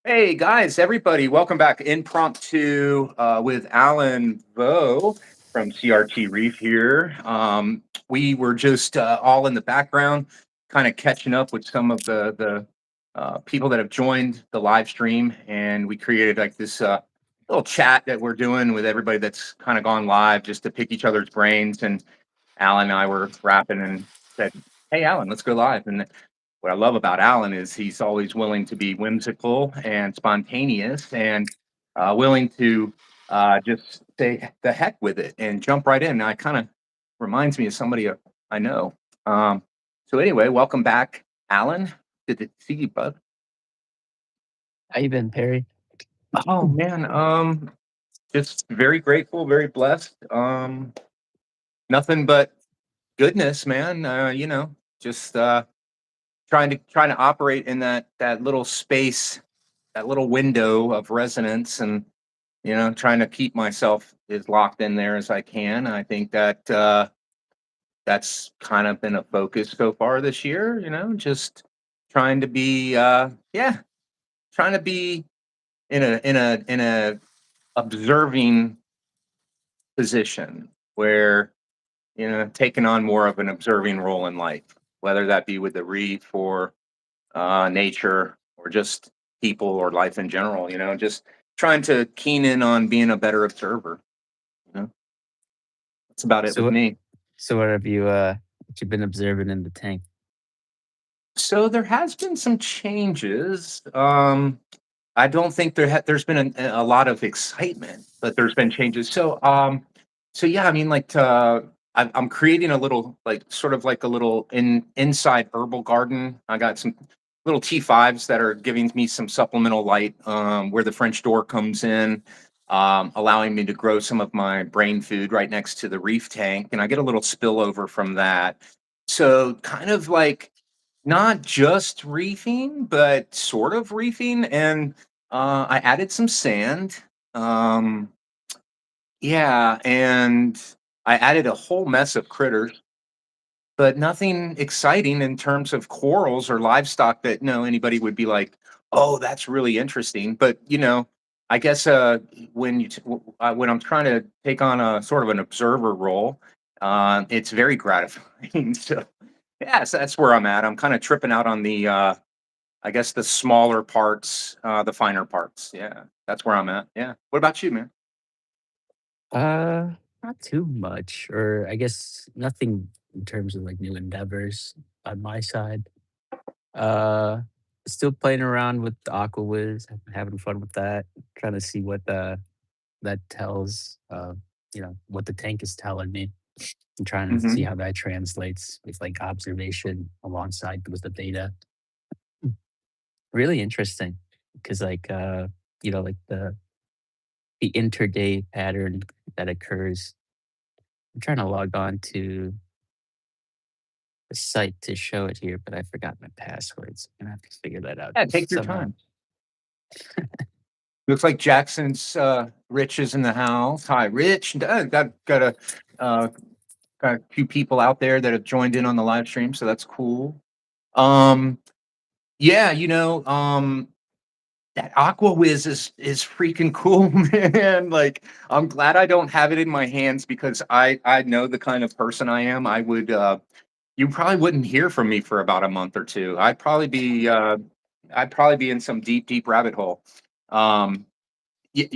Hey guys, everybody, welcome back. Impromptu with Allan from CRT Reef here. We were just all in the background, kind of catching up with some of the people that have joined the live stream, and we created like this little chat that we're doing with everybody that's kind of gone live, just to pick each other's brains. And Allan and I were rapping and said, "Hey, Allan, let's go live." And what I love about Allan is he's always willing to be whimsical and spontaneous and willing to just say the heck with it and jump right in. Now, it kind of reminds me of somebody I know. Um, so anyway, welcome back, Allan. Good to see you, bud. How you been, Perry? Oh man, just very grateful, very blessed. Nothing but goodness, man. Just trying to operate in that little space, that little window of resonance, and trying to keep myself as locked in there as I can. I think that that's kind of been a focus so far this year. Just trying to be, yeah, trying to be in a observing position where taking on more of an observing role in life, whether that be with the reef or nature or just people or life in general. Just trying to keen in on being a better observer. You know, that's about it So with what me. so what you've been observing in the tank? So there has been some changes. I don't think there's been a lot of excitement, but there's been changes. So yeah, I mean, like I'm creating a little, like, sort of like a little inside herbal garden. I got some little T5s that are giving me some supplemental light, where the French door comes in, allowing me to grow some of my brain food right next to the reef tank, and I get a little spillover from that. So kind of like not just reefing, but sort of reefing, and I added some sand. Um, yeah, and I added a whole mess of critters, but nothing exciting in terms of corals or livestock that anybody would be like, "Oh, that's really interesting." But I guess when I'm trying to take on a sort of an observer role, it's very gratifying. So yes, that's where I'm at. I'm kind of tripping out on the I guess the smaller parts, the finer parts. Yeah, that's where I'm at. Yeah. What about you, man? Uh, Not too much, or I guess nothing in terms of like new endeavors on my side. Uh, Still playing around with the Aqua Wiz, having fun with that, trying to see what that tells. What the tank is telling me. I'm trying to see Hmm. how that translates with like observation alongside with the data. Really interesting because like the interday pattern that occurs. I'm trying to log on to the site to show it here, but I forgot my passwords. I'm gonna have to figure that out Yeah, take your somehow. time. Looks like Jackson's Rich is in the house. Hi, Rich. Uh, got a few people out there that have joined in on the live stream, so that's cool. Um, yeah, that Aqua Wiz is freaking cool, man. Like, I'm glad I don't have it in my hands because I know the kind of person I am. I would you probably wouldn't hear from me for about a month or two. I'd probably be in some deep, deep rabbit hole. Um,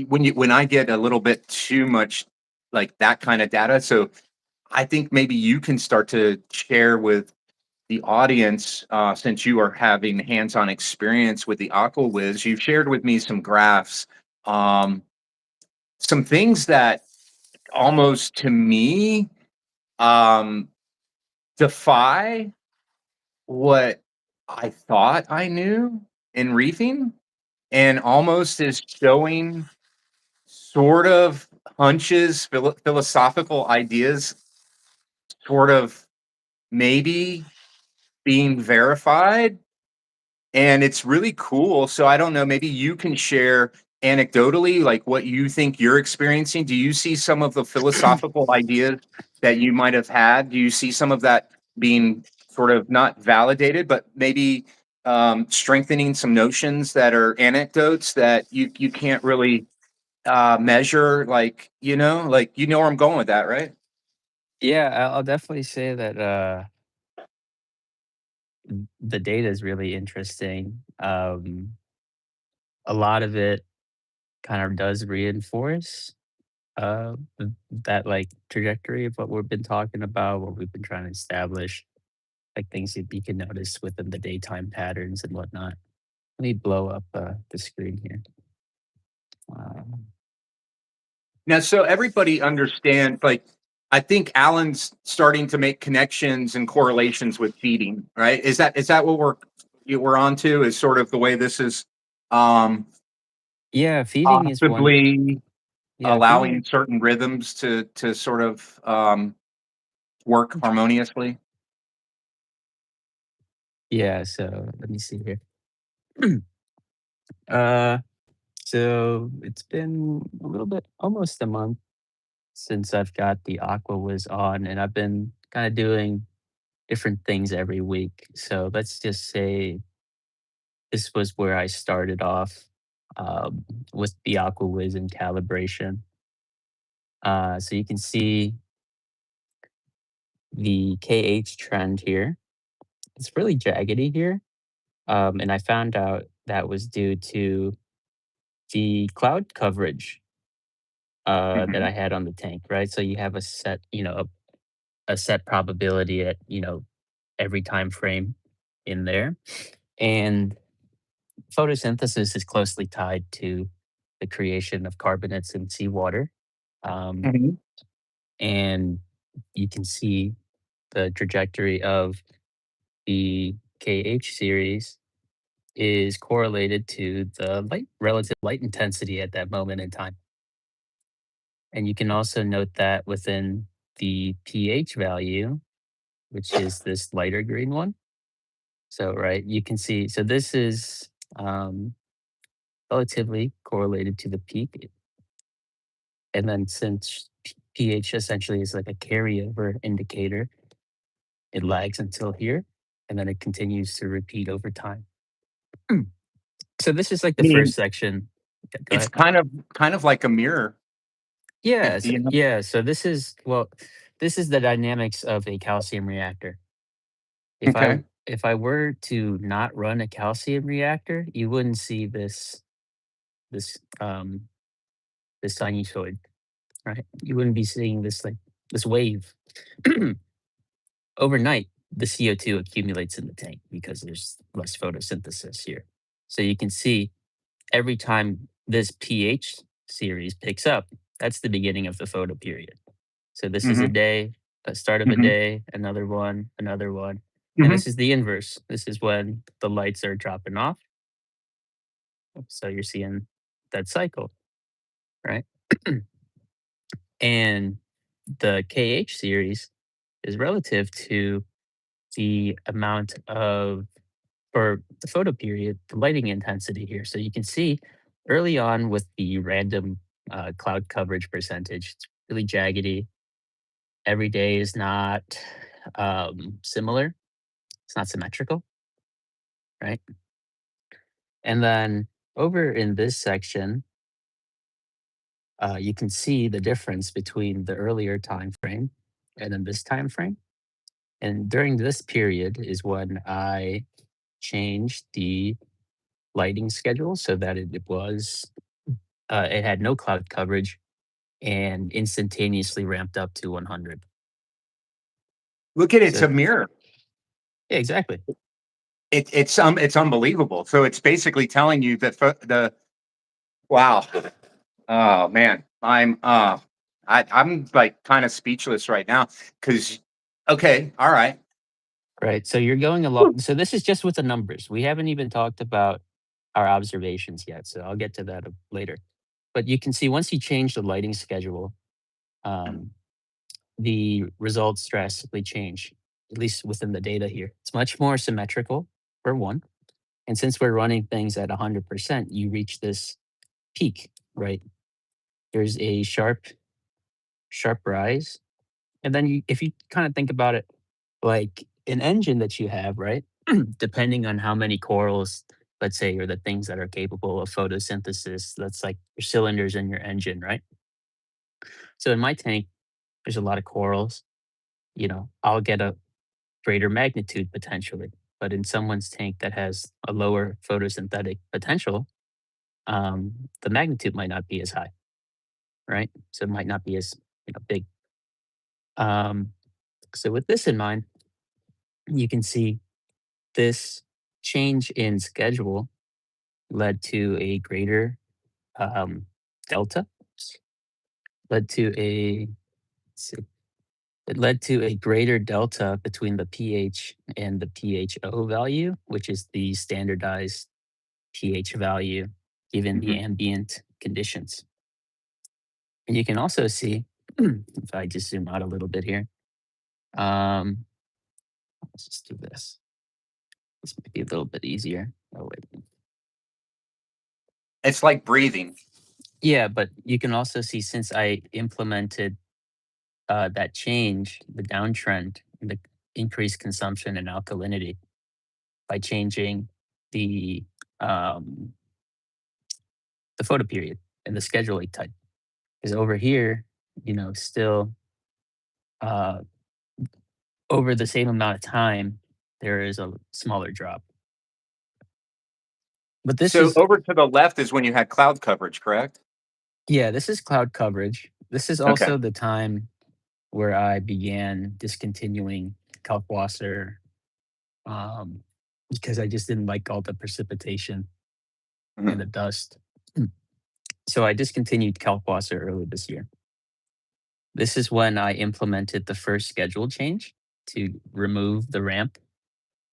when I get a little bit too much like that kind of data, so I think maybe you can start to share with the audience, since you are having hands-on experience with the Aqua Wiz. You've shared with me some graphs, um, some things that almost to me um, defy what I thought I knew in reefing, and almost is showing sort of hunches, philosophical ideas, sort of maybe being verified. And it's really cool. So I don't know, maybe you can share anecdotally like what you think you're experiencing. Do you see some of the philosophical ideas that you might have had? Do you see some of that being sort of not validated, but maybe strengthening some notions that are anecdotes that you can't really measure, like, like, where I'm going with that, right? Yeah, I'll definitely say that the data is really interesting. A lot of it kind of does reinforce that like trajectory of what we've been talking about, what we've been trying to establish, like things that you can notice within the daytime patterns and whatnot. Let me blow up the screen here. Um, Now, so everybody understand, like, I think Alan's starting to make connections and correlations with feeding, right? Is that what we're on to? Is sort of the way this is um, yeah, feeding is one. possibly Yeah, allowing feeding. certain rhythms to sort of work harmoniously. Yeah, so let me see here. uh, so it's been a little bit, almost a month since I've got the Aqua Wiz on, and I've been kind of doing different things every week. So let's just say this was where I started off with the Aqua Wiz and calibration. So you can see the KH trend here. It's really jaggedy here. And I found out that was due to the cloud coverage that Hmm. I had on the tank, right? So you have a set, a set probability at, every time frame in there. And photosynthesis is closely tied to the creation of carbonates in seawater. Um, Hmm. and you can see the trajectory of the KH series is correlated to the relative light intensity at that moment in time. And you can also note that within the pH value, which is this lighter green one. So, right, you can see, so this is relatively correlated to the peak. And then since pH essentially is like a carryover indicator, it lags until here and then it continues to repeat over time. Mm. So this is like I the first mean, section. Okay, go it's ahead. kind of like a mirror, Yes, you know? yeah. So this is, well, this is the dynamics of a calcium reactor. Okay. If I were to not run a calcium reactor, you wouldn't see this this sinusoid, right? You wouldn't be seeing this like this wave. Overnight, the CO2 accumulates in the tank because there's less photosynthesis here. So you can see every time this pH series picks up, that's the beginning of the photo period. So this is a Hmm. day, a start of a Hmm. day, another one, another one. And Hmm. this is the inverse. This is when the lights are dropping off. So you're seeing that cycle, right? And the KH series is relative to the amount of, or the photo period, the lighting intensity here. So you can see early on with the random cloud coverage percentage, it's really jaggedy. Every day is not similar. It's not symmetrical, right? And then over in this section, you can see the difference between the earlier time frame and then this time frame. And during this period is when I changed the lighting schedule so that it had no cloud coverage and instantaneously ramped up to 100. Look at it, it's So a mirror. yeah, exactly. It's unbelievable. So it's basically telling you that the wow. Oh man, I'm like kind of speechless right now because okay, all right. Right. So you're going along. So this is just with the numbers. We haven't even talked about our observations yet. So I'll get to that later. But you can see once you change the lighting schedule, um, the results drastically change, at least within the data here. It's much more symmetrical, for one. And since we're running things at 100%, you reach this peak, right? There's a sharp rise. And then if you kind of think about it like an engine that you have, right? depending on how many corals, let's say, are the things that are capable of photosynthesis. That's like your cylinders in your engine, right? So in my tank, there's a lot of corals. I'll get a greater magnitude potentially. But in someone's tank that has a lower photosynthetic potential, the magnitude might not be as high, right? So it might not be as big. Um, so with this in mind, you can see this change in schedule led to a greater um, delta, led to a let's see, it led to a greater delta between the pH and the pHO value, which is the standardized pH value given the Mhm. ambient conditions. And you can also see, if I just zoom out a little bit here, um, let's just do this. This might be a little bit easier. Oh, wait. It's like breathing. Yeah, but you can also see since I implemented that change, the downtrend, and the increased consumption and alkalinity by changing the um, the photo period and the scheduling type. Because over here, still uh, over the same amount of time, there is a smaller drop. But this So is over to the left is when you had cloud coverage, correct? Yeah, this is cloud coverage. This is Okay. also the time where I began discontinuing Kalkwasser, um, because I just didn't like all the precipitation and Mhm. the dust. Mm. So I discontinued Kalkwasser early this year. This is when I implemented the first schedule change to remove the ramp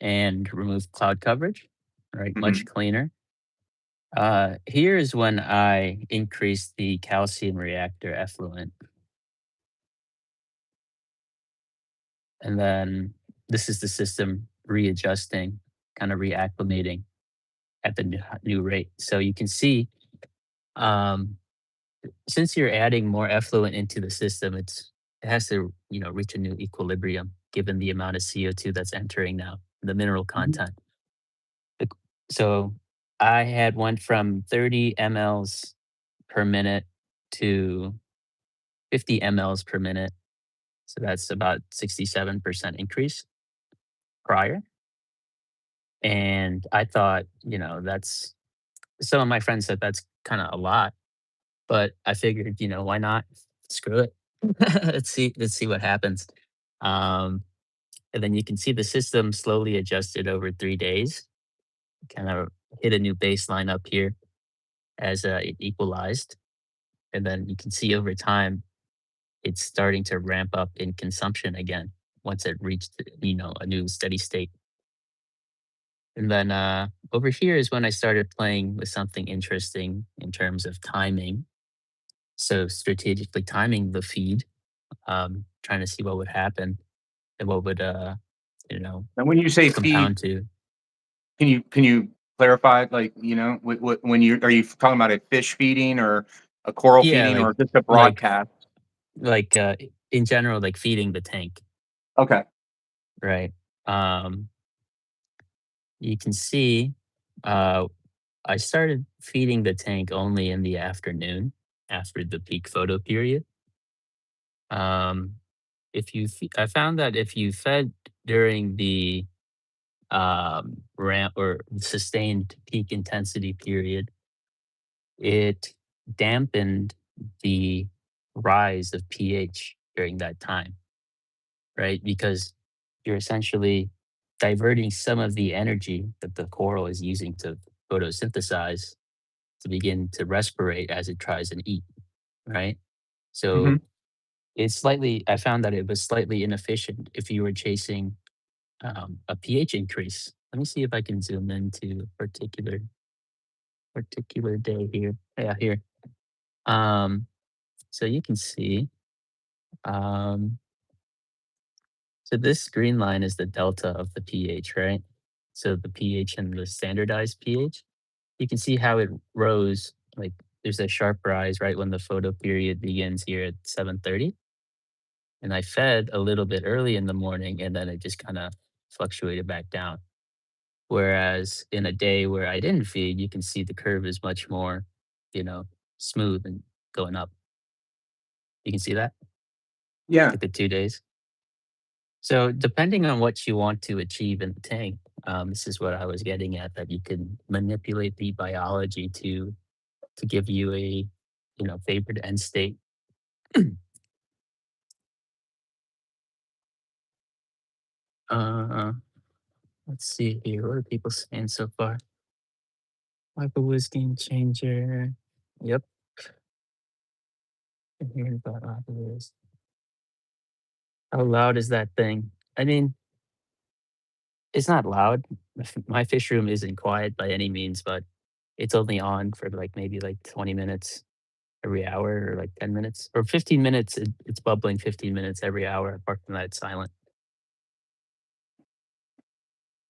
and remove cloud coverage, right? Much Mhm. cleaner. Here is when I increased the calcium reactor effluent. And then this is the system readjusting, kind of reacclimating at the new rate. So you can see, um, since you're adding more effluent into the system, it has to reach a new equilibrium given the amount of CO2 that's entering now, the mineral Mhm. content. The- So I had went from 30 mLs per minute to 50 mLs per minute. So that's about 67% increase prior. And I thought, that's some of my friends said that's kind of a lot, but I figured, why not? Screw it. Let's see what happens. Um, and then you can see the system slowly adjusted over 3 days, kind of hit a new baseline up here as it equalized. And then you can see over time, it's starting to ramp up in consumption again once it reached, a new steady state. And then over here is when I started playing with something interesting in terms of timing. So strategically timing the feed, trying to see what would happen and what would you know And when you say compound feed, to. can you clarify, like, when you are you talking about a fish feeding or a coral Yeah, feeding like or just a like broadcast? like in general, like feeding the tank, Okay. right? Um, you can see uh, I started feeding the tank only in the afternoon after the peak photo period. Um, I found that if you fed during the ramp or sustained peak intensity period, it dampened the rise of pH during that time, right? Because you're essentially diverting some of the energy that the coral is using to photosynthesize to begin to respirate as it tries and eat, right? Mhm. So I found that it was slightly inefficient if you were chasing a pH increase. Let me see if I can zoom into a particular day here. Yeah, here. Um, so you can see. Um, so this green line is the delta of the pH, right? So the pH and the standardized pH. You can see how it rose. Like there's a sharp rise right when the photo period begins here at 7:30, and I fed a little bit early in the morning, and then it just kind of fluctuated back down. Whereas in a day where I didn't feed, you can see the curve is much more, you know, smooth and going up. You can see that? Yeah. Like the 2 days. So depending on what you want to achieve in the tank, this is what I was getting at, that you can manipulate the biology to give you a, favored end state. Uh, let's see here. What are people saying so far? Michael was game changer. Yep. I'm hearing about Oculus. How loud is that thing? I mean, it's not loud. My fish room isn't quiet by any means, but it's only on for like maybe like 20 minutes every hour, or like 10 minutes or 15 minutes. It's bubbling 15 minutes every hour. Apart from that, it's silent.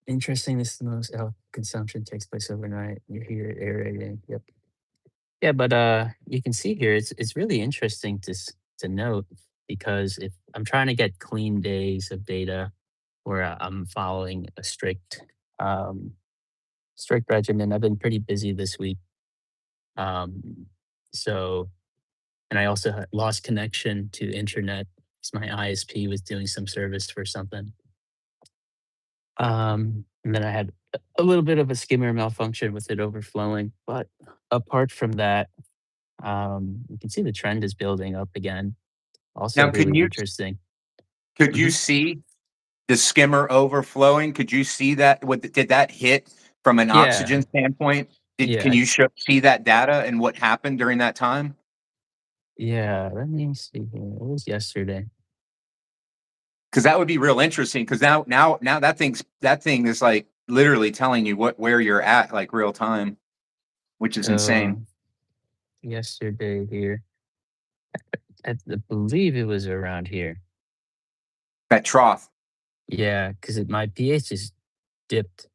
Interesting. This is the most elk consumption takes place overnight. You hear it aerating. Yep. Yeah, but you can see here it's really interesting to note, because if I'm trying to get clean days of data where I'm following a um, strict regimen. I've been pretty busy this week, um, so and I also lost connection to internet because my ISP was doing some service for something. And then I had a little bit of a skimmer malfunction with it overflowing, but apart from that, you can see the trend is building up again. Also, Now, really interesting. could you Mhm. see the skimmer overflowing? Could you see that? What did that hit from an Yeah, oxygen standpoint? Can yeah, you see that data and what happened during that time? yeah. Let me see here. It was yesterday. Because that would be real interesting. Because now that thing is like literally telling you where you're at, like real time, which is insane. So yesterday here, I believe it was around here. That trough. Yeah, because my pH just dipped.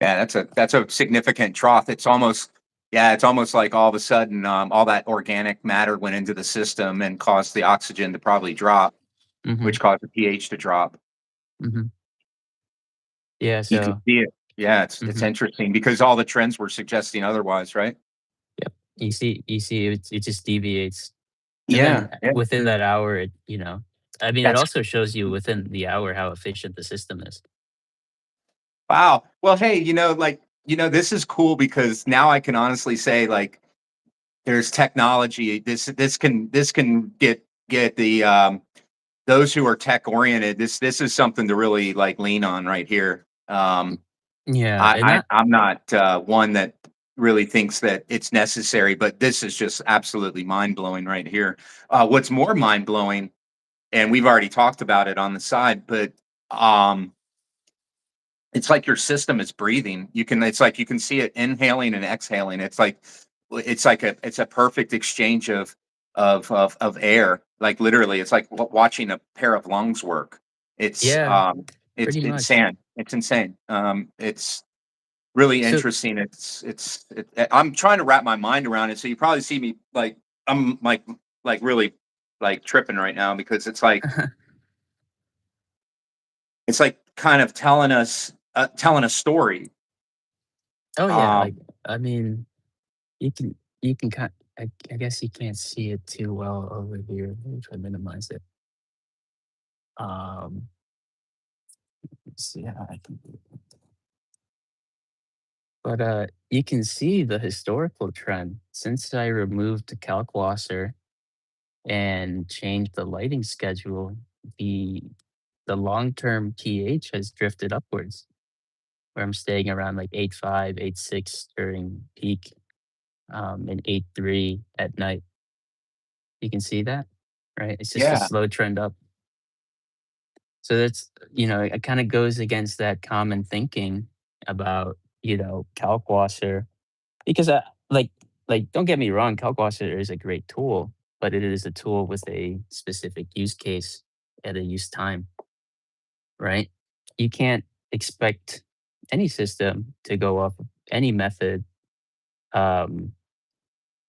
Yeah, that's a significant trough. It's almost like all of a sudden all that organic matter went into the system and caused the oxygen to probably drop, Mhm, which caused the pH to drop. mhm. Yeah, You can so see it. Yeah, it's mhm, interesting because all the trends were suggesting otherwise, right? yep. You see it just deviates, and then Yeah, yeah. within that hour, I mean, it That's also shows you within the hour how efficient the system is. wow. Well, hey, this is cool because now I can honestly say like there's technology. This can get the those who are tech oriented. This is something to really like lean on right here. Yeah, and I'm not one that really thinks that it's necessary, but this is just absolutely mind blowing right here. What's more mind blowing, and we've already talked about it on the side, but um, it's like your system is breathing. It's like you can see it inhaling and exhaling. It's a perfect exchange of air. Like literally, it's like watching a pair of lungs work. It's yeah, it's pretty much. insane. It's insane. It's really So interesting. I'm trying to wrap my mind around it. So you probably see me like I'm like really like tripping right now because it's like kind of telling a story. oh, yeah, like, Um, I mean, you can you can kind I guess you can't see it too well over here. Let me try to minimize it. Let's see how I can do it. But, you can see the historical trend. Since I removed the Kalkwasser and changed the lighting schedule, the the long-term pH has drifted upwards, where I'm staying around, like, 8.5, 8.6 during peak, and 8.3 at night. You can see that, right? It's just a yeah. slow trend up. So that's, it kinda goes against that common thinking about, Kalkwasser. Because, don't get me wrong, Kalkwasser is a great tool, but it is a tool with a specific use case at a use time, right? You can't expect any system to go off of any method, um,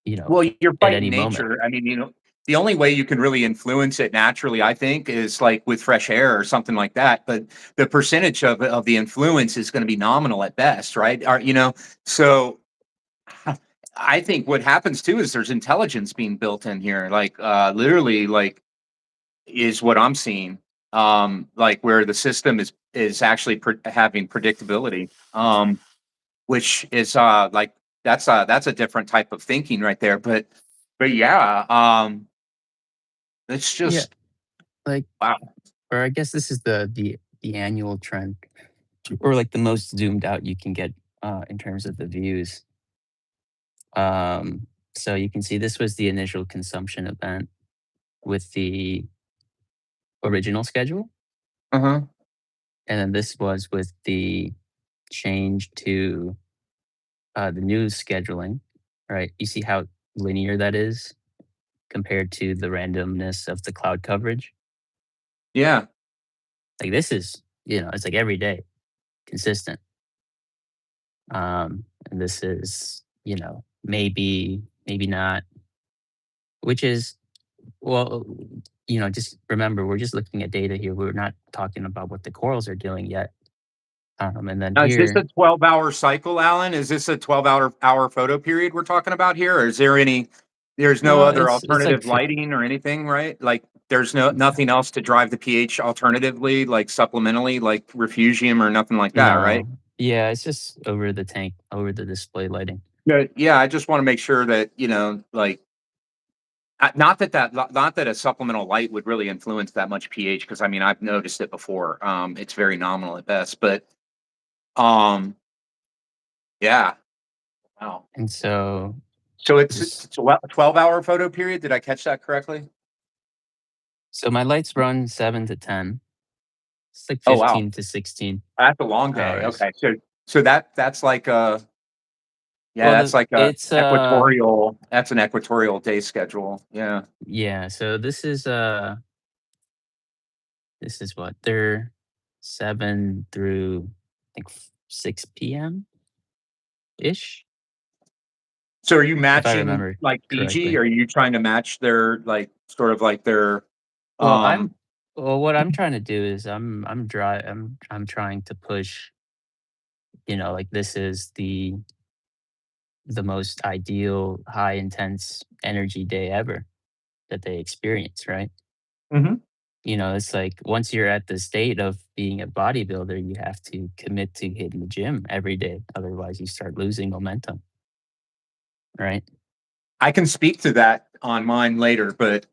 you know, Well, you're at fighting any moment. nature. I mean, the only way you can really influence it naturally, I think, is like with fresh air or something like that. But the percentage of the influence is going to be nominal at best, right? So I think what happens too is there's intelligence being built in here, like literally, like is what I'm seeing, like where the system is actually having predictability, which is like that's a different type of thinking right there. But yeah, it's Yeah, just like, wow. or I guess this is the annual trend, or like the most zoomed out you can get in terms of the views. Um, so you can see this was the initial consumption event with the original schedule, Uh-huh. and then this was with the change to the new scheduling. Right, you see how linear that is compared to the randomness of the cloud coverage. Yeah. Like this is, it's like every day consistent. And this is, maybe not, which is, well, just remember, we're just looking at data here. We're not talking about what the corals are doing yet. And then Now, is this a here, 12-hour cycle, Alan? Is this a 12-hour photo period we're talking about here? Or is there there's no no, other it's like, alternative lighting or anything, right? Like there's nothing else to drive the pH alternatively, like supplementally, like refugium or nothing like that, right? no, yeah, it's just over the tank, over the display lighting. Yeah, yeah. I just want to make sure that, like not that a supplemental light would really influence that much pH, because I mean I've noticed it before. It's very nominal at best, but um yeah. Wow. And so So this, it's a 12-hour photo period. Did I catch that correctly? so my lights run 7 to 10. It's like Oh wow, 15 to 16 that's a long day. hours. Okay, so that's like yeah, Well, that's like a it's equatorial. That's an equatorial day schedule. Yeah. yeah. So this is what they're 7 through like 6 p.m. ish, So are you if I matching remember like Fiji? correctly. Or are you trying to match their like sort of like their Well, um what I'm trying to do is I'm trying to push. Like this is the most ideal high intense energy day ever that they experience, right? mhm. It's like once you're at the state of being a bodybuilder, you have to commit to hitting the gym every day. Otherwise, you start losing momentum, right? I can speak to that on mine later, but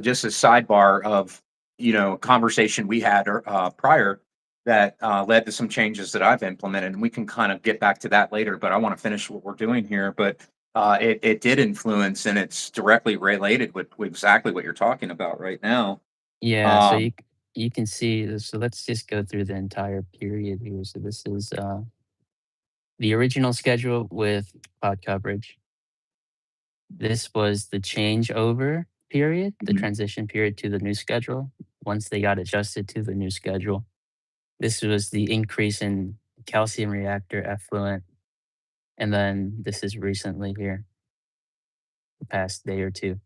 just a sidebar of a conversation we had prior that led to some changes that I've implemented, and we can kind of get back to that later. But I want to finish what we're doing here. But it did influence, and it's directly related with exactly what you're talking about right now. Yeah. So Um, you can see. So let's just go through the entire period here. So this is the original schedule with cloud coverage. This was the changeover period, the mhm. transition period to the new schedule. Once they got adjusted to the new schedule, this was the increase in calcium reactor effluent. And then this is recently here, the past day or two.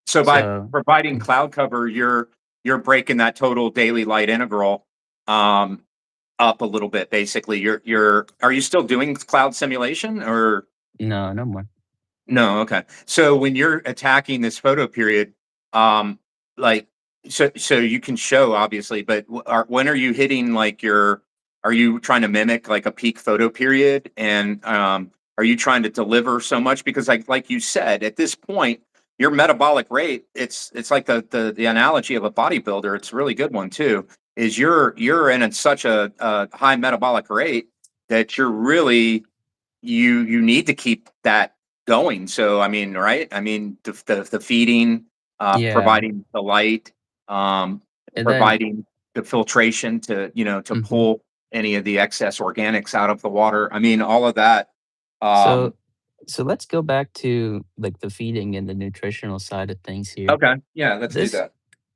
So by So, providing mm, cloud cover, you're breaking that total daily light integral um, up a little bit. Basically, you're are you still doing cloud simulation or no, no more. no? Okay. So when you're attacking this photo period, um, like so you can show obviously, but when are you hitting like your? Are you trying to mimic like a peak photo period, and are you trying to deliver so much? Because like you said, at this point, your metabolic rate, it's like the analogy of a bodybuilder. It's a really good one too. Is you're in such a high metabolic rate that you're really you need to keep that going. So I mean, right? I mean, the feeding, Yeah. providing the light, um, And then, providing the filtration to to mhm. pull any of the excess organics out of the water. I mean, all of that. so, Um, so let's go back to like the feeding and the nutritional side of things here. okay, yeah, let's do This, that.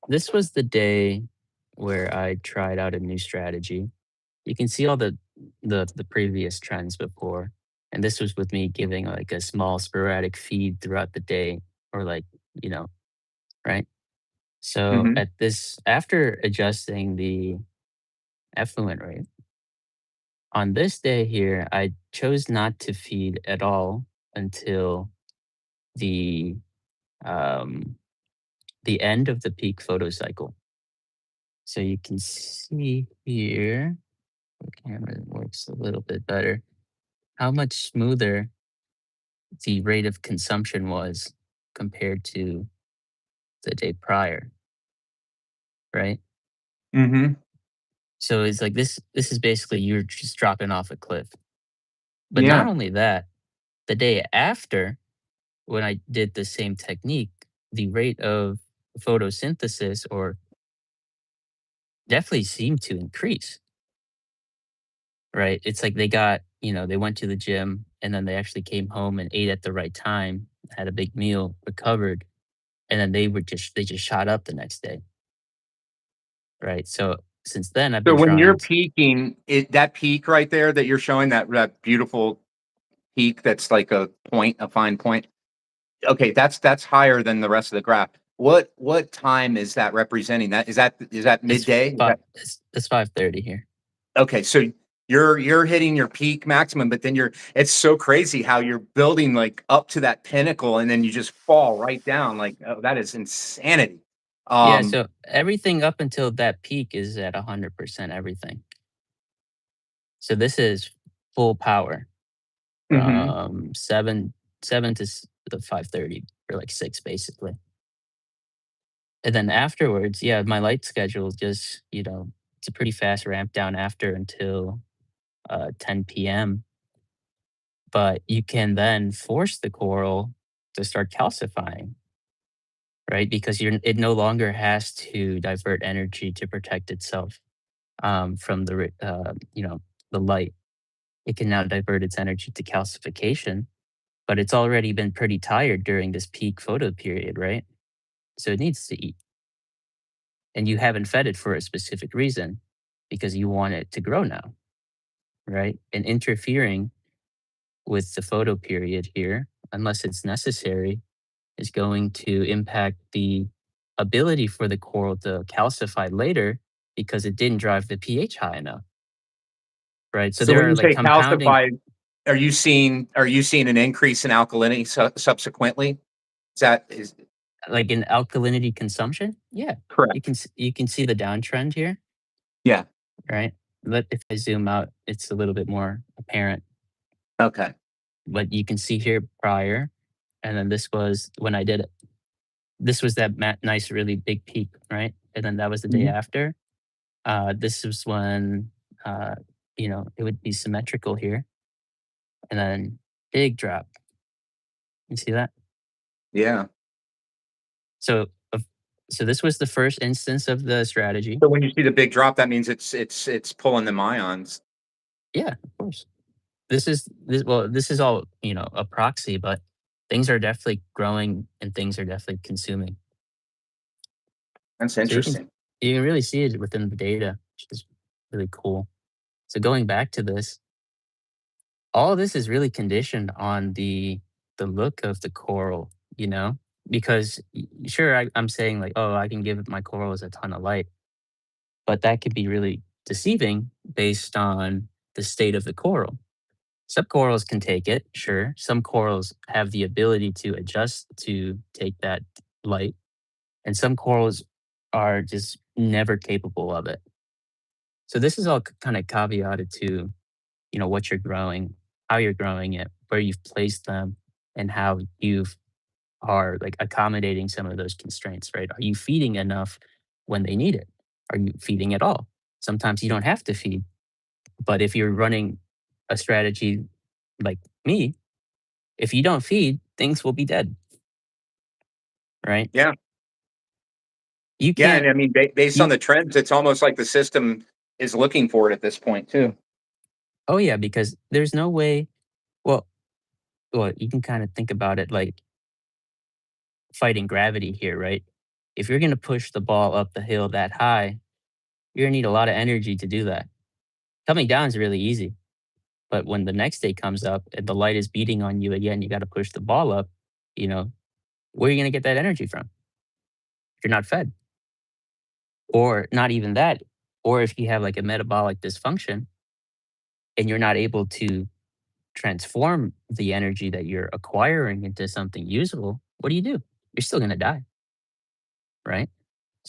this was the day where I tried out a new strategy. You can see all the previous trends before, and this was with me giving like a small sporadic feed throughout the day, or like you know, right? So Mhm. at this, after adjusting the effluent rate, on this day here, I chose not to feed at all until the um, the end of the peak photo cycle. So you can see here, the camera works a little bit better, how much smoother the rate of consumption was compared to the day prior, right? Mhm. So it's like this is basically you're just dropping off a cliff. But not Yeah. only that, the day after, when I did the same technique, the rate of photosynthesis or definitely seemed to increase, right? It's like they got, they went to the gym and then they actually came home and ate at the right time, had a big meal, recovered, and then they just shot up the next day, right? So since then I've So been when you're trying peaking, that peak right there that you're showing, that beautiful peak that's like a point, a fine point. Okay, that's higher than the rest of the graph. What time is that representing? Is that midday? Is that it's 5:30 here. okay? So you're hitting your peak maximum, but then it's so crazy how you're building like up to that pinnacle and then you just fall right down. Like, oh, that is insanity. Yeah, Um, so everything up until that peak is at 100% everything. So this is full power mhm. from 7 to the 5:30 or like 6 basically. And then afterwards, yeah, my light schedule just, it's a pretty fast ramp down after until 10 p.m. But you can then force the coral to start calcifying, right? Because it no longer has to divert energy to protect itself from the light. It can now divert its energy to calcification, but it's already been pretty tired during this peak photo period, right? So it needs to eat. And you haven't fed it for a specific reason because you want it to grow now, right? And interfering with the photo period here, unless it's necessary, is going to impact the ability for the coral to calcify later because it didn't drive the pH high enough, right? So So there when are you like say compounding, calcified, are you seeing an increase in alkalinity subsequently? Is like in alkalinity consumption. Yeah, correct? you can see the downtrend here, Yeah. right? But if I zoom out, it's a little bit more apparent. Okay. But you can see here prior, and then this was when I did it. This was that nice, really big peak, right? And then that was the day Mhm. after. This was when it would be symmetrical here, and then big drop. You see that? Yeah. So, so this was the first instance of the strategy. So when you see the big drop, that means it's pulling them ions. Yeah, of course. This is all a proxy, but things are definitely growing and things are definitely consuming. That's So interesting. you can really see it within the data, which is really cool. So going back to this, all of this is really conditioned on the look of the coral, because sure I'm saying like, oh, I can give my corals a ton of light, but that could be really deceiving based on the state of the coral. Some corals can take it, sure. Some corals have the ability to adjust to take that light, and some corals are just never capable of it. So this is all kind of caveated to, what you're growing, how you're growing it, where you've placed them, and how you are like accommodating some of those constraints, right? Are you feeding enough when they need it? Are you feeding at all? Sometimes you don't have to feed, but if you're running a strategy like me, if you don't feed, things will be dead, right? Yeah. You Yeah, can't and I mean, based on you the trends, it's almost like the system is looking for it at this point too. Oh yeah, because there's no way well you can kind of think about it like fighting gravity here, right? If you're going to push the ball up the hill that high, you're going to need a lot of energy to do that. Coming down is really easy, but when the next day comes up and the light is beating on you again, you got to push the ball up, you know, where are you going to get that energy from? If you're not fed, or not even that, or if you have like a metabolic dysfunction and you're not able to transform the energy that you're acquiring into something usable, what do? You're still going to die, right?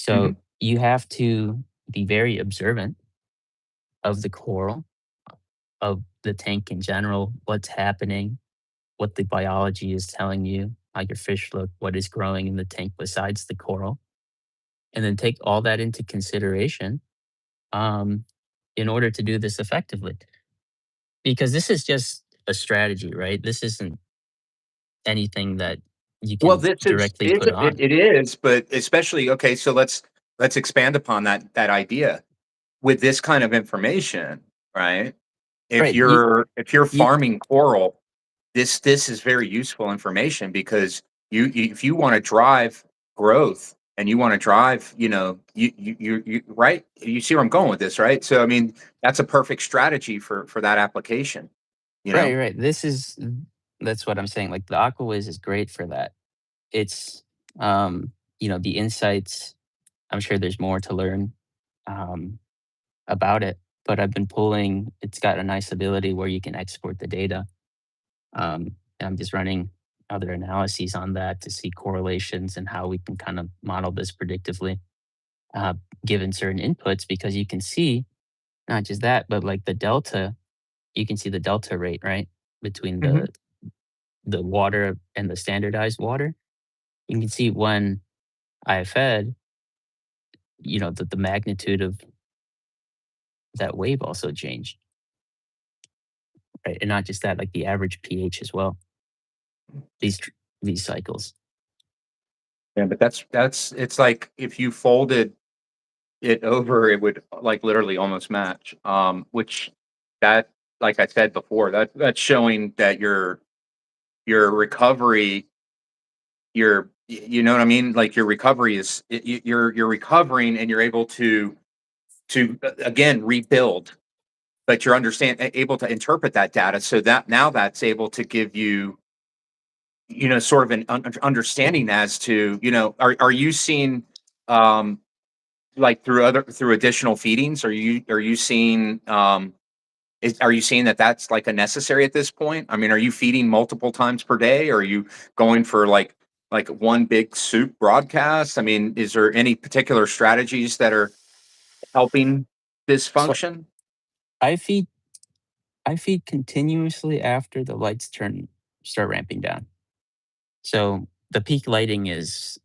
Hmm. So you have to be very observant of the coral, of the tank in general, what's happening, what the biology is telling you, how your fish look, what is growing in the tank besides the coral, and then take all that into consideration um, in order to do this effectively. Because this is just a strategy, right? This isn't anything that you Well, can this is directly put on. it is, but especially okay. So let's expand upon that idea with this kind of information, right? Right. If you're You, farming coral, this is very useful information because if you want to drive growth and you want to drive, you right, you see where I'm going with this, right? So I mean, that's a perfect strategy for that application, you right, know. right. That's what I'm saying. Like the AquaWiz is great for that. It's um, the insights. I'm sure there's more to learn um, about it, but I've been pulling. It's got a nice ability where you can export the data. And I'm just running other analyses on that to see correlations and how we can kind of model this predictively, uh, given certain inputs, because you can see not just that, but like the delta. You can see the delta rate, right, between Hmm. the water and the standardized water. You can see when I fed, the magnitude of that wave also changed, right? And not just that, like the average pH as well. These tr- these cycles. Yeah, but that's it's like if you folded it over, it would like literally almost match. Which that, like I said before, that's showing that your recovery, you know what I mean? Like your recovery is you're recovering and you're able to again rebuild, but you're able to interpret that data so that now that's able to give you sort of an understanding as to are you seeing um like through additional feedings, are you seeing are you seeing that that's like a necessary at this point? I mean, are you feeding multiple times per day? Or are you going for like one big soup broadcast? I mean, is there any particular strategies that are helping this So function? I feed I feed continuously after the lights start ramping down. So the peak lighting is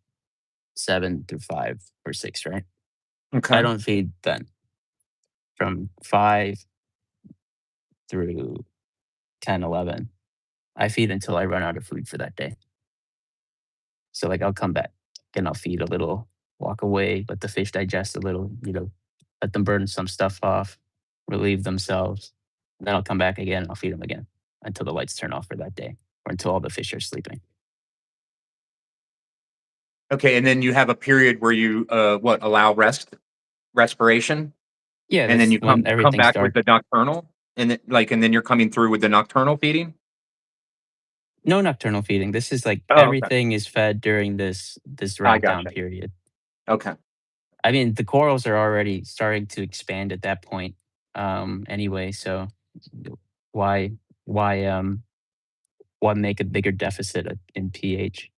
7 through 5 or 6, right? I Okay. don't feed then. From 5 through 10, 11, I feed until I run out of food for that day. So like I'll come back and I'll feed a little, walk away, let the fish digest a little, let them burn some stuff off, relieve themselves. Then I'll come back again and I'll feed them again until the lights turn off for that day or until all the fish are sleeping. Okay, and then you have a period where you what, allow respiration, Yeah, and then that's you when come everything's back with dark. the nocturnal, and then you're coming through with the nocturnal feeding. No nocturnal feeding. This is like Oh, okay. everything is fed during this I ramp down gotcha. period. Okay. I mean, the corals are already starting to expand at that point, anyway. So why why why make a bigger deficit in pH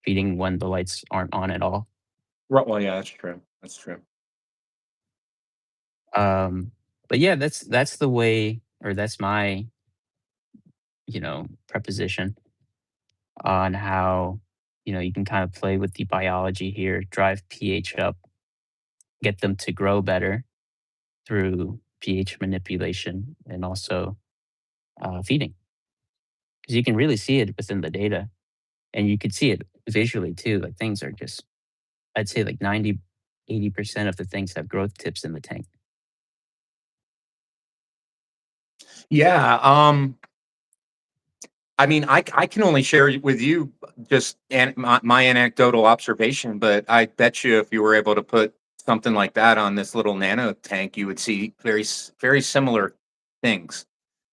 feeding when the lights aren't on at all? Right. Well, yeah, that's true. That's true. But yeah, that's the way, or that's my preposition on how you can kind of play with the biology here, drive pH up, get them to grow better through pH manipulation and also feeding, because you can really see it within the data, and you could see it visually too. Like things are just, I'd say like 90, 80% of the things have growth tips in the tank. Yeah. I mean, I can only share with you just my anecdotal observation, but I bet you if you were able to put something like that on this little nano tank, you would see very similar things.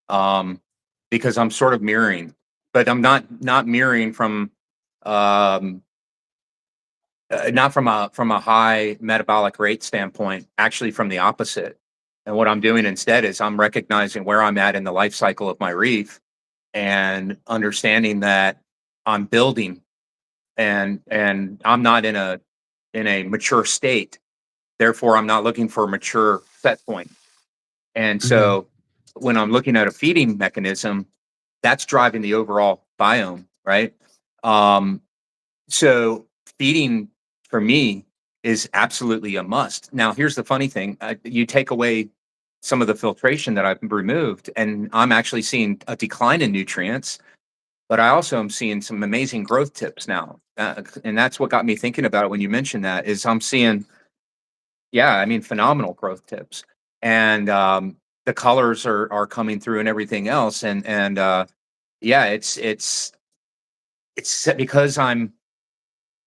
Um, because I'm sort of mirroring, but I'm not mirroring from. Um, not from a high metabolic rate standpoint, actually from the opposite. And what I'm doing instead is I'm recognizing where I'm at in the life cycle of my reef and understanding that I'm building and I'm not in a mature state. Therefore, I'm not looking for a mature set point. And Mhm. so when I'm looking at a feeding mechanism, that's driving the overall biome, right? Um, so feeding for me is absolutely a must. Now, here's the funny thing: you take away some of the filtration that I've removed, and I'm actually seeing a decline in nutrients. But I also am seeing some amazing growth tips now, and that's what got me thinking about it when you mentioned that. Is I'm seeing, yeah, I mean, phenomenal growth tips, and the colors are coming through and everything else, and yeah, it's because I'm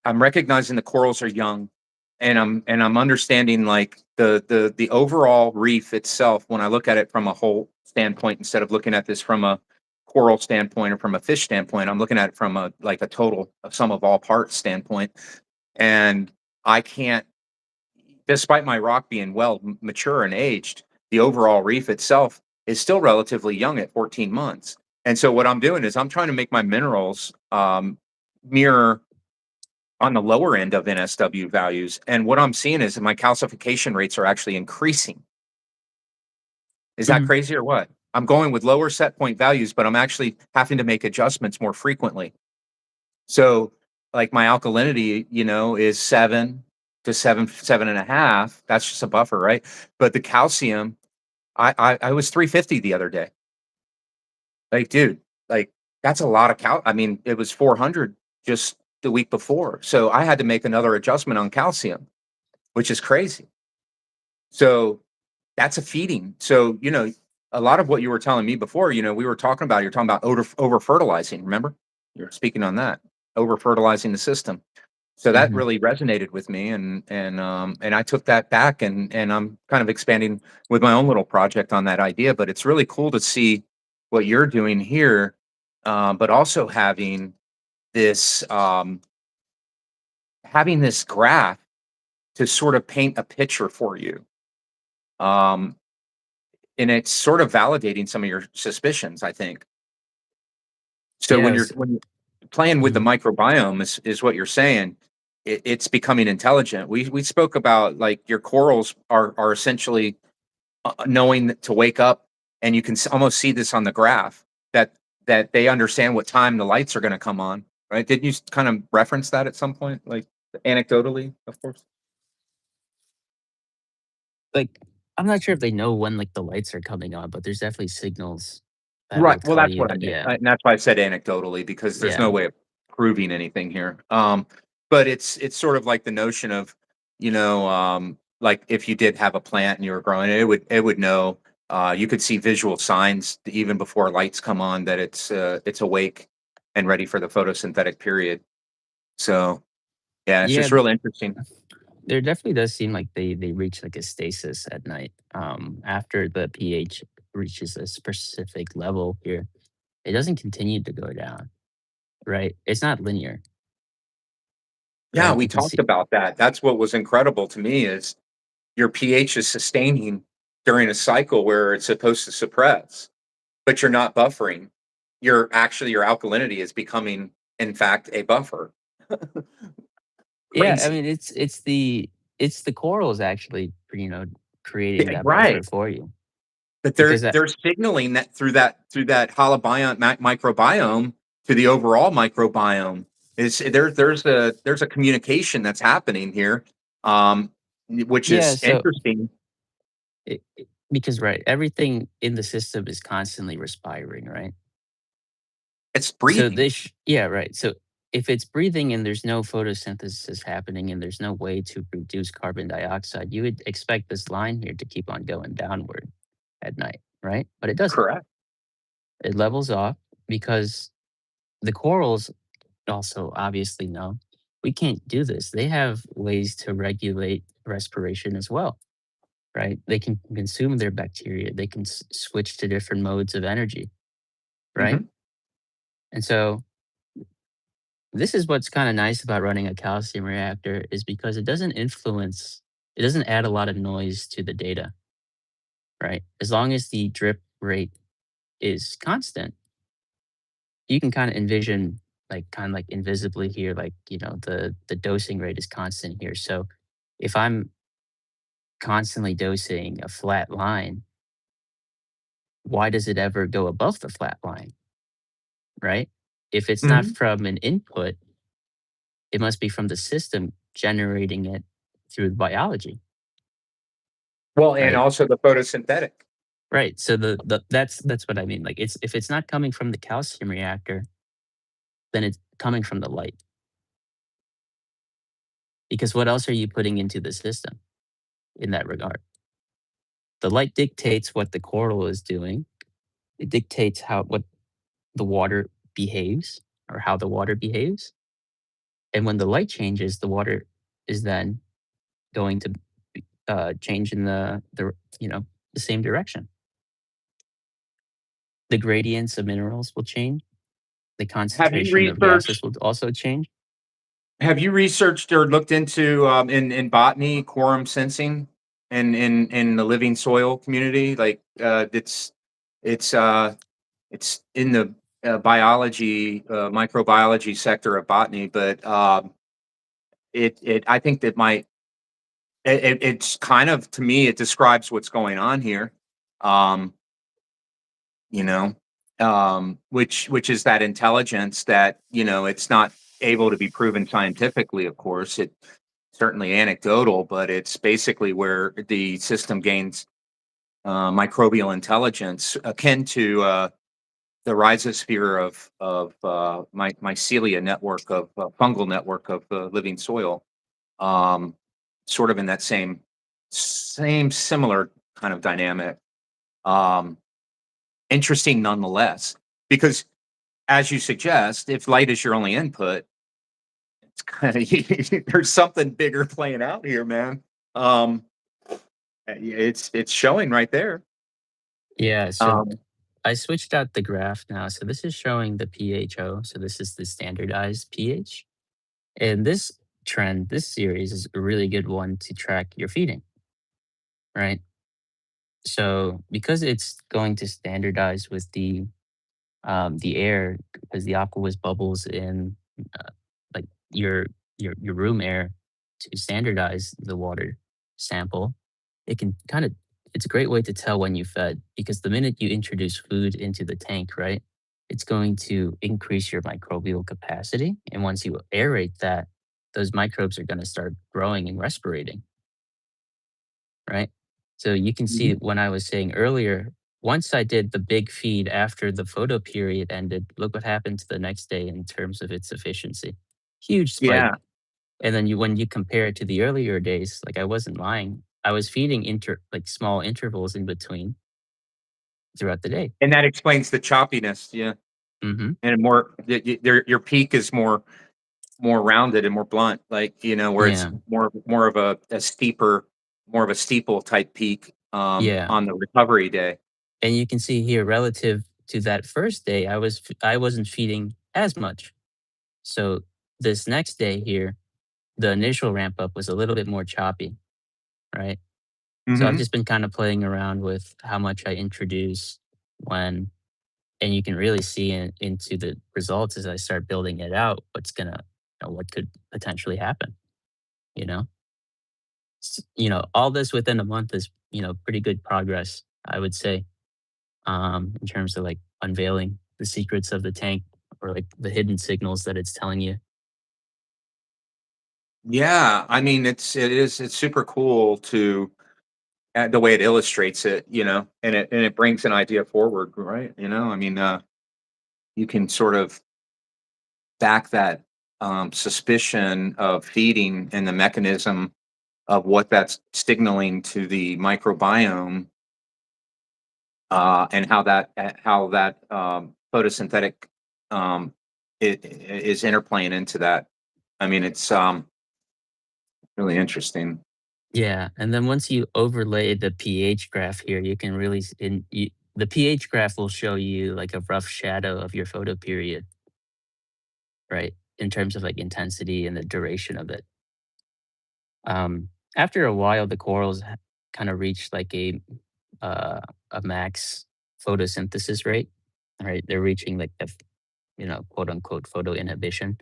recognizing the corals are young, and I'm understanding like the overall reef itself when I look at it from a whole standpoint instead of looking at this from a coral standpoint or from a fish standpoint. I'm looking at it from a like a total a sum of all parts standpoint, and I can't, despite my rock being well mature and aged, the overall reef itself is still relatively young at 14 months. And so what I'm doing is I'm trying to make my minerals mirror on the lower end of NSW values. And what I'm seeing is that my calcification rates are actually increasing. Is that Mhm. crazy or what? I'm going with lower set point values, but I'm actually having to make adjustments more frequently. So, like my alkalinity, is 7 to 7.5. That's just a buffer, right? But the calcium, I was 350 the other day. Like, dude, like that's a lot of I mean, it was 400 just the week before. So I had to make another adjustment on calcium, which is crazy. So that's a feeding. So, a lot of what you were telling me before, we were talking about, you're talking about over fertilizing. Remember? You're speaking on that, over fertilizing the system. So that Mhm. really resonated with me, and I took that back, and I'm kind of expanding with my own little project on that idea. But it's really cool to see what you're doing here, but also this um, having this graph to sort of paint a picture for you. Um, and it's sort of validating some of your suspicions, I think. So Yeah, I was when you're playing with the mhm. microbiome is what you're saying, it's becoming intelligent. We spoke about like your corals are essentially knowing to wake up, and you can almost see this on the graph that they understand what time the lights are going to come on, right? Didn't you kind of reference that at some point, like anecdotally, of course? Like, I'm not sure if they know when, like, the lights are coming on, but there's definitely signals that Right, will well, tell that's you what I that meant, yeah, and that's why I said anecdotally because there's no yeah. way of proving anything here, but it's sort of like the notion of, like, if you did have a plant and you were growing it, it would know, you could see visual signs even before lights come on that it's awake and ready for the photosynthetic period, so, yeah, it's Yeah, just real interesting. there definitely does seem like they reach, like, a stasis at night, after the pH reaches a specific level here. It doesn't continue to go down, right? It's not linear, Yeah, right? we You can talked see about that. That's what was incredible to me is your pH is sustaining during a cycle where it's supposed to suppress, but you're not buffering. Your alkalinity is becoming, in fact, a buffer. yeah, I Crazy. mean, it's the corals actually, creating Yeah, that buffer right. for you But because they're signaling that through that holobiont microbiome to the overall microbiome. There's a communication that's happening here, which yeah, is so interesting. because, right, everything in the system is constantly respiring, right? It's So breathing. this yeah, right. So if it's breathing and there's no photosynthesis happening and there's no way to reduce carbon dioxide, you would expect this line here to keep on going downward at night, right? But it doesn't. Correct. It levels off because the corals also obviously know we can't do this. They have ways to regulate respiration as well, right? They can consume their bacteria. They can switch to different modes of energy, right? Mhm. And so this is what's kind of nice about running a calcium reactor is because it doesn't add a lot of noise to the data, right? As long as the drip rate is constant, you can kind of envision like kind of like invisibly here, like, the dosing rate is constant here. So if I'm constantly dosing a flat line, why does it ever go above the flat line, right? If it's not Mhm. from an input, it must be from the system generating it through biology, Well, and right? also the photosynthetic. Right. So that's what I mean. Like it's if it's not coming from the calcium reactor, then it's coming from the light. Because what else are you putting into the system in that regard? The light dictates what the coral is doing. It dictates how what the water behaves or how the water behaves. And when the light changes, the water is then going to change in the same direction. The gradients of minerals will change. The Have you concentration of gases researched will also change. have you researched or looked into, in botany, quorum sensing in the living soil community? Like, it's, uh, it's in the, biology, microbiology sector of botany, but, I think that might it's kind of to me, it describes what's going on here. Um, you know, which is that intelligence that, it's not able to be proven scientifically, of course. It certainly anecdotal, but it's basically where the system gains microbial intelligence akin to the rhizosphere of mycelia network of fungal network of living soil. Um, Sort of in that same similar kind of dynamic. Um, Interesting nonetheless, because as you suggest, if light is your only input, it's kind of there's something bigger playing out here, man. Um, it's showing right there. Yeah. So Um, I switched out the graph now. So this is showing the pHO. So this is the standardized pH. And this series is a really good one to track your feeding, right? So because it's going to standardize with the air, because the aqueous bubbles in like your room air to standardize the water sample, it can kind of it's a great way to tell when you fed because the minute you introduce food into the tank, right, it's going to increase your microbial capacity. And once you aerate that, those microbes are going to start growing and respirating, right? So you can see Mhm. when I was saying earlier, once I did the big feed after the photo period ended, look what happened to the next day in terms of its efficiency. Huge spike. Yeah, And then when you compare it to the earlier days, like I wasn't lying. I was feeding like small intervals in between throughout the day. and that explains the choppiness. Yeah, Hmm. and more your peak is more rounded and more blunt, like, where it's Yeah. more of a steeper, more of a steeple type peak, Yeah. on the recovery day. And you can see here relative to that first day, I wasn't feeding as much. So this next day here, the initial ramp up was a little bit more choppy, right? So I've Mhm. just been kind of playing around with how much I introduce when, and you can really see into the results as I start building it out, what could potentially happen, you know? All this within a month is, pretty good progress, I would say, in terms of like unveiling the secrets of the tank or like the hidden signals that it's telling you. Yeah, I mean, it's super cool to the way it illustrates it, and it brings an idea forward, right? I mean, you can sort of back that suspicion of feeding and the mechanism of what that's signaling to the microbiome, and how that photosynthetic is interplaying into that. I mean, it's really interesting. Yeah, and then once you overlay the pH graph here, you can really the pH graph will show you like a rough shadow of your photo period, right? in terms of like intensity and the duration of it. After a while, the corals kind of reach like uh, a max photosynthesis rate. Right, they're reaching like the quote unquote photo inhibition.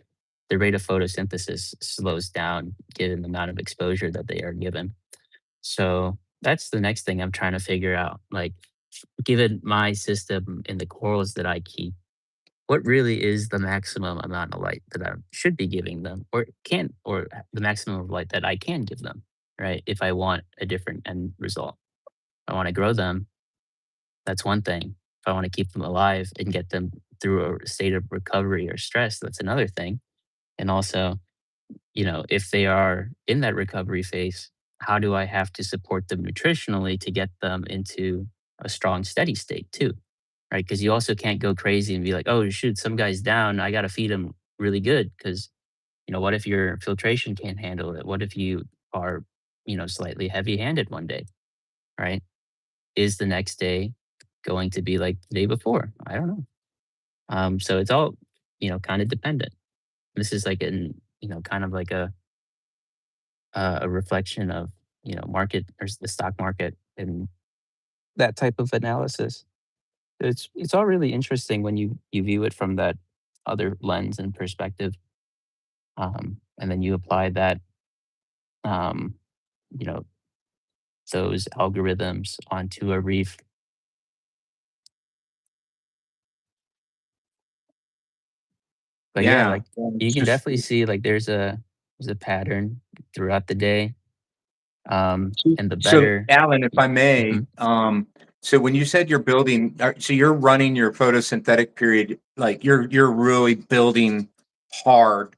The rate of photosynthesis slows down given the amount of exposure that they are given. So that's the next thing I'm trying to figure out. Like, given my system and the corals that I keep, what really is the maximum amount of light that I should be giving them, or the maximum of light that I can give them, right? If I want a different end result, if I want to grow them, that's one thing. If I want to keep them alive and get them through a state of recovery or stress, that's another thing. And also, if they are in that recovery phase, how do I have to support them nutritionally to get them into a strong, steady state too? Right. Because you also can't go crazy and be like, oh, shoot, some guy's down. I got to feed him really good. Because, what if your filtration can't handle it? What if you are, slightly heavy handed one day? Right. Is the next day going to be like the day before? I don't know. So it's all, kind of dependent. This is like kind of like a reflection of market or the stock market and that type of analysis. It's all really interesting when you view it from that other lens and perspective, and then you apply that um, you know those algorithms onto a reef. But yeah, Yeah, like well, you it's can just definitely see like there's a pattern throughout the day, and the so, better. Alan, if I may, Mhm. so when you said you're building, so you're running your photosynthetic period, like you're really building hard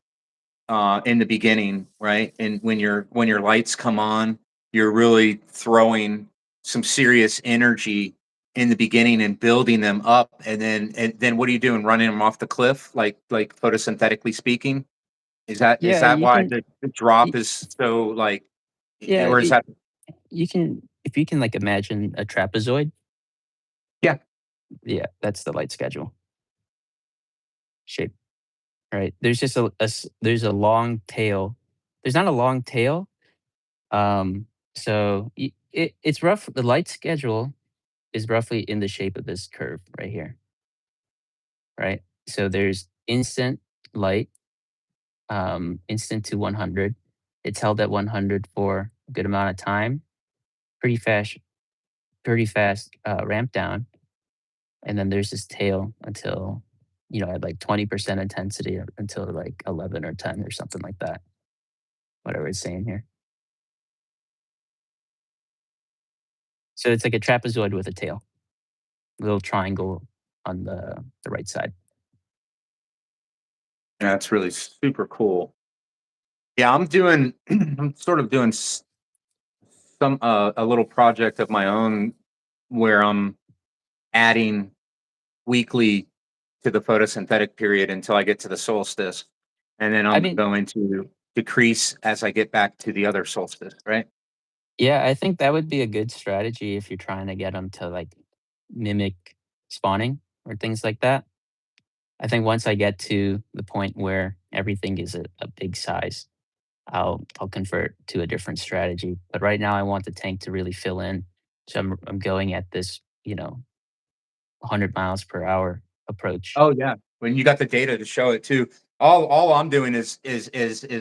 in the beginning, right? And when your lights come on, you're really throwing some serious energy in the beginning and building them up, and then what are you doing? Running them off the cliff, like photosynthetically speaking? Is Yeah, that you why can. the drop y- is so like, Yeah, or is that you can if you can like imagine a trapezoid. yeah? Yeah, that's the light schedule shape, right? There's just there's a long tail. There's not a long tail. So it's rough. The light schedule is roughly in the shape of this curve right here, right? So there's instant light, instant to 100. It's held at 100 for a good amount of time, pretty fast, ramp down, and then there's this tail until at like 20% intensity until like 11 or 10 or something like that, whatever it's saying here. So it's like a trapezoid with a tail, little triangle on the right side. Yeah, that's really super cool. Yeah, I'm doing I'm sort of doing some a little project of my own where I'm adding weekly to the photosynthetic period until I get to the solstice, and then I I'm mean, going to decrease as I get back to the other solstice, right? yeah, I think that would be a good strategy if you're trying to get them to like mimic spawning or things like that. I think once I get to the point where everything is a big size, I'll convert to a different strategy. But right now, I want the tank to really fill in, so I'm going at this 100 miles per hour approach. Oh yeah, when you got the data to show it too. All I'm doing is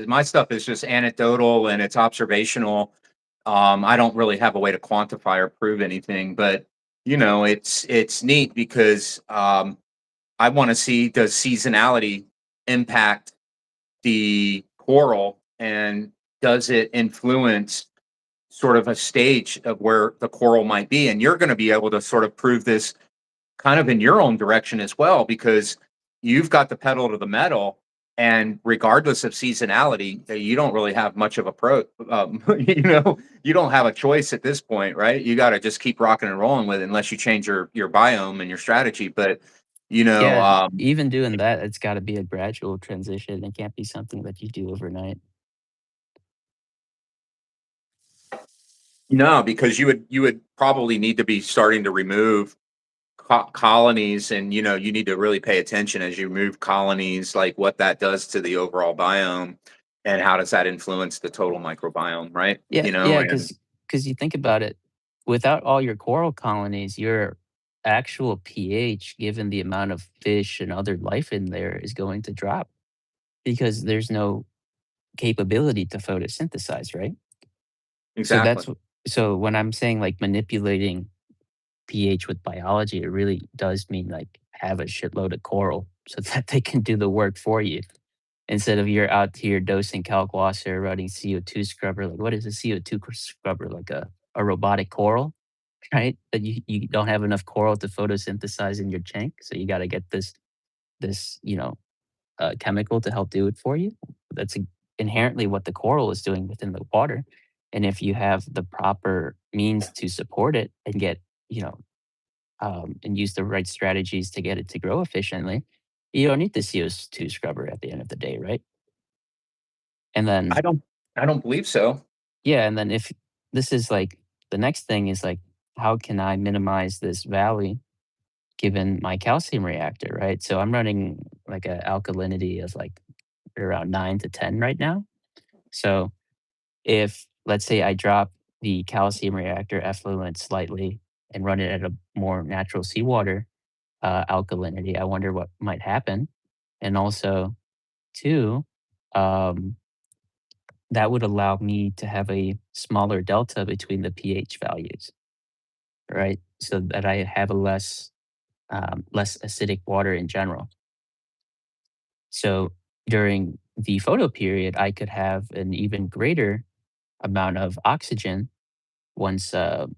my stuff is just anecdotal and it's observational. I don't really have a way to quantify or prove anything, but it's neat because I want to see, does seasonality impact the coral, and does it influence sort of a stage of where the coral might be? And you're going to be able to sort of prove this kind of in your own direction as well, because you've got the pedal to the metal, and regardless of seasonality, you don't really have much of a you don't have a choice at this point, right? You got to just keep rocking and rolling with it unless you change your biome and your strategy. But you know Yeah, um even doing that, it's got to be a gradual transition. It can't be something that you do overnight. no, because you would probably need to be starting to remove colonies, and you need to really pay attention as you move colonies, like what that does to the overall biome, and how does that influence the total microbiome, right? Yeah, You know, yeah, and because you think about it, without all your coral colonies, your actual pH, given the amount of fish and other life in there, is going to drop because there's no capability to photosynthesize, right? So exactly. that's so when I'm saying like manipulating pH with biology, it really does mean like have a shitload of coral so that they can do the work for you instead of you're out here dosing kalkwasser, running CO2 scrubber. Like, what is a CO2 scrubber? Like a robotic coral, right? That you don't have enough coral to photosynthesize in your tank, so you got to get this chemical to help do it for you. That's inherently what the coral is doing within the water. And if you have the proper means to support it and get you know and use the right strategies to get it to grow efficiently, you don't need the CO2 scrubber at the end of the day, right? And I then don't I don't believe so. yeah, and then if this is like the next thing is like, how can I minimize this valley given my calcium reactor, right? So I'm running like a alkalinity of like around 9 to 10 right now. So if let's say I drop the calcium reactor effluent slightly and run it at a more natural seawater alkalinity, I wonder what might happen. And also, two, um, that would allow me to have a smaller delta between the pH values, right? So that I have a less acidic water in general. So during the photo period, I could have an even greater amount of oxygen once the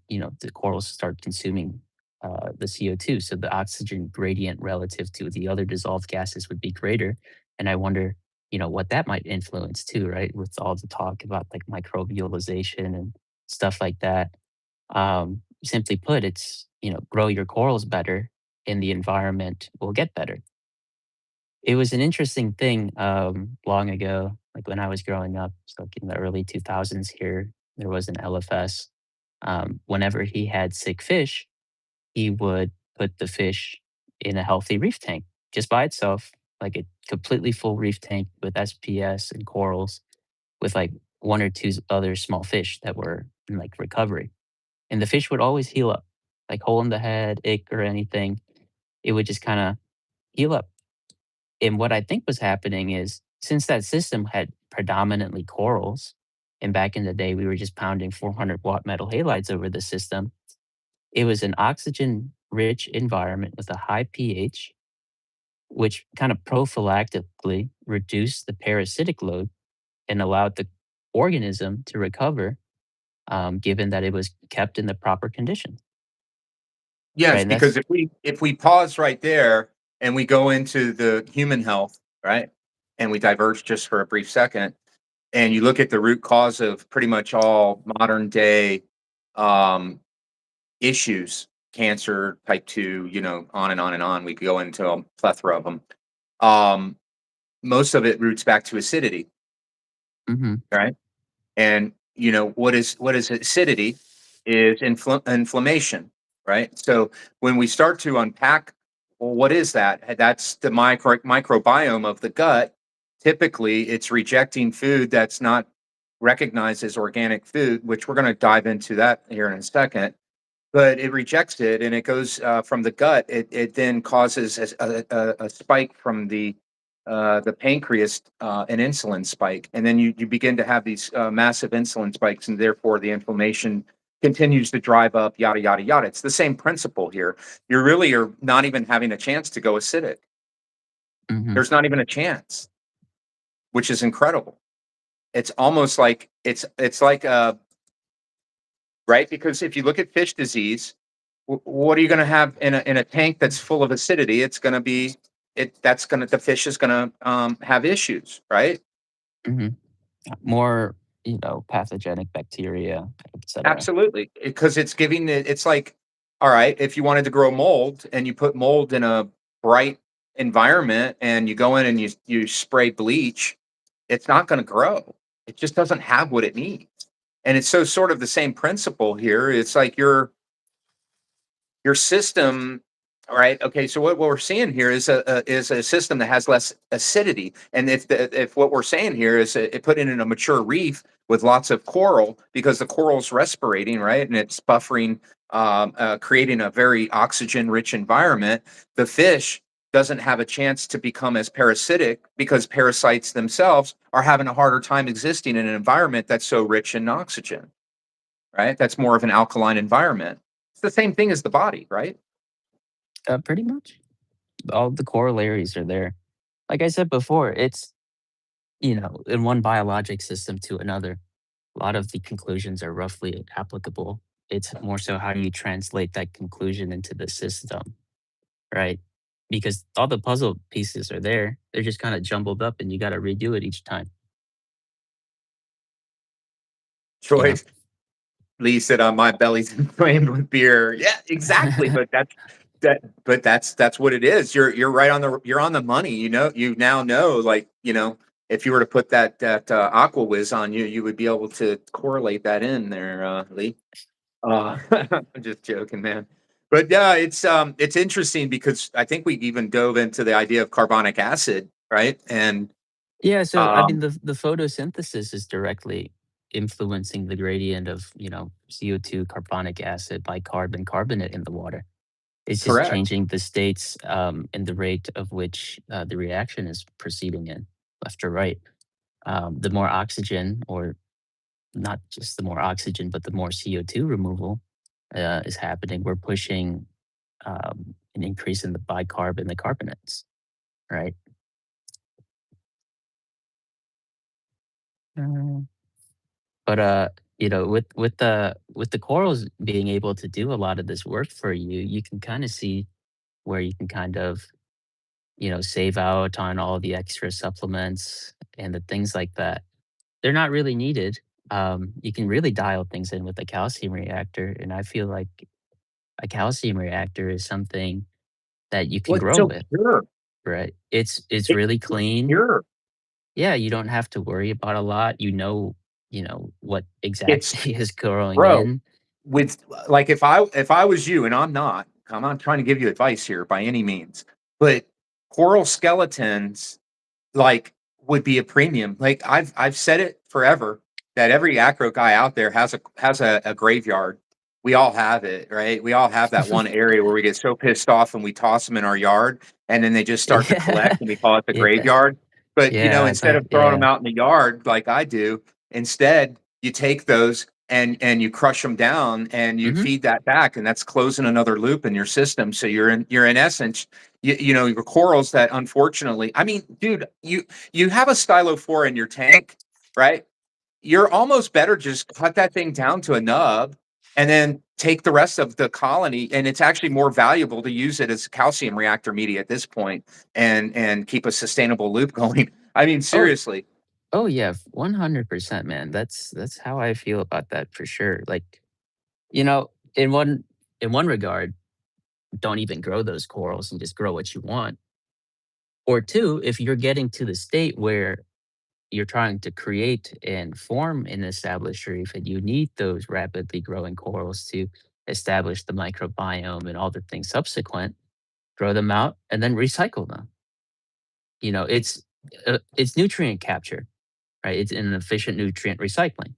corals start consuming the CO2. So the oxygen gradient relative to the other dissolved gases would be greater. And I wonder, what that might influence too, right? With all the talk about like microbialization and stuff like that. Simply put, it's grow your corals better, and the environment will get better. It was an interesting thing long ago, like when I was growing up, so like in the early 2000s here, there was an LFS. Whenever he had sick fish, he would put the fish in a healthy reef tank just by itself, like a completely full reef tank with SPS and corals, with like one or two other small fish that were in like recovery. And the fish would always heal up, like hole in the head, ick, or anything. It would just kind of heal up. And what I think was happening is since that system had predominantly corals, and back in the day we were just pounding 400-watt metal halides over the system, it was an oxygen rich environment with a high pH, which kind of prophylactically reduced the parasitic load and allowed the organism to recover, given that it was kept in the proper conditions. Right. Yes, And because that's, if we pause right there and we go into the human health, right? And we diverge just for a brief second, and you look at the root cause of pretty much all modern day um, issues, cancer, type 2, on and on and on. We could go into a plethora of them. Um, Most of it roots back to acidity, hmm right? And what is acidity is inflammation, right? So when we start to unpack, well, what is that? That's the microbiome of the gut. Typically, it's rejecting food that's not recognized as organic food, which we're going to dive into that here in a second. But it rejects it, and it goes from the gut. It then causes a spike from the pancreas, an insulin spike, and then you begin to have these massive insulin spikes, and therefore the inflammation continues to drive up, yada yada yada. It's the same principle here. You really are not even having a chance to go acidic. hmm There's not even a chance, which is incredible. It's almost like it's like right, because if you look at fish disease, what are you going to have in a tank that's full of acidity? It's going to be it that's going to the fish is going to have issues, right? hmm more, pathogenic bacteria, etc. Absolutely, because it's like, all right, if you wanted to grow mold and you put mold in a bright environment and you go in and you spray bleach, it's not going to grow. It just doesn't have what it needs. And it's so sort of the same principle here. It's like your system. All right. Okay. So what we're seeing here is a system that has less acidity, and if what we're saying here is it put in a mature reef with lots of coral because the coral's respirating, right, and it's buffering, creating a very oxygen-rich environment. The fish doesn't have a chance to become as parasitic because parasites themselves are having a harder time existing in an environment that's so rich in oxygen, right? That's more of an alkaline environment. It's the same thing as the body, right? Pretty much all the corollaries are there. Like I said before, it's in one biologic system to another. A lot of the conclusions are roughly applicable. It's more so how do you translate that conclusion into the system, right? Because all the puzzle pieces are there. They're just kind of jumbled up and you got to redo it each time, you know? Choice. Lee said, "My belly's inflamed with beer." Yeah, exactly. But that's what it is. You're right on the money. You now know, like, if you were to put that Aqua Whiz on you, you would be able to correlate that in there, Lee. I'm just joking, man. But yeah, it's interesting because I think we even dove into the idea of carbonic acid, right? And Yeah, so I mean um, the photosynthesis is directly influencing the gradient of, CO2, carbonic acid, bicarbon, carbonate in the water. It's just correct. changing the states and the rate of which the reaction is proceeding in, left or right. The more oxygen, or not just the more oxygen, but the more CO2 removal is happening, we're pushing an increase in the bicarb and the carbonates, right? Uh, but with the corals being able to do a lot of this work for you, you can kind of see where you can kind of save out on all the extra supplements and the things like that. They're not really needed. You can really dial things in with a calcium reactor, and I feel like a calcium reactor is something that you can Well, it's grow so with, pure. right? It's It's really so clean. pure. Yeah, you don't have to worry about a lot. You know what It's exactly is growing Bro, in. with like if I was you, and I'm not trying to give you advice here by any means, but coral skeletons, like, would be a premium. Like, I've said it forever that every acro guy out there has a graveyard. We all have it, right? We all have that one area where we get so pissed off and we toss them in our yard, and then they just start to collect, Yeah, and we call it the yeah, graveyard. But yeah. instead of throwing them Yeah. out in the yard like I do, instead you take those and you crush them down and you Hmm. feed that back, and that's closing another loop in your system. So you're in essence, your corals that, unfortunately, I mean, dude, you have a stylo 4 in your tank, right? You're almost better just cut that thing down to a nub and then take the rest of the colony, and it's actually more valuable to use it as calcium reactor media at this point, and keep a sustainable loop going. I mean, Oh, seriously. oh yeah, 100%, man. That's how I feel about that for sure. Like, you know, in one regard, don't even grow those corals and just grow what you want. Or two, if you're getting to the state where you're trying to create and form an established reef and you need those rapidly growing corals to establish the microbiome and all the things subsequent, grow them out and then recycle them. It's nutrient capture, right? It's an efficient nutrient recycling.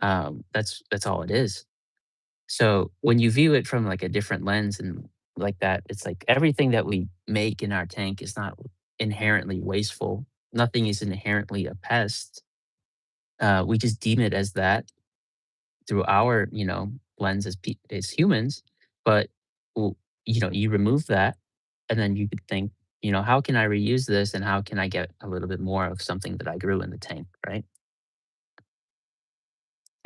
That's all it is. So when you view it from like a different lens and like that, it's like everything that we make in our tank is not inherently wasteful. Nothing is inherently a pest. We just deem it as that through our, lens as humans. But w- you remove that, and then you could think, how can I reuse this, and how can I get a little bit more of something that I grew in the tank, right?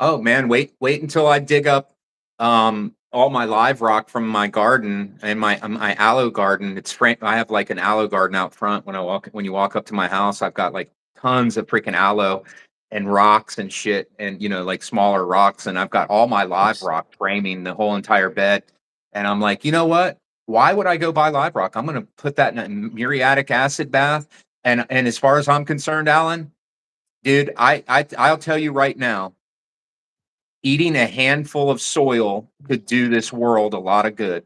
Oh man, wait until I dig up all my live rock from my garden and my aloe garden. I have like an aloe garden out front. When you walk up to my house, I've got like tons of freaking aloe and rocks and shit, and like smaller rocks, and I've got all my live Nice. rock framing the whole entire bed. And I'm like, you know what? Why would I go buy live rock? I'm gonna put that in a muriatic acid bath. And as far as I'm concerned, Alan, dude, I'll tell you right now, eating a handful of soil could do this world a lot of good.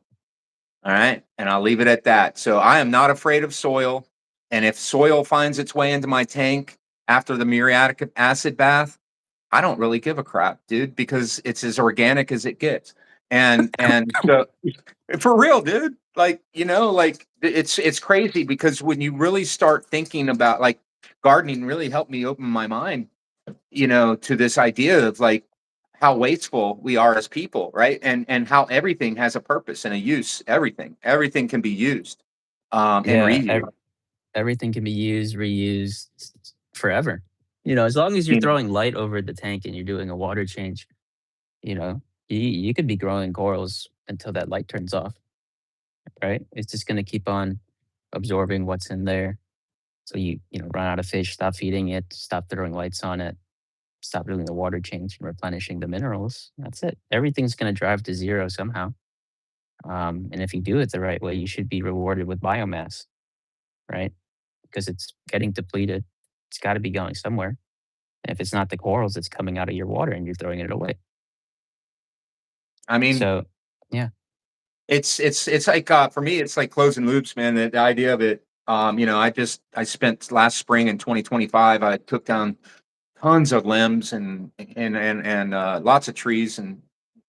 All right. And I'll leave it at that. So I am not afraid of soil. And if soil finds its way into my tank after the muriatic acid bath, I don't really give a crap, dude, because it's as organic as it gets. And so for real, dude. Like, like it's crazy because when you really start thinking about like gardening really helped me open my mind, to this idea of like how wasteful we are as people, right? And how everything has a purpose and a use. Everything can be used, and Yeah, reused. everything can be used, reused forever. As long as you're You know, throwing light over the tank and you're doing a water change, you know, you could be growing corals until that light turns off, right? It's just gonna keep on absorbing what's in there. So you run out of fish, stop feeding it, stop throwing lights on it, stop doing the water change and replenishing the minerals. That's it. Everything's gonna drive to zero somehow. And if you do it the right way, you should be rewarded with biomass, right? Because it's getting depleted. It's got to be going somewhere. And if it's not the corals, it's coming out of your water and you're throwing it away. I mean, So, yeah. it's like for me, it's like closing loops, man. The idea of it. I spent last spring in 2025. I took down tons of limbs and lots of trees and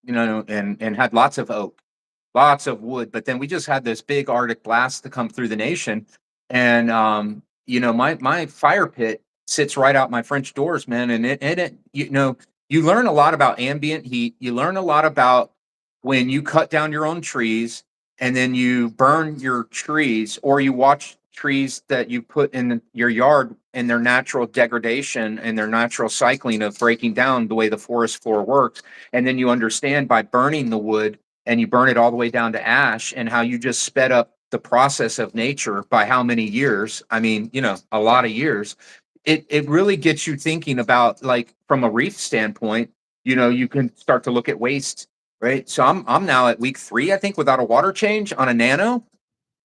and had lots of oak, lots of wood. But then we just had this big Arctic blast to come through the nation, and my fire pit sits right out my French doors, man. And you learn a lot about ambient heat. You learn a lot about when you cut down your own trees and then you burn your trees, or you watch trees that you put in your yard and their natural degradation and their natural cycling of breaking down the way the forest floor works. And then you understand by burning the wood and you burn it all the way down to ash, and how you just sped up the process of nature by how many years. I mean, a lot of years. It really gets you thinking about, like, from a reef standpoint. You can start to look at waste, right? So I'm now at week 3, I think, without a water change on a nano,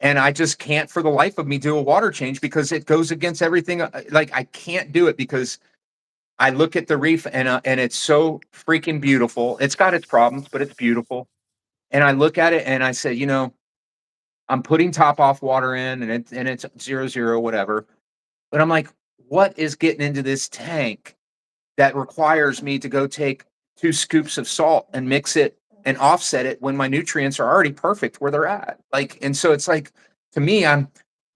and I just can't for the life of me do a water change because it goes against everything. Like, I can't do it because I look at the reef, and it's so freaking beautiful. It's got its problems, but it's beautiful. And I look at it and I say, I'm putting top off water in, and it's 0, 0, whatever. But I'm like, what is getting into this tank that requires me to go take 2 scoops of salt and mix it and offset it when my nutrients are already perfect where they're at? Like, and so it's like, to me, I'm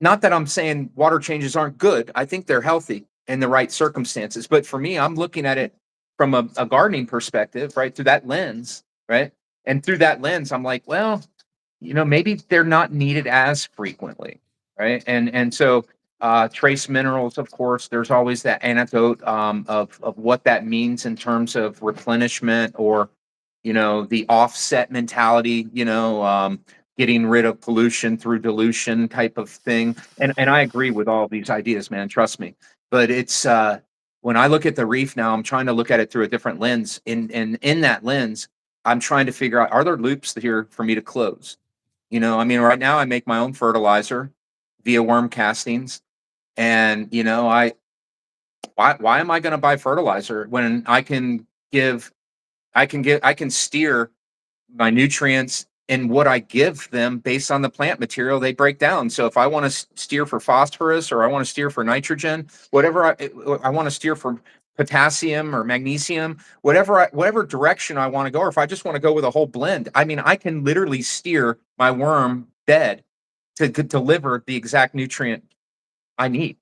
not that I'm saying water changes aren't good. I think they're healthy in the right circumstances. But for me, I'm looking at it from a gardening perspective, right? Through that lens, right? And through that lens, I'm like, well, maybe they're not needed as frequently, right? And so trace minerals, of course, there's always that anecdote of what that means in terms of replenishment, or the offset mentality, getting rid of pollution through dilution type of thing. And I agree with all these ideas, man. Trust me. But it's when I look at the reef now, I'm trying to look at it through a different lens. In that lens, I'm trying to figure out, are there loops here for me to close? I mean, right now I make my own fertilizer via worm castings. And why am I going to buy fertilizer when I can steer my nutrients and what I give them based on the plant material they break down. So if I want to steer for phosphorus, or I want to steer for nitrogen, whatever I want to steer for potassium or magnesium, whatever direction I want to go, or if I just want to go with a whole blend, I mean, I can literally steer my worm bed to deliver the exact nutrient I need.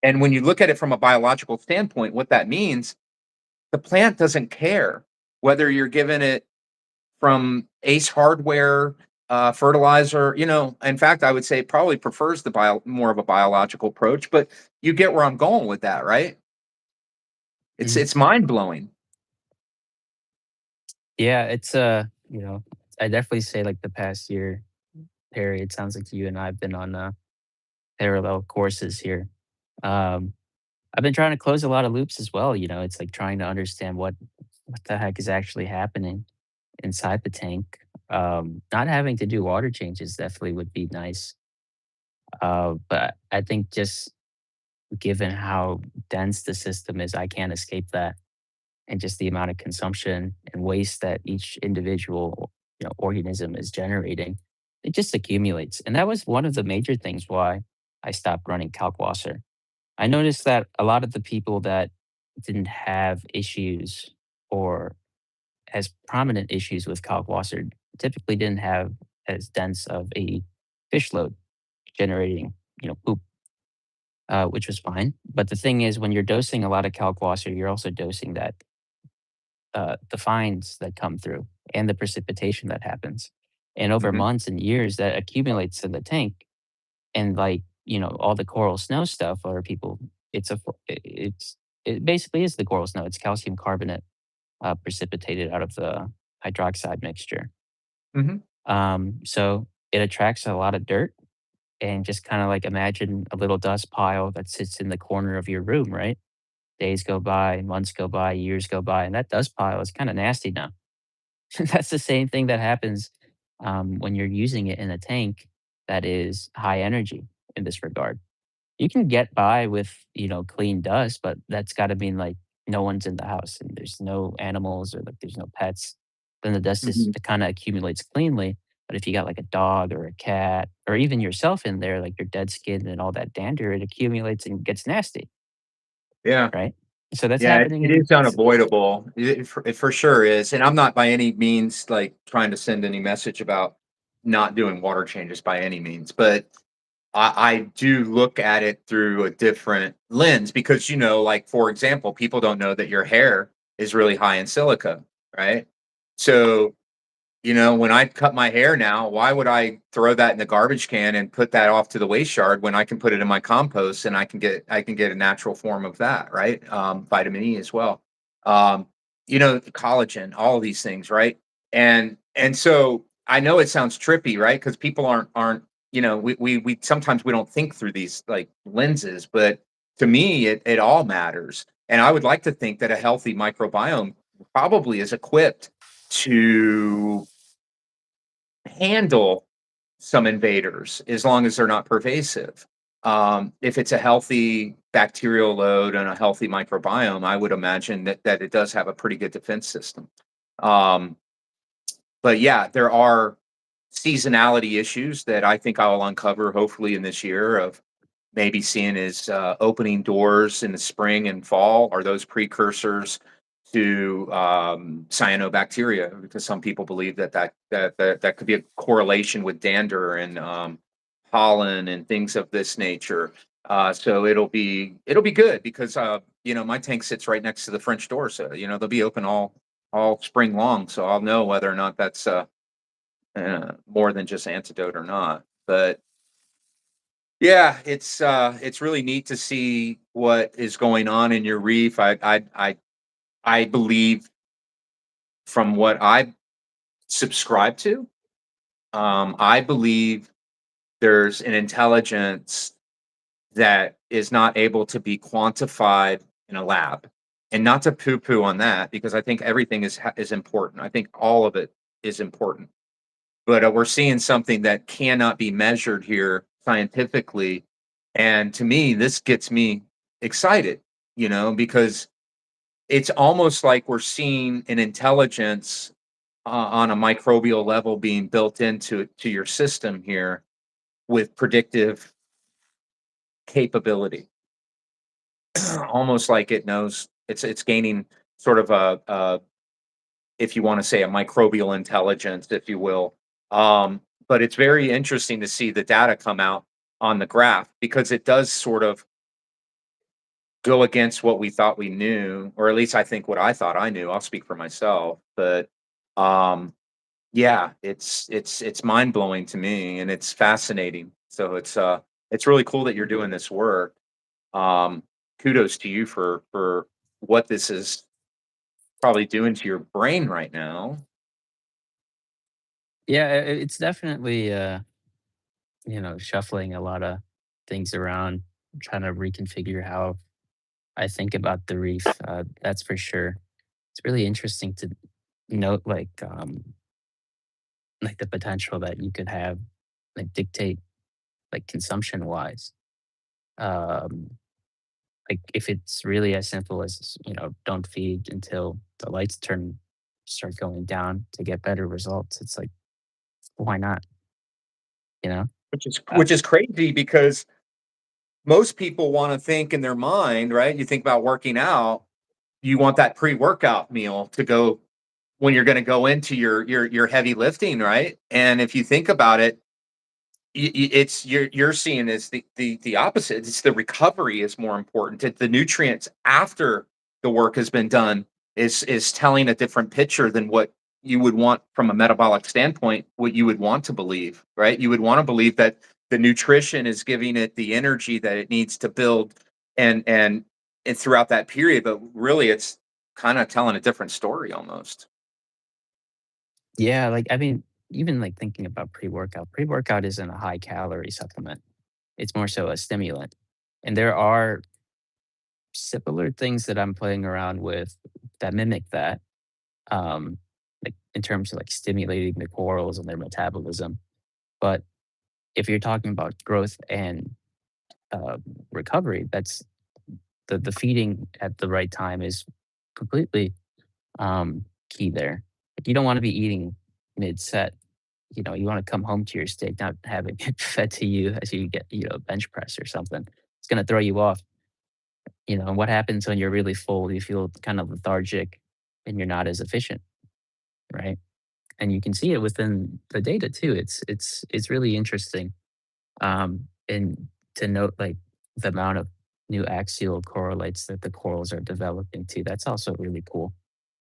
And when you look at it from a biological standpoint, what that means, the plant doesn't care whether you're giving it from Ace Hardware, fertilizer. In fact, I would say it probably prefers the more of a biological approach, but you get where I'm going with that, right? It's Mhm. it's mind blowing. Yeah, I definitely say like the past year period sounds like you and I have been on parallel courses here. Um, I've been trying to close a lot of loops as well. It's like trying to understand what the heck is actually happening inside the tank. Not having to do water changes definitely would be nice. But I think just given how dense the system is, I can't escape that. And just the amount of consumption and waste that each individual organism is generating, it just accumulates. And that was one of the major things why I stopped running Kalkwasser. I noticed that a lot of the people that didn't have issues or as prominent issues with Kalkwasser typically didn't have as dense of a fish load generating, poop, which was fine. But the thing is, when you're dosing a lot of Kalkwasser, you're also dosing the fines that come through and the precipitation that happens. And over Mhm, months and years, that accumulates in the tank. And like, all the coral snow stuff, or people, it's a, it basically is the coral snow. It's calcium carbonate precipitated out of the hydroxide mixture. mhm. So it attracts a lot of dirt, and just kind of like imagine a little dust pile that sits in the corner of your room, right? Days go by, months go by, years go by, and that dust pile is kind of nasty now. That's the same thing that happens when you're using it in a tank that is high energy in this regard. You can get by with, clean dust, but that's got to mean like no one's in the house and there's no animals or like there's no pets. Then the dust is Mhm. it kind of accumulates cleanly. But if you got like a dog or a cat or even yourself in there, like your dead skin and all that dander, it accumulates and gets nasty, Yeah. right? So that's Yeah, happening it in is unavoidable. It for sure is, and I'm not by any means, like, trying to send any message about not doing water changes by any means, but I do look at it through a different lens because, like, for example, people don't know that your hair is really high in silica, right? So, when I cut my hair now, why would I throw that in the garbage can and put that off to the waste yard when I can put it in my compost and I can get a natural form of that, right? Vitamin E as well. Um, collagen, all of these things, right? And so I know it sounds trippy, right? Because people aren't, we sometimes we don't think through these like lenses, but to me it all matters. And I would like to think that a healthy microbiome probably is equipped to handle some invaders as long as they're not pervasive. If it's a healthy bacterial load and a healthy microbiome, I would imagine that it does have a pretty good defense system. Um, but yeah, there are seasonality issues that I think I'll uncover hopefully in this year of maybe seeing is opening doors in the spring and fall. Are those precursors to cyanobacteria? Because some people believe that could be a correlation with dander and pollen and things of this nature. So it'll be good because my tank sits right next to the French door, so they'll be open all spring long. So I'll know whether or not that's more than just antidote or not. But yeah, it's really neat to see what is going on in your reef. I believe from what I subscribe to, I believe there's an intelligence that is not able to be quantified in a lab. And not to poo-poo on that, because I think everything is important. I think all of it is important. But we're seeing something that cannot be measured here scientifically, and to me, this gets me excited, because it's almost like we're seeing an intelligence on a microbial level being built to your system here with predictive capability. Almost like it knows it's gaining sort of a if you want to say a microbial intelligence, if you will. But it's very interesting to see the data come out on the graph because it does sort of go against what we thought we knew, or at least I think what I thought I knew. I'll speak for myself, but um, yeah, it's mind blowing to me, and it's fascinating. So it's really cool that you're doing this work. Um, Kudos to you for what this is probably doing to your brain right now. Yeah, it's definitely shuffling a lot of things around, trying to reconfigure how I think about the reef. That's for sure. It's really interesting to note like the potential that you could have, like dictate like consumption wise. Um, like if it's really as simple as don't feed until the lights start going down to get better results. It's like why not? you know? Uh, which is crazy because most people want to think in their mind, right? You think about working out, you want that pre-workout meal to go when you're going to go into your heavy lifting, right? And if you think about it, it's you're seeing is the opposite. It's the recovery is more important. The nutrients after the work has been done is telling a different picture than what you would want from a metabolic standpoint. What you would want to believe, right? You would want to believe that the nutrition is giving it the energy that it needs to build and and and throughout that period. But really, it's kind of telling a different story almost. yeah, like, I mean, even, like, thinking about pre-workout isn't a high-calorie supplement. It's more so a stimulant, and there are similar things that I'm playing around with that mimic that, like, in terms of, like, stimulating the corals and their metabolism, but if you're talking about growth and, uh, recovery, that's the feeding at the right time is completely, key there. Like, you don't wanna be eating mid-set. You wanna come home to your steak, not having it fed to you as you get, bench press or something. It's gonna throw you off, and what happens when you're really full? You feel kind of lethargic and you're not as efficient, right? And you can see it within the data too. It's really interesting. And to note, like, the amount of new axial correlates that the corals are developing too, that's also really cool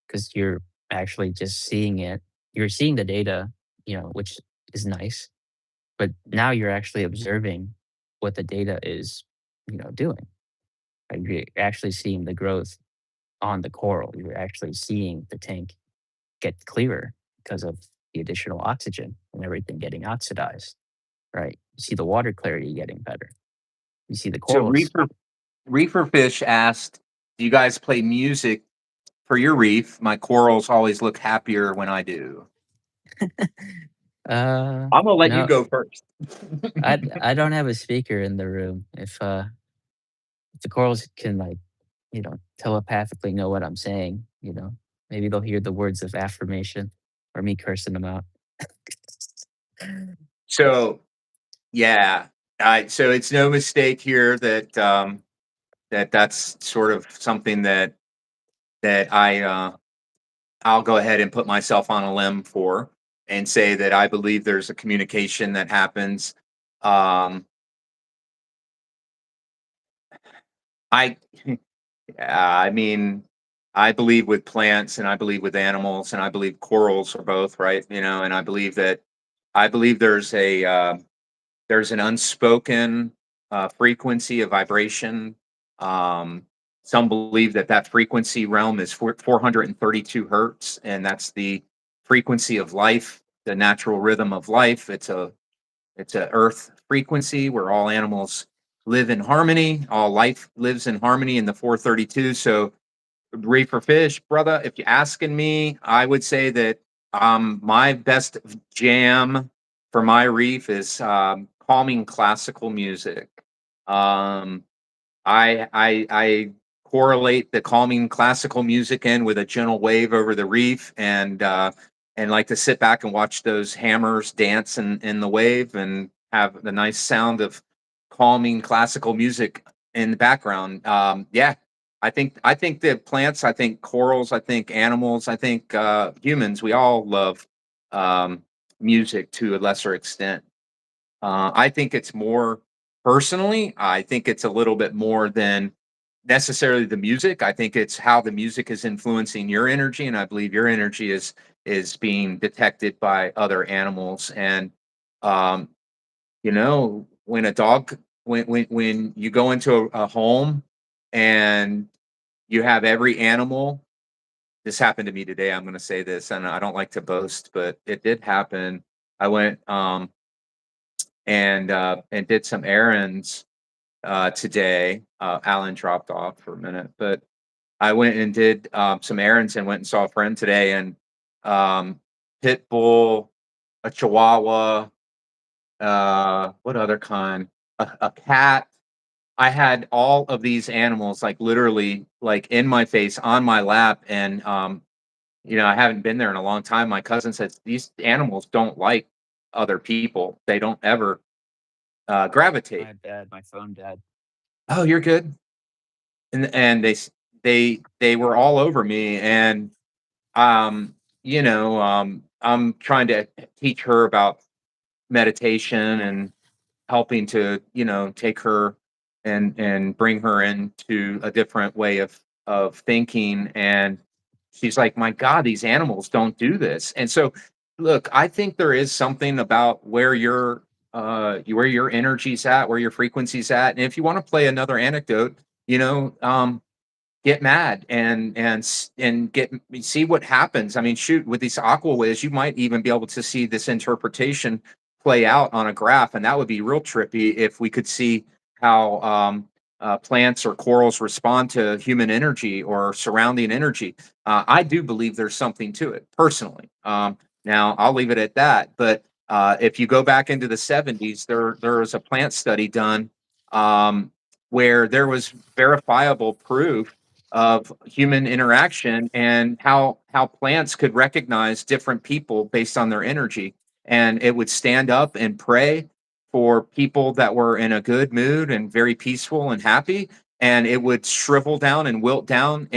because you're actually just seeing it. You're seeing the data, which is nice, but now you're actually observing what the data is, doing. Like, you're actually seeing the growth on the coral. You're actually seeing the tank get clearer because of the additional oxygen and everything getting oxidized, right? You see the water clarity getting better. You see the So corals. Reefer Fish asked, "Do you guys play music for your reef? My corals always look happier when I do." I'm gonna let you No, go first. I don't have a speaker in the room. If the corals can, like, telepathically know what I'm saying, maybe they'll hear the words of affirmation or me cursing them out. So yeah, so it's no mistake here that that's sort of something that I'll go ahead and put myself on a limb for and say that I believe there's a communication that happens. Um, I Yeah, I mean, I believe with plants and I believe with animals and I believe corals are both, right? And I believe there's an unspoken frequency of vibration. Um, some believe that that frequency realm is 432 hertz, and that's the frequency of life, the natural rhythm of life. It's a earth frequency where all animals live in harmony. All life lives in harmony in the 432. So reefer fish, brother, if you're asking me, I would say that my best jam for my reef is calming classical music. Um, I correlate the calming classical music in with a gentle wave over the reef, and like to sit back and watch those hammers dance in the wave and have the nice sound of calming classical music in the background. Yeah, I think that plants, I think corals, I think animals, I think humans, we all love um, music to a lesser extent. I think it's more personally, I think it's a little bit more than necessarily the music. I think it's how the music is influencing your energy, and I believe your energy is being detected by other animals. And um, when a dog when you go into a home and you have every animal. This happened to me today. I'm going to say this, and I don't like to boast, but it did happen. I went and did some errands today. Allan dropped off for a minute, but I went and did some errands and went and saw a friend today. And um, pit bull, a chihuahua, what other kind? A cat. I had all of these animals like literally like in my face on my lap, and I haven't been there in a long time. My cousin says these animals don't like other people. They don't ever gravitate. My bad, my phone died. Oh, you're good. And they were all over me, and I'm trying to teach her about meditation and helping to, take her and bring her into a different way of thinking, and she's like, "My god, these animals don't do this." And so, look, I think there is something about where your energy's at, where your frequency's at, and if you wanna play another anecdote, get mad and see what happens. I mean, shoot, with these aqua whiz, you might even be able to see this interpretation play out on a graph, and that would be real trippy if we could see how plants or corals respond to human energy or surrounding energy. I do believe there's something to it, personally. Now, I'll leave it at that. But if you go back into the '70s, there was a plant study done um, where there was verifiable proof of human interaction and how plants could recognize different people based on their energy, and it would stand up and pray for people that were in a good mood and very peaceful and happy, and it would shrivel down and wilt down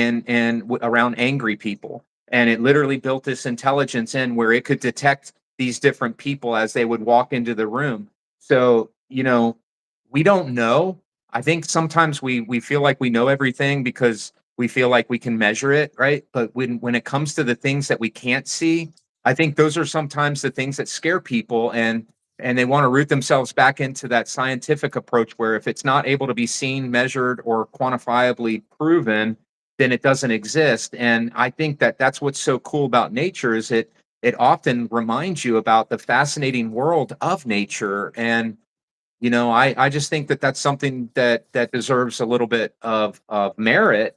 around angry people, and it literally built this intelligence in where it could detect these different people as they would walk into the room. So, we don't know. I think sometimes we feel like we know everything because we feel like we can measure it, right? But when it comes to the things that we can't see, I think those are sometimes the things that scare people, and they want to root themselves back into that scientific approach where if it's not able to be seen, measured, or quantifiably proven, then it doesn't exist. And I think that that's what's so cool about nature is it often reminds you about the fascinating world of nature. And I just think that that's something that deserves a little bit of merit,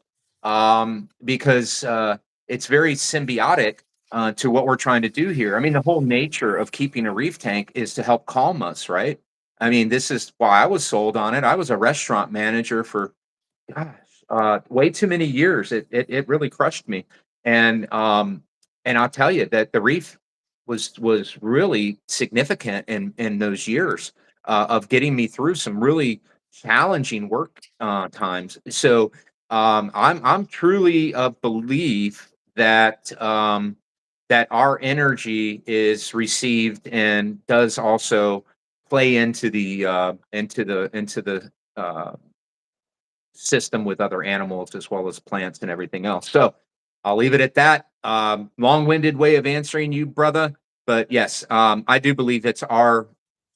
because it's very symbiotic to what we're trying to do here. I mean, the whole nature of keeping a reef tank is to help calm us, right? I mean, this is why I was sold on it. I was a restaurant manager for, gosh, way too many years. It really crushed me, and I'll tell you that the reef was really significant in those years of getting me through some really challenging work times. So I'm truly of belief that our energy is received and does also play into the system with other animals as well as plants and everything else. So I'll leave it at that. Long-winded way of answering you, brother. But yes, I do believe it's our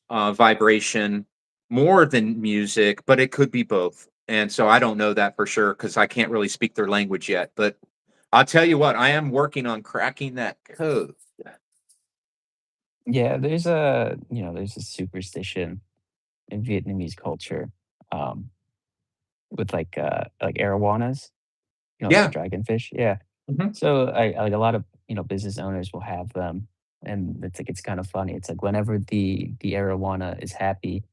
vibration more than music, but it could be both. And so I don't know that for sure because I can't really speak their language yet. But I'll tell you what, I am working on cracking that code. Yeah, there's a superstition in Vietnamese culture, um, with like arowanas, like the Yeah. dragonfish. Yeah. Mhm. So like a lot of business owners will have them, and it's kind of funny. It's like whenever the arowana is happy,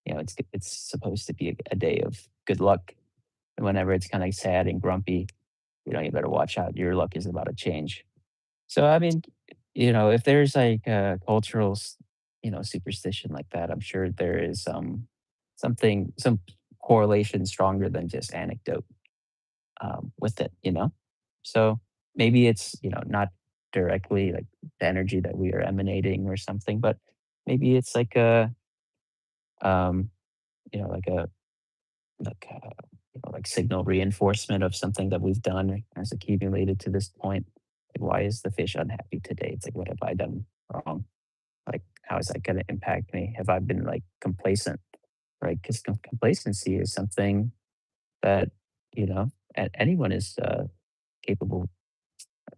it's supposed to be a day of good luck, and whenever it's kind of sad and grumpy, you better watch out. Your luck is about to change. So I mean, if there's like a cultural, superstition like that, I'm sure there is some correlation stronger than just anecdote with it. So maybe it's not directly like the energy that we are emanating or something, but maybe it's like a um, like a like like signal reinforcement of something that we've done has accumulated to this point. Like, why is the fish unhappy today? It's like, what have I done wrong? Like, how is that going to impact me? Have I been like complacent? Right? Because complacency is something that you know anyone is capable.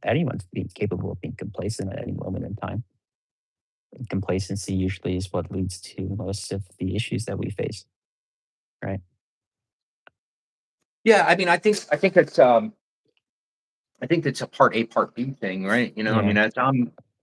Anyone's capable of being complacent at any moment in time. And complacency usually is what leads to most of the issues that we face. Right? Yeah, I mean, I think it's a part A, part B thing, right? I Yeah. mean,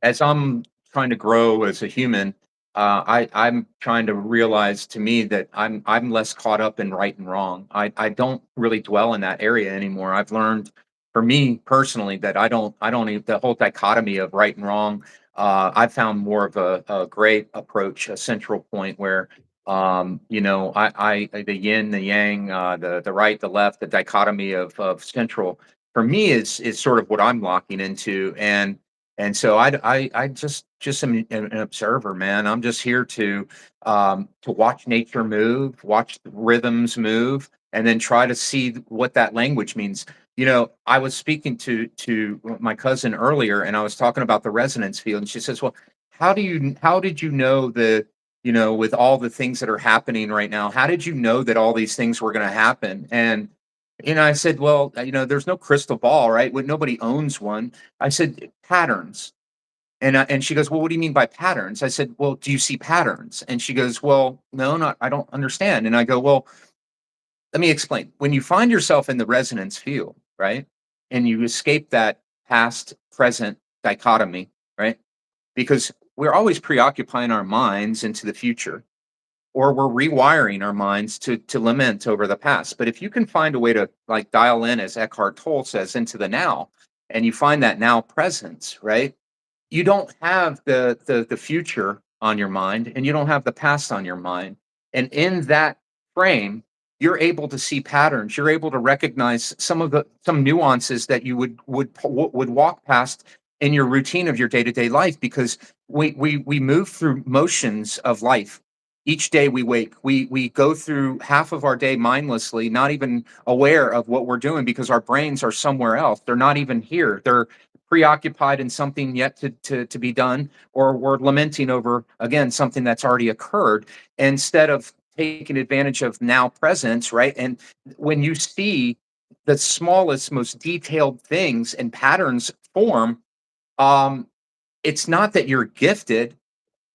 as I'm trying to grow as a human, I'm trying to realize to me that I'm less caught up in right and wrong. I don't really dwell in that area anymore. I've learned for me personally that I don't even the whole dichotomy of right and wrong. I found more of a great approach, a central point where, the yin, the yang, the right, the left, the dichotomy of central for me is sort of what I'm locking into, and so I just am an observer, man. I'm just here to watch nature move, watch the rhythms move, and then try to see what that language means. I was speaking to my cousin earlier, and I was talking about the resonance field, and she says, "Well, how did you know with all the things that are happening right now, how did you know that all these things were going to happen?" And I said, "Well, there's no crystal ball, right? Nobody owns one." I said, "Patterns." And she goes, "Well, what do you mean by patterns?" I said, "Well, do you see patterns?" And she goes, "Well, no, not I don't understand." And I go, "Well, let me explain. When you find yourself in the resonance field, right? And you escape that past present dichotomy, right? Because we're always preoccupying our minds into the future, or we're rewiring our minds to lament over the past. But if you can find a way to like dial in, as Eckhart Tolle says, into the now, and you find that now presence, right? You don't have the future on your mind, and you don't have the past on your mind. And in that frame, you're able to see patterns. You're able to recognize some nuances that you would walk past in your routine of your day-to-day life, because we move through motions of life. Each day we wake, we go through half of our day mindlessly, not even aware of what we're doing, because our brains are somewhere else. They're not even here. They're preoccupied in something yet to be done, or we're lamenting over, again, something that's already occurred, instead of taking advantage of now presence, right? And when you see the smallest, most detailed things and patterns form, um, it's not that you're gifted,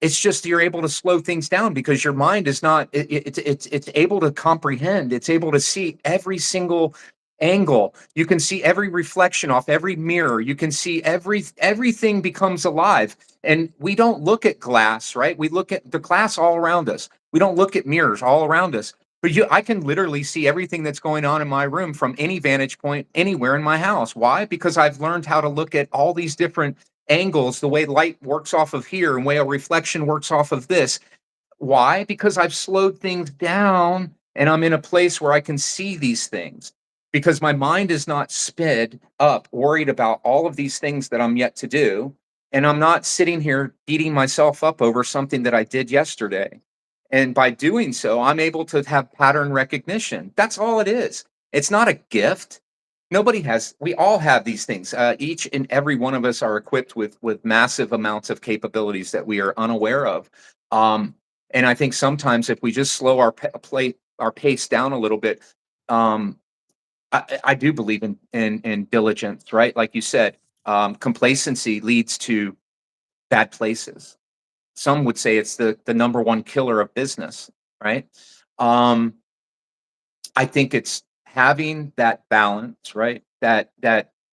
it's just you're able to slow things down, because your mind is not it's able to comprehend, it's able to see every single angle. You can see every reflection off every mirror. You can see everything becomes alive. And we don't look at glass, right? We look at the glass all around us. We don't look at mirrors all around us. But I can literally see everything that's going on in my room from any vantage point anywhere in my house. Why? Because I've learned how to look at all these different angles, the way light works off of here and way a reflection works off of this. Why? Because I've slowed things down, and I'm in a place where I can see these things, because my mind is not sped up, worried about all of these things that I'm yet to do. And I'm not sitting here beating myself up over something that I did yesterday. And by doing so, I'm able to have pattern recognition. That's all it is. It's not a gift. We all have these things. Each and every one of us are equipped with massive amounts of capabilities that we are unaware of. Um, and I think sometimes if we just slow our pace down a little bit, um, I do believe in diligence, right? Like you said, complacency leads to bad places. Some would say it's the number one killer of business, right? Um, I think it's having that balance, right? That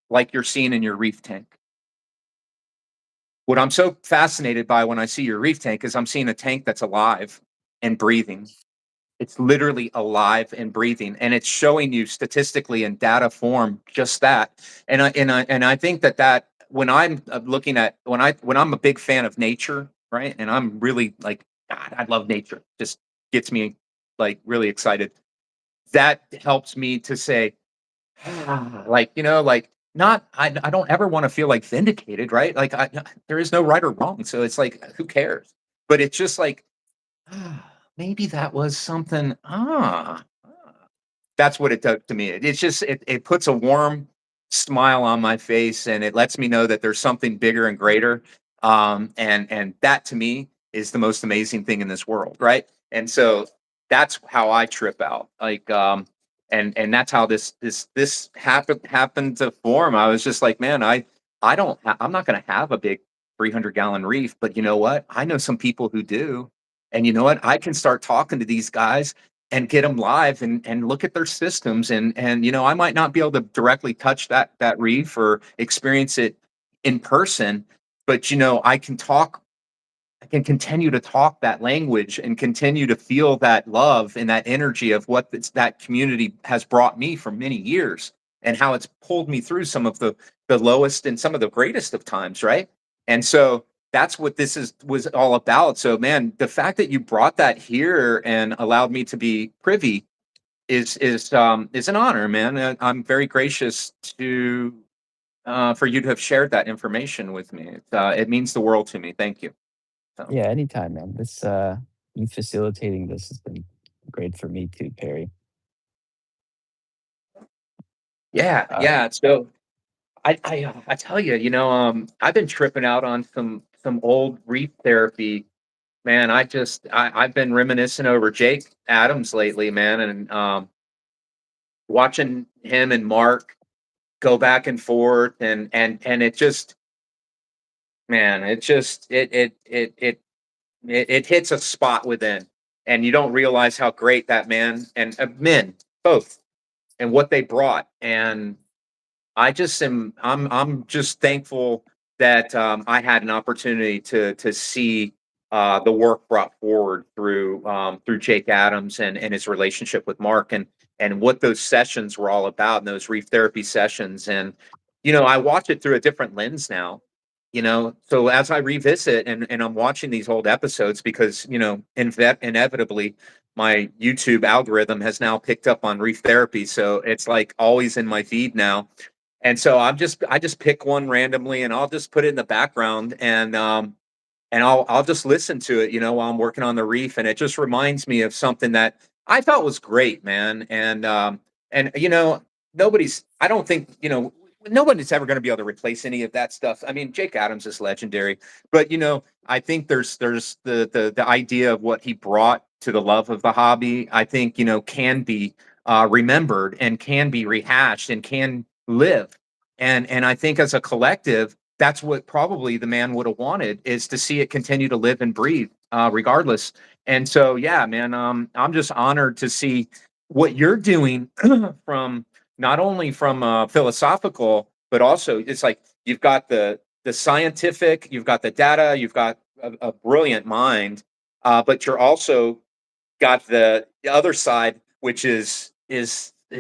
like you're seeing in your reef tank. What I'm so fascinated by when I see your reef tank is I'm seeing a tank that's alive and breathing. It's literally alive and breathing, and it's showing you statistically in data form just that. And I think that when I'm looking at when I'm a big fan of nature, right? And I'm really like, God, I love nature. Just gets me like really excited. That helps me to say, like, like, not I don't ever wanna feel, like, vindicated, right? Like, there is no right or wrong, so it's like, who cares? But it's just like, maybe that was something, that's what it does to me. It's just it puts a warm smile on my face, and it lets me know that there's something bigger and greater. And that to me is the most amazing thing in this world, right? And so that's how I trip out. Like and that's how this happened to form. I was just like, man, I'm not gonna have a big 300-gallon reef, but you know what? I know some people who do. And you know what? I can start talking to these guys and get them live and look at their systems, and I might not be able to directly touch that reef or experience it in person, but I can continue to talk that language and continue to feel that love and that energy of what that community has brought me for many years, and how it's pulled me through some of the lowest and some of the greatest of times, right? And so that's what this is was all about. So, man, the fact that you brought that here and allowed me to be privy is an honor, man. I'm very gracious to for you to have shared that information with me. It means the world to me. Thank you. So, Yeah, anytime, man. You facilitating this has been great for me too, Perry. yeah, Uh, yeah. So I tell you, I've been tripping out on some old reef therapy. Man, I've been reminiscing over Jake Adams lately, man, and watching him and Mark go back and forth, and it just, man, it just it hits a spot within, and you don't realize how great that man and men both and what they brought. And I'm just thankful that I had an opportunity to see the work brought forward through Jake Adams and his relationship with Mark, and what those sessions were all about, and those reef therapy sessions. And I watch it through a different lens now. So as I revisit and I'm watching these old episodes, because inevitably my YouTube algorithm has now picked up on reef therapy, so it's like always in my feed now. And so I just pick one randomly, and I'll just put it in the background, and I'll just listen to it, while I'm working on the reef, and it just reminds me of something that I thought was great, man. And nobody's I don't think, nobody's ever going to be able to replace any of that stuff. I mean, Jake Adams is legendary, but I think there's the idea of what he brought to the love of the hobby. I think can be remembered and can be rehashed and can live. And I think as a collective, that's what probably the man would have wanted, is to see it continue to live and breathe, regardless. And so, yeah, man, I'm just honored to see what you're doing from not only from philosophical, but also it's like you've got the scientific, you've got the data, you've got a brilliant mind, but you're also got the other side, which is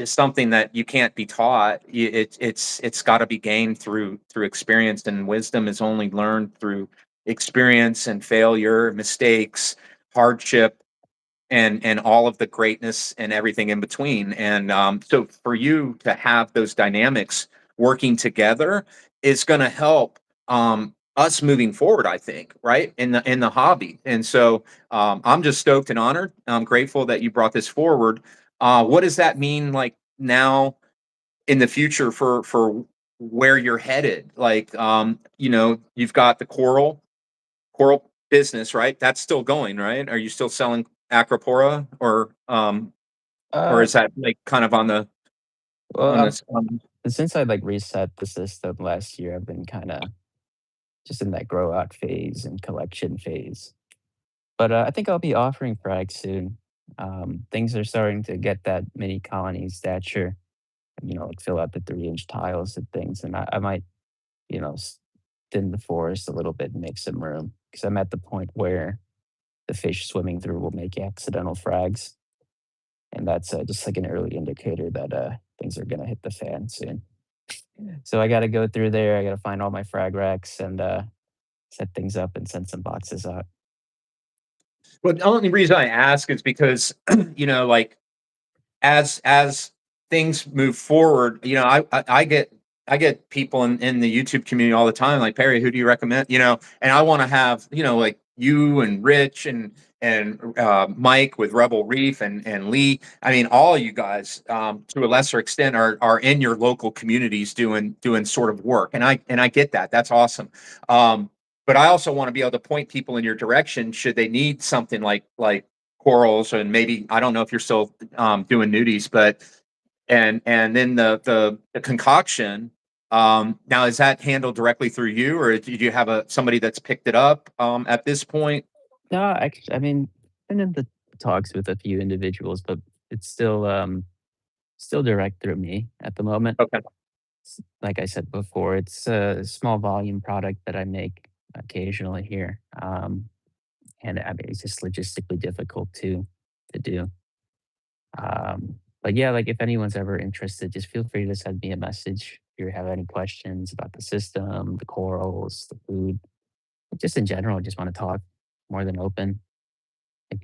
something that you can't be taught. It's got to be gained through experience, and wisdom is only learned through experience and failure, mistakes, hardship, and all of the greatness and everything in between. And so for you to have those dynamics working together is going to help us moving forward, I think, right, in the hobby. And so I'm just stoked and honored. I'm grateful that you brought this forward. What does that mean, like, now in the future for where you're headed? Like, you've got the coral business, right? That's still going, right? Are you still selling Acropora, or uh, is that like kind of well, on this since I like reset the system last year, I've been kind of just in that grow out phase and collection phase. But I think I'll be offering frags soon. Things are starting to get that mini colony stature, like fill out the 3-inch tiles and things. And I might, thin the forest a little bit and make some room because I'm at the point where the fish swimming through will make accidental frags. And that's just like an early indicator that things are going to hit the fan soon. So I got to go through there. I got to find all my frag racks and set things up and send some boxes out. Well, the only reason I ask is because, like, as things move forward, I get people in the YouTube community all the time, like, Perry, who do you recommend? And I want to have, like, you and Rich and Mike with Rebel Reef and Lee. I mean, all you guys, to a lesser extent, are in your local communities doing sort of work, and I get that. That's awesome. But I also want to be able to point people in your direction should they need something like corals, and maybe I don't know if you're still doing nudies, but and then the concoction. Now, is that handled directly through you, or did you have somebody that's picked it up at this point? No, actually, I mean, been in the talks with a few individuals, but it's still direct through me at the moment. Okay. Like I said before, it's a small volume product that I make occasionally here. And I mean, it's just logistically difficult to do. But yeah, like if anyone's ever interested, just feel free to send me a message if you have any questions about the system, the corals, the food. Just in general, just want to talk more than open. Like,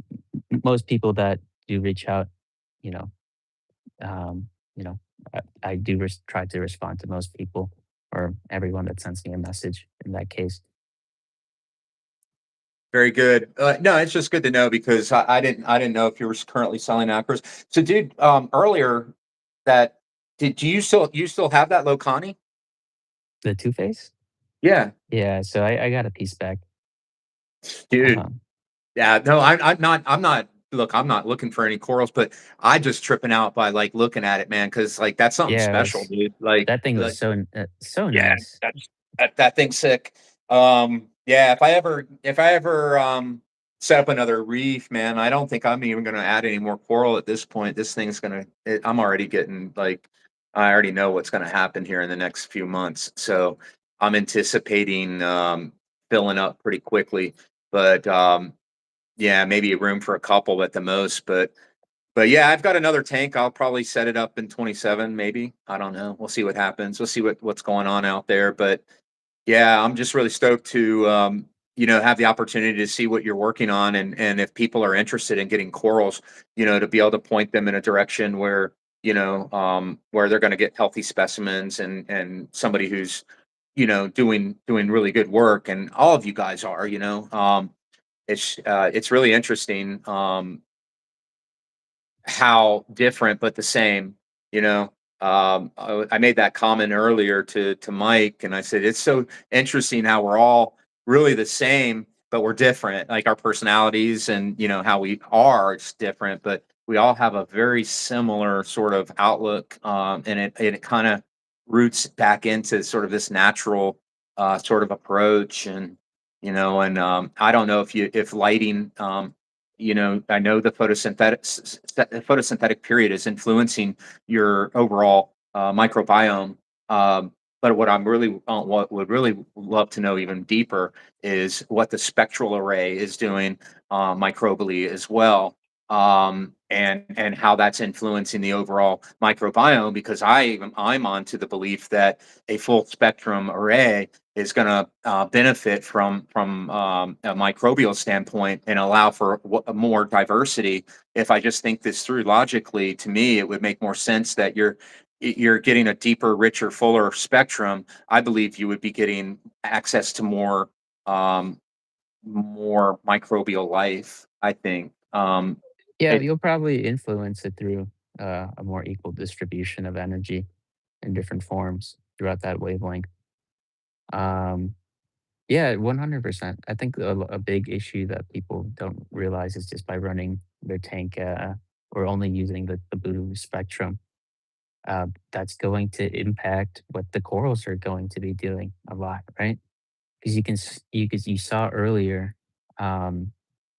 most people that do reach out, you know, um, you know, I do try to respond to most people or everyone that sends me a message in that case. Very good. No, it's just good to know because I didn't know if you were currently selling acros. So, dude, earlier that did you still have that Locani? The Two Face? Yeah, Yeah, so I got a piece back. dude. Um, Yeah, no, I'm not. Look, I'm not looking for any corals, but I just tripping out by like looking at it, man, because like that's something yeah, it special, was dude. Like, that thing was like so yeah, nice. that thing's sick. Yeah, if I ever set up another reef, man, I don't think I'm even gonna add any more coral at this point. This thing's I'm already getting like I already know what's gonna happen here in the next few months. So I'm anticipating filling up pretty quickly. But yeah, maybe room for a couple at the most. But yeah, I've got another tank. I'll probably set it up in 27, maybe. I don't know. We'll see what happens. We'll see what's going on out there. But yeah, I'm just really stoked to have the opportunity to see what you're working on and if people are interested in getting corals, to be able to point them in a direction where, where they're going to get healthy specimens and somebody who's, doing really good work and all of you guys are, it's really interesting. How different but the same, you know? I made that comment earlier to Mike, and I said, "It's so interesting how we're all really the same, but we're different, like our personalities and, how we are, it's different, but we all have a very similar sort of outlook, and it kinda roots back into sort of this natural, sort of approach and I don't know if lighting, I know the photosynthetic period is influencing your overall microbiome. But what would really love to know even deeper is what the spectral array is doing microbially as well, and how that's influencing the overall microbiome. Because I'm on to the belief that a full spectrum array is going to benefit from a microbial standpoint and allow for more diversity. If I just think this through logically, to me, it would make more sense that you're getting a deeper, richer, fuller spectrum. I believe you would be getting access to um, more microbial life. I think Yeah, it you'll probably influence it through a more equal distribution of energy in different forms throughout that wavelength. Um, yeah, 100%. I think a big issue that people don't realize is just by running their tank or only using the blue spectrum, that's going to impact what the corals are going to be doing a lot, right? Because you saw earlier um,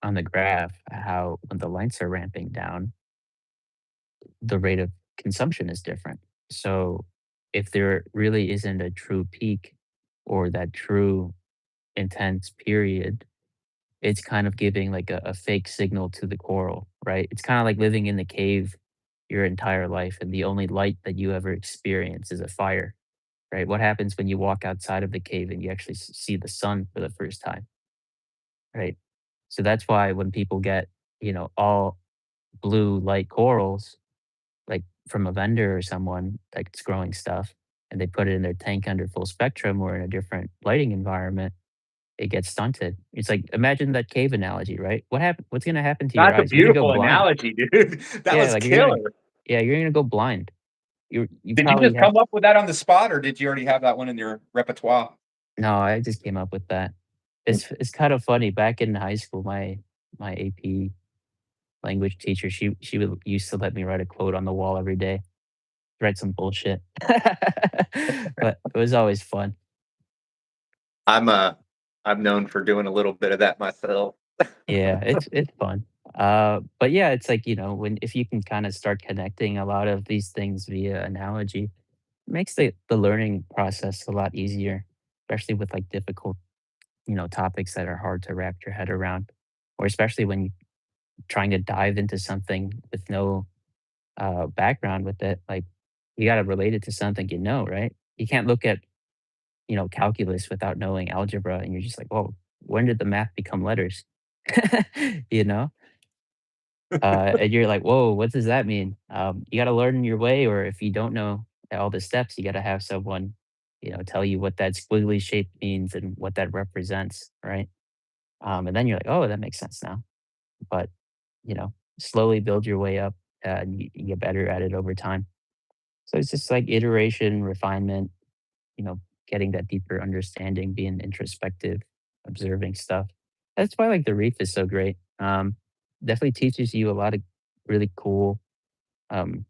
on the graph how when the lights are ramping down, the rate of consumption is different. So if there really isn't a true peak or that true intense period, it's kind of giving like a fake signal to the coral, right? It's kind of like living in the cave your entire life and the only light that you ever experience is a fire, right? What happens when you walk outside of the cave and you actually see the sun for the first time, right? So that's why when people get, all blue light corals, like from a vendor or someone that's growing stuff, and they put it in their tank under full spectrum or in a different lighting environment, it gets stunted. It's like imagine that cave analogy, right? What's gonna happen to your That's a eyes? You're gonna go beautiful blind. analogy, dude. That Yeah, was like you're gonna killer. yeah, you're gonna go blind. You Did you probably just have come up with that on the spot, or did you already have that one in your repertoire? no, I just came up with that. It's kind of funny. Back in high school, my AP language teacher, she would used to let me write a quote on the wall every day, write some bullshit. But it was always fun. I'm I'm known for doing a little bit of that myself. Yeah, it's fun. But yeah, it's like, when if you can kind of start connecting a lot of these things via analogy, it makes the learning process a lot easier, especially with like difficult, topics that are hard to wrap your head around, or especially when you're trying to dive into something with no background with it. Like you got to relate it to something right? You can't look at calculus without knowing algebra, and you're just like, whoa. when did the math become letters? You know? And you're like, "Whoa, what does that mean?" You gotta learn your way, or if you don't know all the steps, you gotta have someone, tell you what that squiggly shape means and what that represents, right? And then you're like, "Oh, that makes sense now." But, slowly build your way up, and you get better at it over time. So it's just like iteration, refinement, you know, getting that deeper understanding, being introspective, observing stuff. That's why like the reef is so great. Definitely teaches you a lot of really cool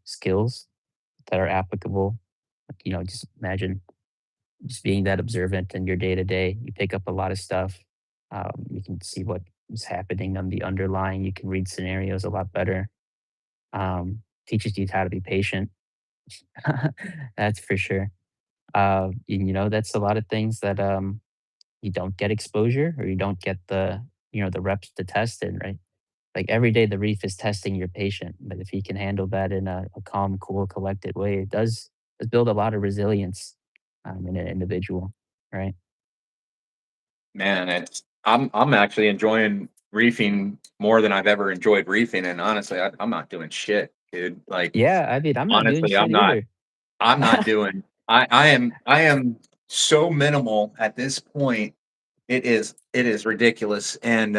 skills that are applicable. Like, just imagine just being that observant in your day to day. You pick up a lot of stuff. You can see what is happening on the underlying. You can read scenarios a lot better. Teaches you how to be patient. That's for sure. That's a lot of things that you don't get exposure or you don't get the reps to test in, right? Like every day the reef is testing your patient, but if he can handle that in a calm, cool, collected way, it does build a lot of resilience in an individual, right? Man, I'm actually enjoying reefing more than I've ever enjoyed reefing, and honestly, I'm not doing shit, dude. Like, Yeah, I mean, I'm not doing honestly, shit either. I'm not doing. I am so minimal at this point. It is ridiculous, and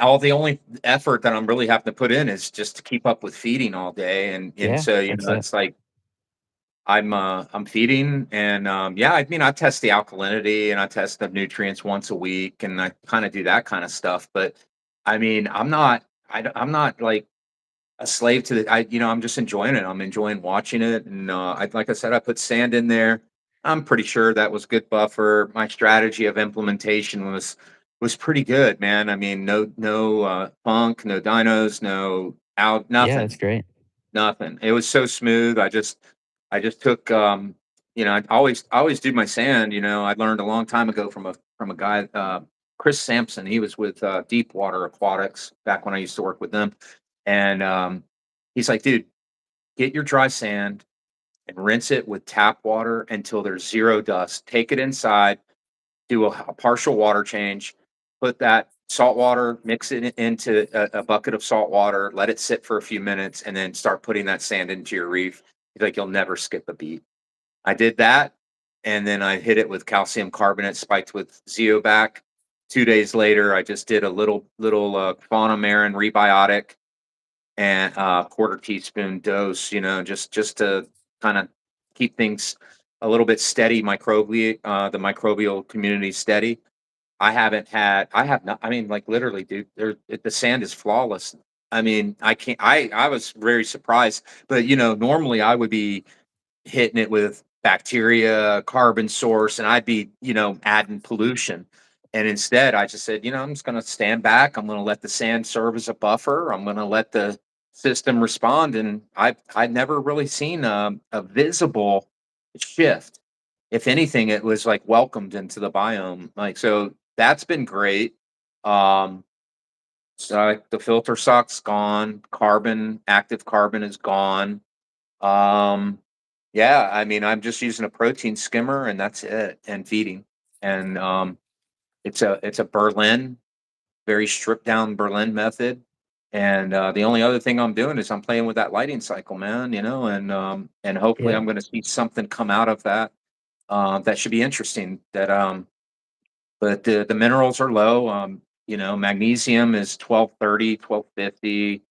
all the only effort that I'm really having to put in is just to keep up with feeding all day, and Yeah, so that's it. it's like I'm feeding and, yeah, I mean, I test the alkalinity and I test the nutrients once a week and I kinda do that kinda stuff, but, I mean, I'm not, like, a slave to the I'm just enjoying it, I'm enjoying watching it, and, like I said, I put sand in there. I'm pretty sure that was good buffer. My strategy of implementation was pretty good, man. I mean, no funk, no dinos, no out Yeah, that's nothing. great. Nothing. It was so smooth. I just took, I always do my sand, I learned a long time ago from a guy, Chris Sampson. He was with Deep Water Aquatics back when I used to work with them. And he's like, dude, get your dry sand and rinse it with tap water until there's zero dust. Take it inside, do a partial water change, put that salt water, mix it into a bucket of salt water, let it sit for a few minutes, and then start putting that sand into your reef. He's like, you'll never skip a beat. I did that, and then I hit it with calcium carbonate spiked with zeobac. 2 days later, I just did a little fauna marin rebiotic and quarter teaspoon dose, just to kind of keep things a little bit steady, the microbial community steady. I have not, I mean, like literally, dude, the sand is flawless. I mean, I can't, I was very surprised, but normally I would be hitting it with bacteria, carbon source, and I'd be, adding pollution. And instead, I just said, I'm just going to stand back. I'm going to let the sand serve as a buffer. I'm going to let the system respond. And I'd never really seen a visible shift. If anything, it was like welcomed into the biome. Like, so that's been great. Um, so the filter sock's gone. Active carbon is gone. um, yeah, I mean, I'm just using a protein skimmer and that's it, and feeding. And it's a Berlin, very stripped down Berlin method. And the only other thing I'm doing is I'm playing with that lighting cycle, man, and hopefully Yeah. I'm going to see something come out of that that should be interesting. But the minerals are low. Magnesium is 1230, 1250.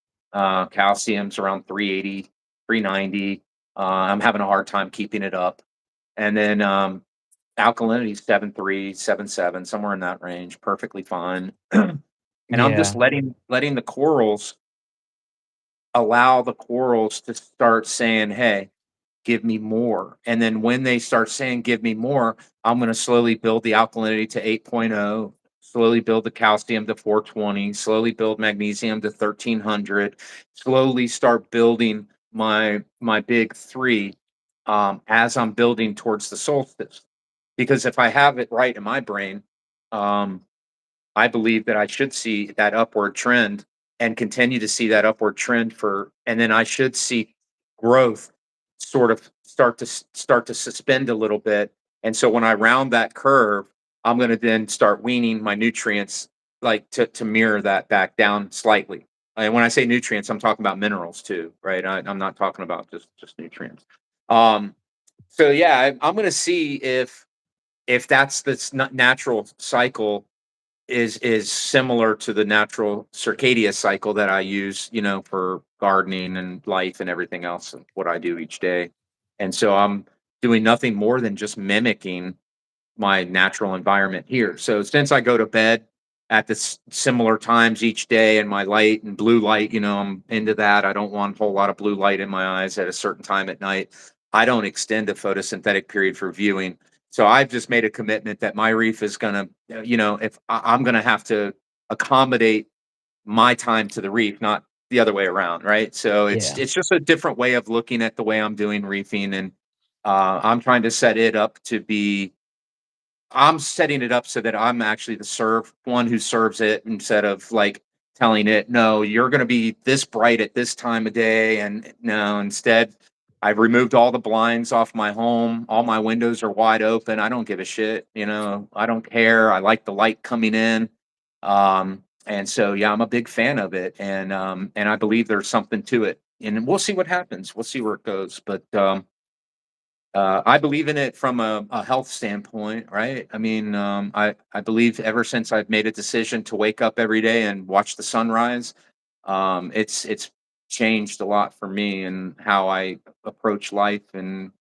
Calcium's around 380, 390. I'm having a hard time keeping it up. And then alkalinity is 7.3, 7.7, somewhere in that range, perfectly fine. And I'm just Yeah. letting the corals to start saying, hey, give me more. And then when they start saying, give me more, I'm going to slowly build the alkalinity to 8.0, slowly build the calcium to 420, slowly build magnesium to 1300, slowly start building my big three as I'm building towards the solstice. Because if I have it right in my brain, um, I believe that I should see that upward trend and continue to see that upward trend and then I should see growth sort of start to suspend a little bit. And so when I round that curve, I'm going to then start weaning my nutrients like to mirror that back down slightly. And when I say nutrients, I'm talking about minerals too, right? I'm not talking about just nutrients. Um, so yeah, I'm going to see if that's natural cycle is similar to the natural circadian cycle that I use, for gardening and life and everything else and what I do each day. And so I'm doing nothing more than just mimicking my natural environment here. So since I go to bed at the similar times each day and my light and blue light, I'm into that. I don't want a whole lot of blue light in my eyes at a certain time at night. I don't extend the photosynthetic period for viewing. So I've just made a commitment that my reef is going to, if I'm going to have to accommodate my time to the reef, not the other way around, right? So it's Yeah. it's just a different way of looking at the way I'm doing reefing, and I'm trying to set it up to be I'm setting it up so that I'm actually the one who serves it instead of like telling it, no, you're going to be this bright at this time of day. And no, instead, I've removed all the blinds off my home. All my windows are wide open. I don't give a shit. I don't care. I like the light coming in. And so, yeah, I'm a big fan of it. And I believe there's something to it. And we'll see what happens. We'll see where it goes. But I believe in it from a health standpoint, right? I mean, I believe ever since I've made a decision to wake up every day and watch the sunrise, it's changed a lot for me and how I approach life and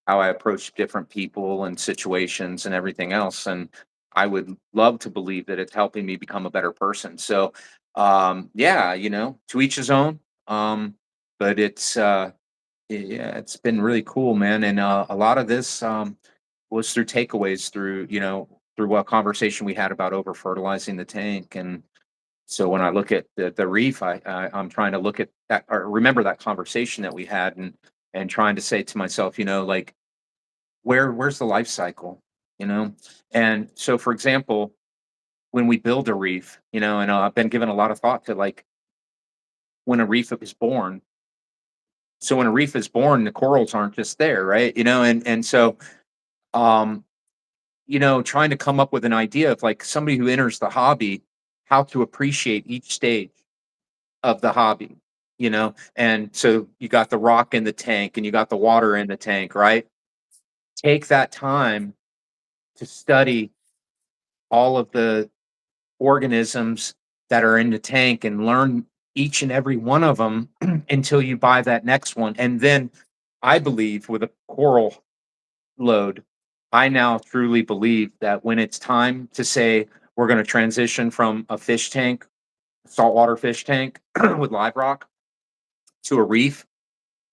how I approach different people and situations and everything else. And I would love to believe that it's helping me become a better person. So, yeah, to each his own. But yeah, it's been really cool, man, and, a lot of this, was through takeaways through what conversation we had about over fertilizing the tank, and so when I look at the reef, I'm trying to look at that or remember that conversation that we had and trying to say to myself, like, where's the life cycle, you know? And so, for example, when we build a reef, and, I've been given a lot of thought to, like, when a reef is born. So when a reef is born, the corals aren't just there, right? And so um, trying to come up with an idea of like somebody who enters the hobby, how to appreciate each stage of the hobby, And so you got the rock in the tank and you got the water in the tank, right? Take that time to study all of the organisms that are in the tank and learn each and every one of them until you buy that next one. And then I believe with a coral load, I now truly believe that when it's time to say we're going to transition from a fish tank, saltwater fish tank with live rock to a reef,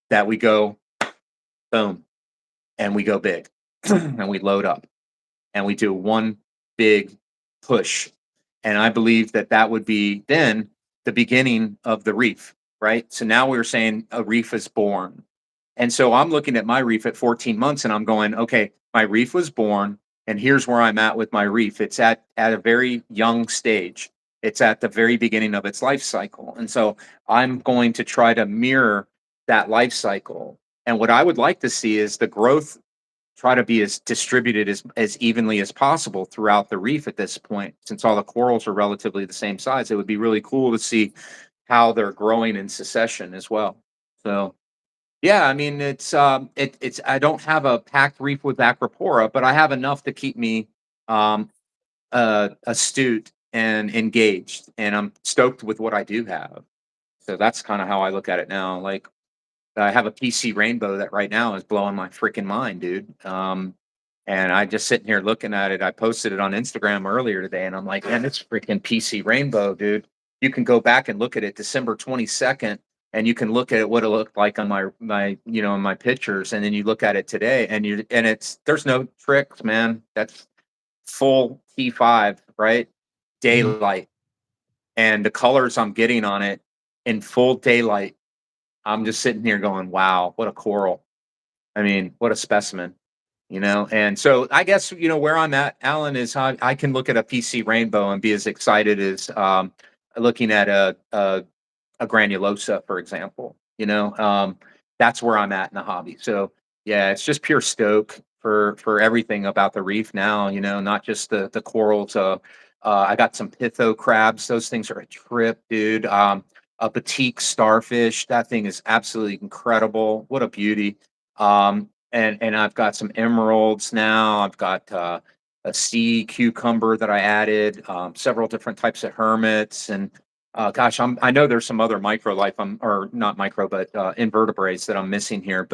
that we go boom and we go big and we load up and we do one big push. And I believe that that would be then the beginning of the reef, right? So now we're saying a reef is born. And so I'm looking at my reef at 14 months and I'm going, okay, my reef was born and here's where I'm at with my reef. It's at a very young stage. It's at the very beginning of its life cycle. And so I'm going to try to mirror that life cycle. And what I would like to see is the growth try to be as distributed as evenly as possible throughout the reef at this point. Since all the corals are relatively the same size, it would be really cool to see how they're growing in succession as well. So yeah, I mean it's I don't have a packed reef with acropora, but I have enough to keep me um astute and engaged, and I'm stoked with what I do have. So that's kind of how I look at it now. Like I have a PC Rainbow that right now is blowing my freaking mind, dude. And I just sitting here looking at it. I posted it on Instagram earlier today, and I'm like, man, this freaking PC Rainbow, dude. You can go back and look at it December 22nd, and you can look at it what it looked like on in my pictures, and then you look at it today, and it's there's no tricks, man. That's full T5, right? Mhm. Daylight, and the colors I'm getting on it in full daylight. I'm just sitting here going, wow, what a coral. I mean, what a specimen, And so I guess, where I'm at, Alan, is how I can look at a PC rainbow and be as excited as looking at a granulosa, for example. That's where I'm at in the hobby. So yeah, it's just pure stoke for everything about the reef now. Not just the corals. I got some pitho crabs. Those things are a trip, dude. A batik starfish. That thing is absolutely incredible. What a beauty. And I've got some emeralds now. I've got a sea cucumber that I added. Several different types of hermits, and gosh, I know there's some other micro life, or not micro, but invertebrates that I'm missing here.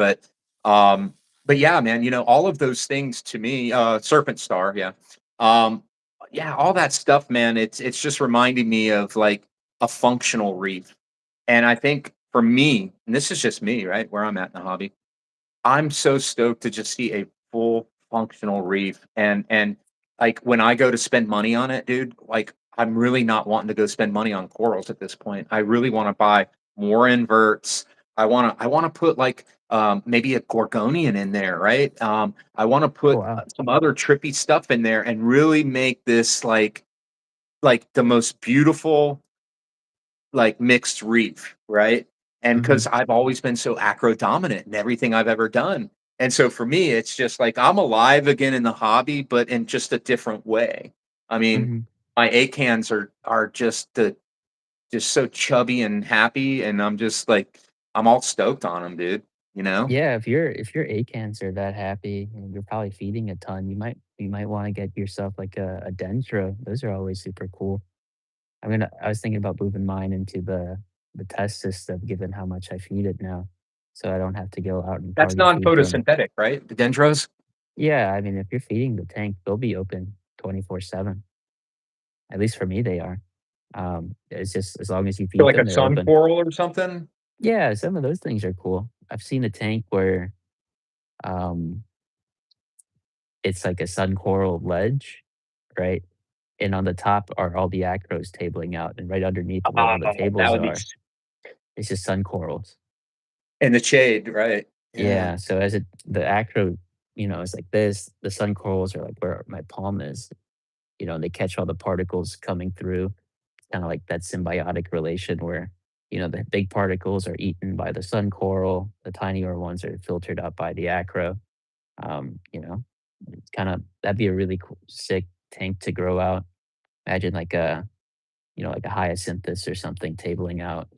Um, but yeah, man, all of those things to me, serpent star, yeah, um, yeah, all that stuff, man. It's just reminding me of like a functional reef, and I think for me, and this is just me, right, where I'm at in the hobby. I'm so stoked to just see a full functional reef, and like when I go to spend money on it, dude, like I'm really not wanting to go spend money on corals at this point. I really want to buy more inverts. I want to put like maybe a gorgonian in there, right? I want to Oh, put wow. some other trippy stuff in there and really make this like the most beautiful like mixed reef, right? And Mhm, because I've always been so acro dominant in everything I've ever done. And so for me, it's just like I'm alive again in the hobby, but in just a different way. I mean, mhm. my acans are just so chubby and happy, and I'm just like I'm all stoked on them, dude. You know? Yeah, if your acans are that happy and you're probably feeding a ton, you might wanna get yourself like a dendro. Those are always super cool. I was thinking about moving mine into the test system given how much I feed it now, so I don't have to go out and That's party feed them. non-photosynthetic, right? The dendros. Yeah, I mean, if you're feeding the tank, they'll be open 24/7. At least for me, they are. It's just as long as you So feed like them, a they're sun open. coral or something. Yeah, some of those things are cool. I've seen a tank where, um, it's like a sun coral ledge, right? And on the top are all the acros tabling out, and right underneath where Oh, all the that tables would be are, it's just sun corals. in the shade, right? Yeah. Yeah, so as the acro, is like this, the sun corals are like where my palm is, they catch all the particles coming through. Kinda like that symbiotic relation where, the big particles are eaten by the sun coral, the tinier ones are filtered out by the acro. It's kinda that'd be a really cool sick tank to grow out. Imagine like a hyacinthus or something tabling out,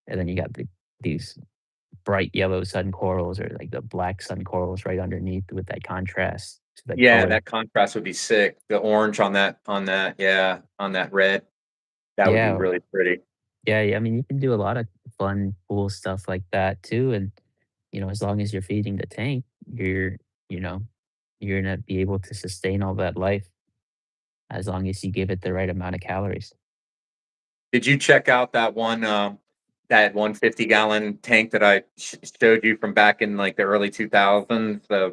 and then you got these bright yellow sun corals or like the black sun corals right underneath with that contrast to the Yeah, color. that contrast would be sick. The orange on that, yeah, on that red, that would be Yeah, really pretty. yeah, yeah, I mean, you can do a lot of fun, cool stuff like that too, and, as long as you're feeding the tank, you know, you're gonna be able to sustain all that life as long as you give it the right amount of calories. Did you check out that 150-gallon tank that I showed you from back in like the early 2000s? The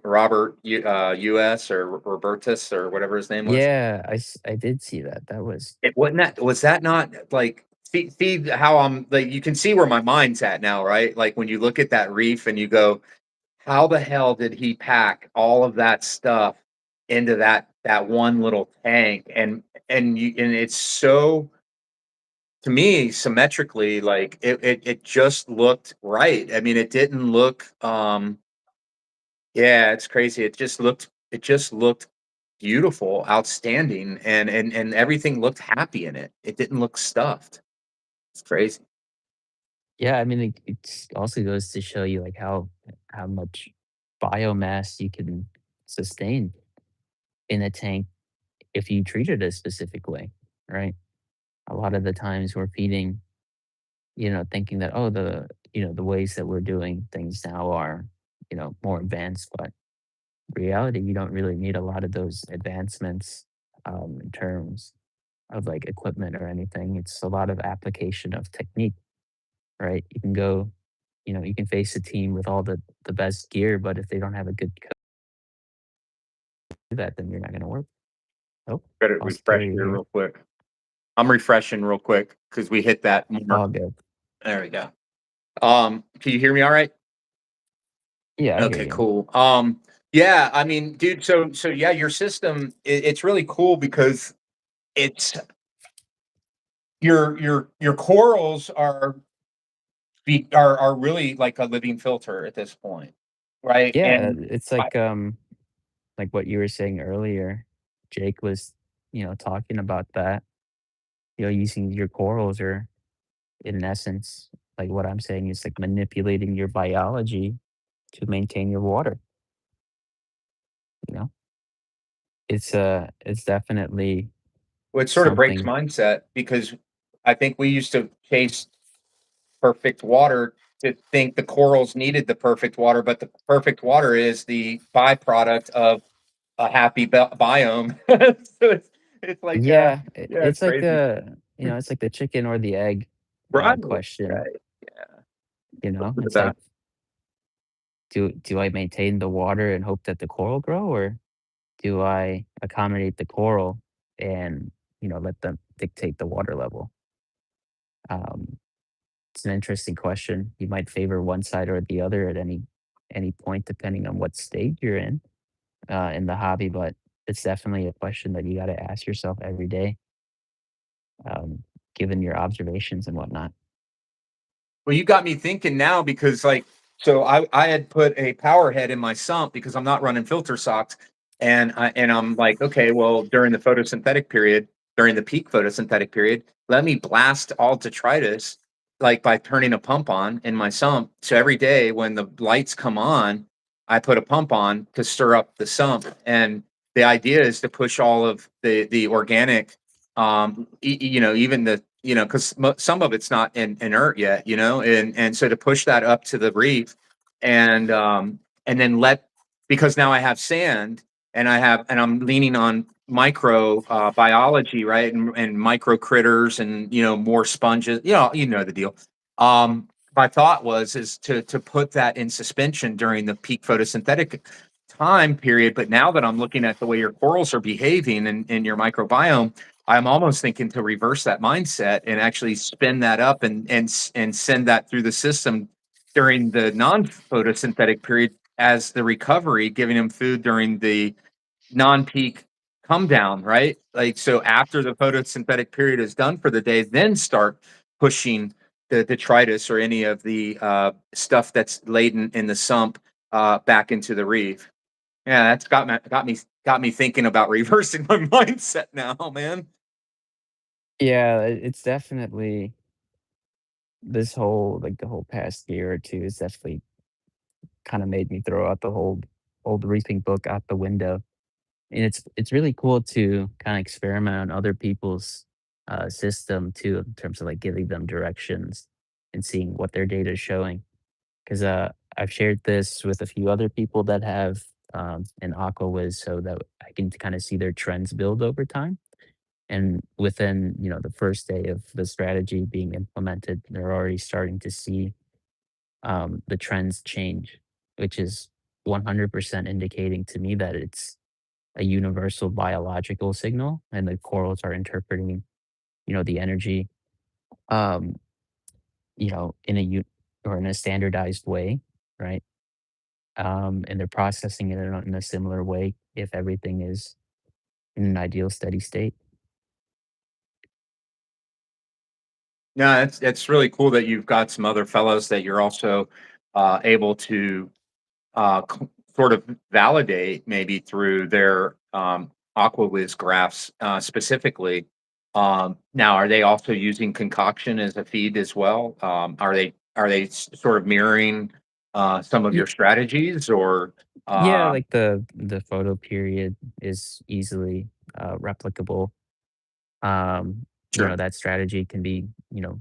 Robert US or Robertus or whatever his name was. Yeah, I did see that. That was It wasn't that was that not like see how I'm like you can see where my mind's at now, right? Like when you look at that reef and you go, how the hell did he pack all of that stuff into that one little tank? And it's so to me symmetrically like it just looked right. I mean, it didn't look yeah, it's crazy. It just looked beautiful, outstanding, and everything looked happy in it. It didn't look stuffed. It's crazy. yeah, I mean, it also goes to show you, like, how much biomass you can sustain in a tank if you treat it a specific way, right? A lot of the times we're feeding, thinking that, oh, the ways that we're doing things now are, more advanced, but in reality, you don't really need a lot of those advancements in terms of like equipment or anything. It's a lot of application of technique, right? You can face a team with all the best gear, but if they don't have a good coach do that, then you're not going to work. Oh, Better lost refresh Terry here here. real quick. I'm refreshing real quick because we hit that mark. All good. There we go. Can you hear me all right? Yeah, I hear Okay, you. cool. Yeah, I mean, dude, so yeah, your system, it's really cool because it's your corals are really like a living filter at this point. right? Yeah, And it's I, like what you were saying earlier. Jake was, talking about that, using your corals or in essence, like what I'm saying is like manipulating your biology to maintain your water, you know? It's definitely which sort of breaks something. mindset because I think we used to chase perfect water to think the corals needed the perfect water, but the perfect water is the byproduct of a happy biome. So it's like, yeah, it's It's like crazy. it's like the chicken or the egg Right, question, right. Yeah. Look at It's like that. do I maintain the water and hope that the coral grow, or do I accommodate the coral and, let them dictate the water level? Um, it's an interesting question. You might favor one side or the other at any point, depending on what stage you're in the hobby. But it's definitely a question that you got to ask yourself every day, um, given your observations and whatnot. Well, you got me thinking now because so I had put a power head in my sump because I'm not running filter socks, and I'm like, okay, well, during the photosynthetic period, during the peak photosynthetic period, let me blast all detritus like by turning a pump on in my sump. So every day when the lights come on, I put a pump on to stir up the sump, and the idea is to push all of the organic, even the because some of it's not inert yet, and so to push that up to the reef, and then let because now I have sand, and I'm leaning on micro biology, right, and micro critters, and more sponges, the deal. My thought was is to put that in suspension during the peak photosynthetic time period, but now that I'm looking at the way your corals are behaving in your microbiome, I'm almost thinking to reverse that mindset and actually spin that up and send that through the system during the non-photosynthetic period as the recovery, giving them food during the non-peak come down, right? Like so after the photosynthetic period is done for the day, then start pushing the detritus or any of the stuff that's laden in the sump back into the reef. Yeah, that's got me thinking about reversing my mindset now, man. Yeah, it's definitely this whole like the whole past year or two has definitely kind of made me throw out the whole old reaping book out the window. And it's really cool to kind of experiment on other people's system too, in terms of like giving them directions and seeing what their data is showing. Because I've shared this with a few other people that have an AquaWiz, so that I can kind of see their trends build over time. And within the first day of the strategy being implemented, they're already starting to see the trends change, which is 100% indicating to me that it's a universal biological signal, and the corals are interpreting, the energy, um, in or in a standardized way, right? And they're processing it in a similar way if everything is in an ideal steady state. No, it's really cool that you've got some other fellows that you're also able to sort of validate maybe through their AquaWiz graphs specifically. Now, are they also using concoction as a feed as well? Are they sort of mirroring some of Yeah, your strategies, or yeah, um, like the photo period is easily replicable. sure? That strategy can be,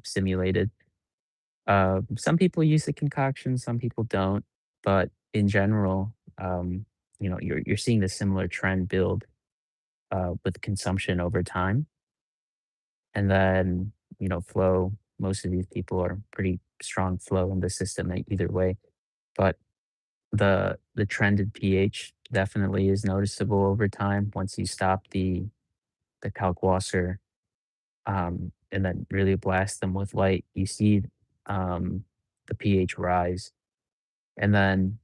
simulated. Some people use the concoction, some people don't, but in general, you're seeing the similar trend build with consumption over time, and then flow. Most of these people are pretty strong flow in the system either way, but the trended pH definitely is noticeable over time once you stop the kalkwasser, and then really blast them with light. You see the pH rise. And then,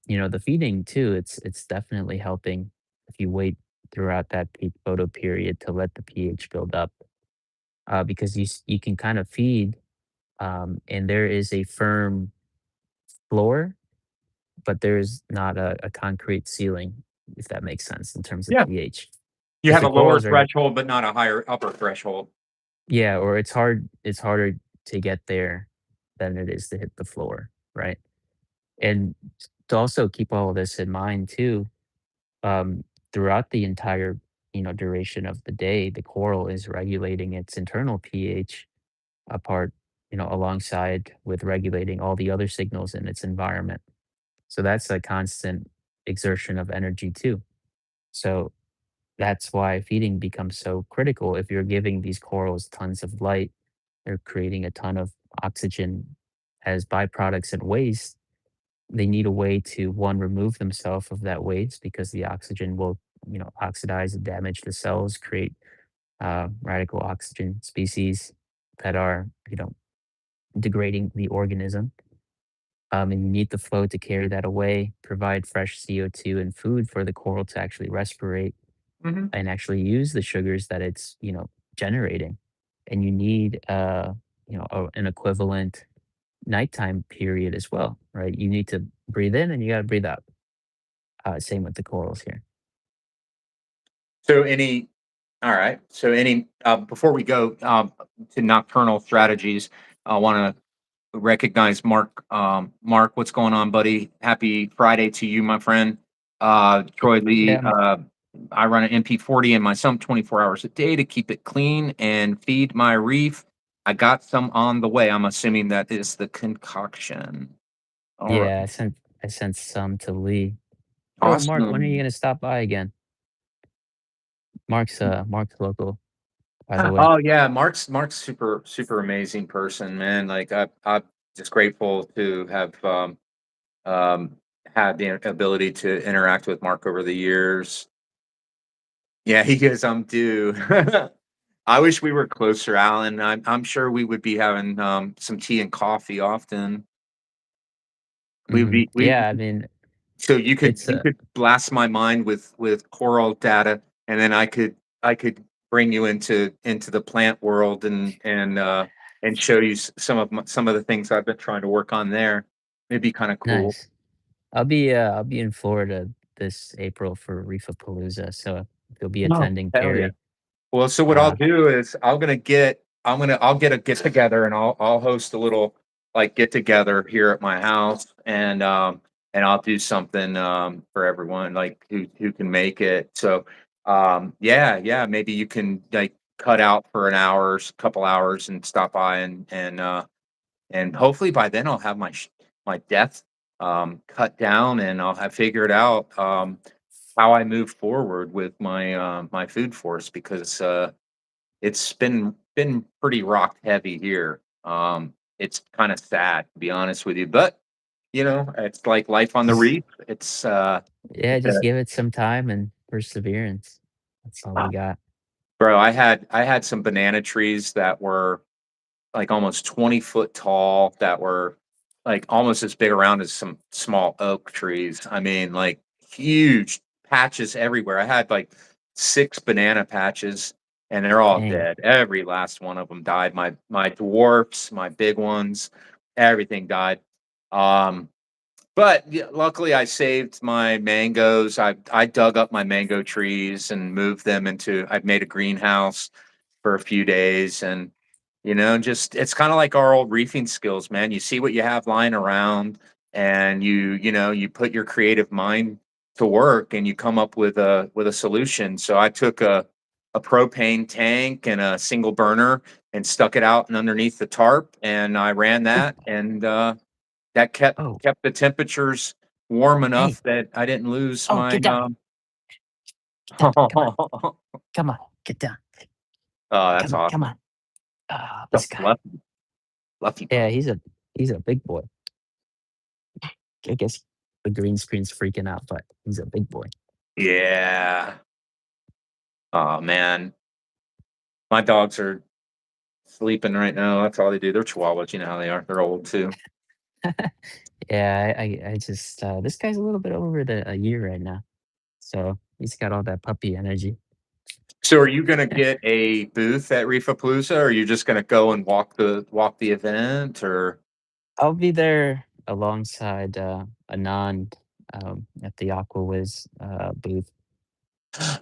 the feeding too, it's definitely helping if you wait throughout that peak photo period to let the pH build up, because you can kind of feed, and there is a firm floor but there's not a concrete ceiling, if that makes sense in terms of Yeah. pH. You Because have the a lower corals are, threshold, but not a higher upper threshold. yeah, or it's harder to get there than it is to hit the floor, right? And to also keep all of this in mind too, um, throughout the entire, duration of the day, the coral is regulating its internal pH apart, alongside with regulating all the other signals in its environment. So that's a constant exertion of energy too. So that's why feeding becomes so critical. If you're giving these corals tons of light, they're creating a ton of oxygen as byproducts and waste. They need a way to one remove themselves of that waste because the oxygen will, oxidize and damage the cells, create radical oxygen species that are, degrading the organism. And you need the flow to carry that away, provide fresh CO2 and food for the coral to actually respirate Mhm. and actually use the sugars that it's, generating. And you need, an equivalent nighttime period as well, right? You need to breathe in and you got to breathe out. Same with the corals here. So any all right. So any before we go to nocturnal strategies, I want to recognize Mark. Mark, what's going on, buddy? Happy Friday to you, my friend. Troy Lee. Yeah, I run an MP40 in my sump 24 hours a day to keep it clean and feed my reef. I got some on the way. I'm assuming that is the concoction. All right. yeah. I sent some to Lee. Oh, Mark, when are you Awesome. gonna stop by again? Mark's local, by the way. Oh yeah, Mark's super amazing person, man. Like I'm just grateful to have um had the ability to interact with Mark over the years. Yeah, he goes, I'm due. I wish we were closer, Alan. I'm sure we would be having some tea and coffee often. We would be we Yeah, I mean, So you could it's you a could blast my mind with coral data, and then I could bring you into the plant world and show you some of the things I've been trying to work on there. It'd be kinda cool. nice. I'll be in Florida this April for Reefapalooza, so if you'll be Oh, attending, hell yeah. Carrie. Well, so what I'll Uh, do is I'll get a get together and I'll host a little like get together here at my house and I'll do something for everyone like who can make it. So yeah, maybe you can like cut out for an hour, couple hours and stop by and hopefully by then I'll have my death cut down and I'll have figured out how I move forward with my food force because it's been pretty rock heavy here. It's kind of sad to be honest with you, but it's like life on the just reef. yeah, It's just give it some time and perseverance. That's all we a got. bro. I had some banana trees that were like almost 20-foot tall that were like almost as big around as some small oak trees. I mean, like huge patches everywhere. I had like 6 banana patches and they're all Dang. dead. Every last one of them died. My dwarfs, my big ones, everything died. Um, but yeah, luckily, I saved my mangoes. I dug up my mango trees and moved them into. I've made a greenhouse for a few days, and just it's kind of like our old reefing skills, man. You see what you have lying around, and you put your creative mind to work, and you come up with a solution. So I took a propane tank and a single burner and stuck it out and underneath the tarp, and I ran Oh, that, and that kept oh, kept the temperatures warm hey, enough that I didn't lose oh, my, get down, get down, come on, Oh, come on, get down, that's come awesome. on. Ah, So this guy. lucky, lucky Yeah, bug. he's a big boy. I guess the green screen's freaking out, but he's a big boy. Yeah. Oh man. My dogs are sleeping right now. That's all they do. They're chihuahuas, you know how they are. They're old too. Yeah, I just this guy's a little bit over a year right now, so he's got all that puppy energy. So are you gonna get a booth at Reefapalooza or are you just gonna go and walk the event or I'll be there alongside Anand at the Aqua Wiz booth.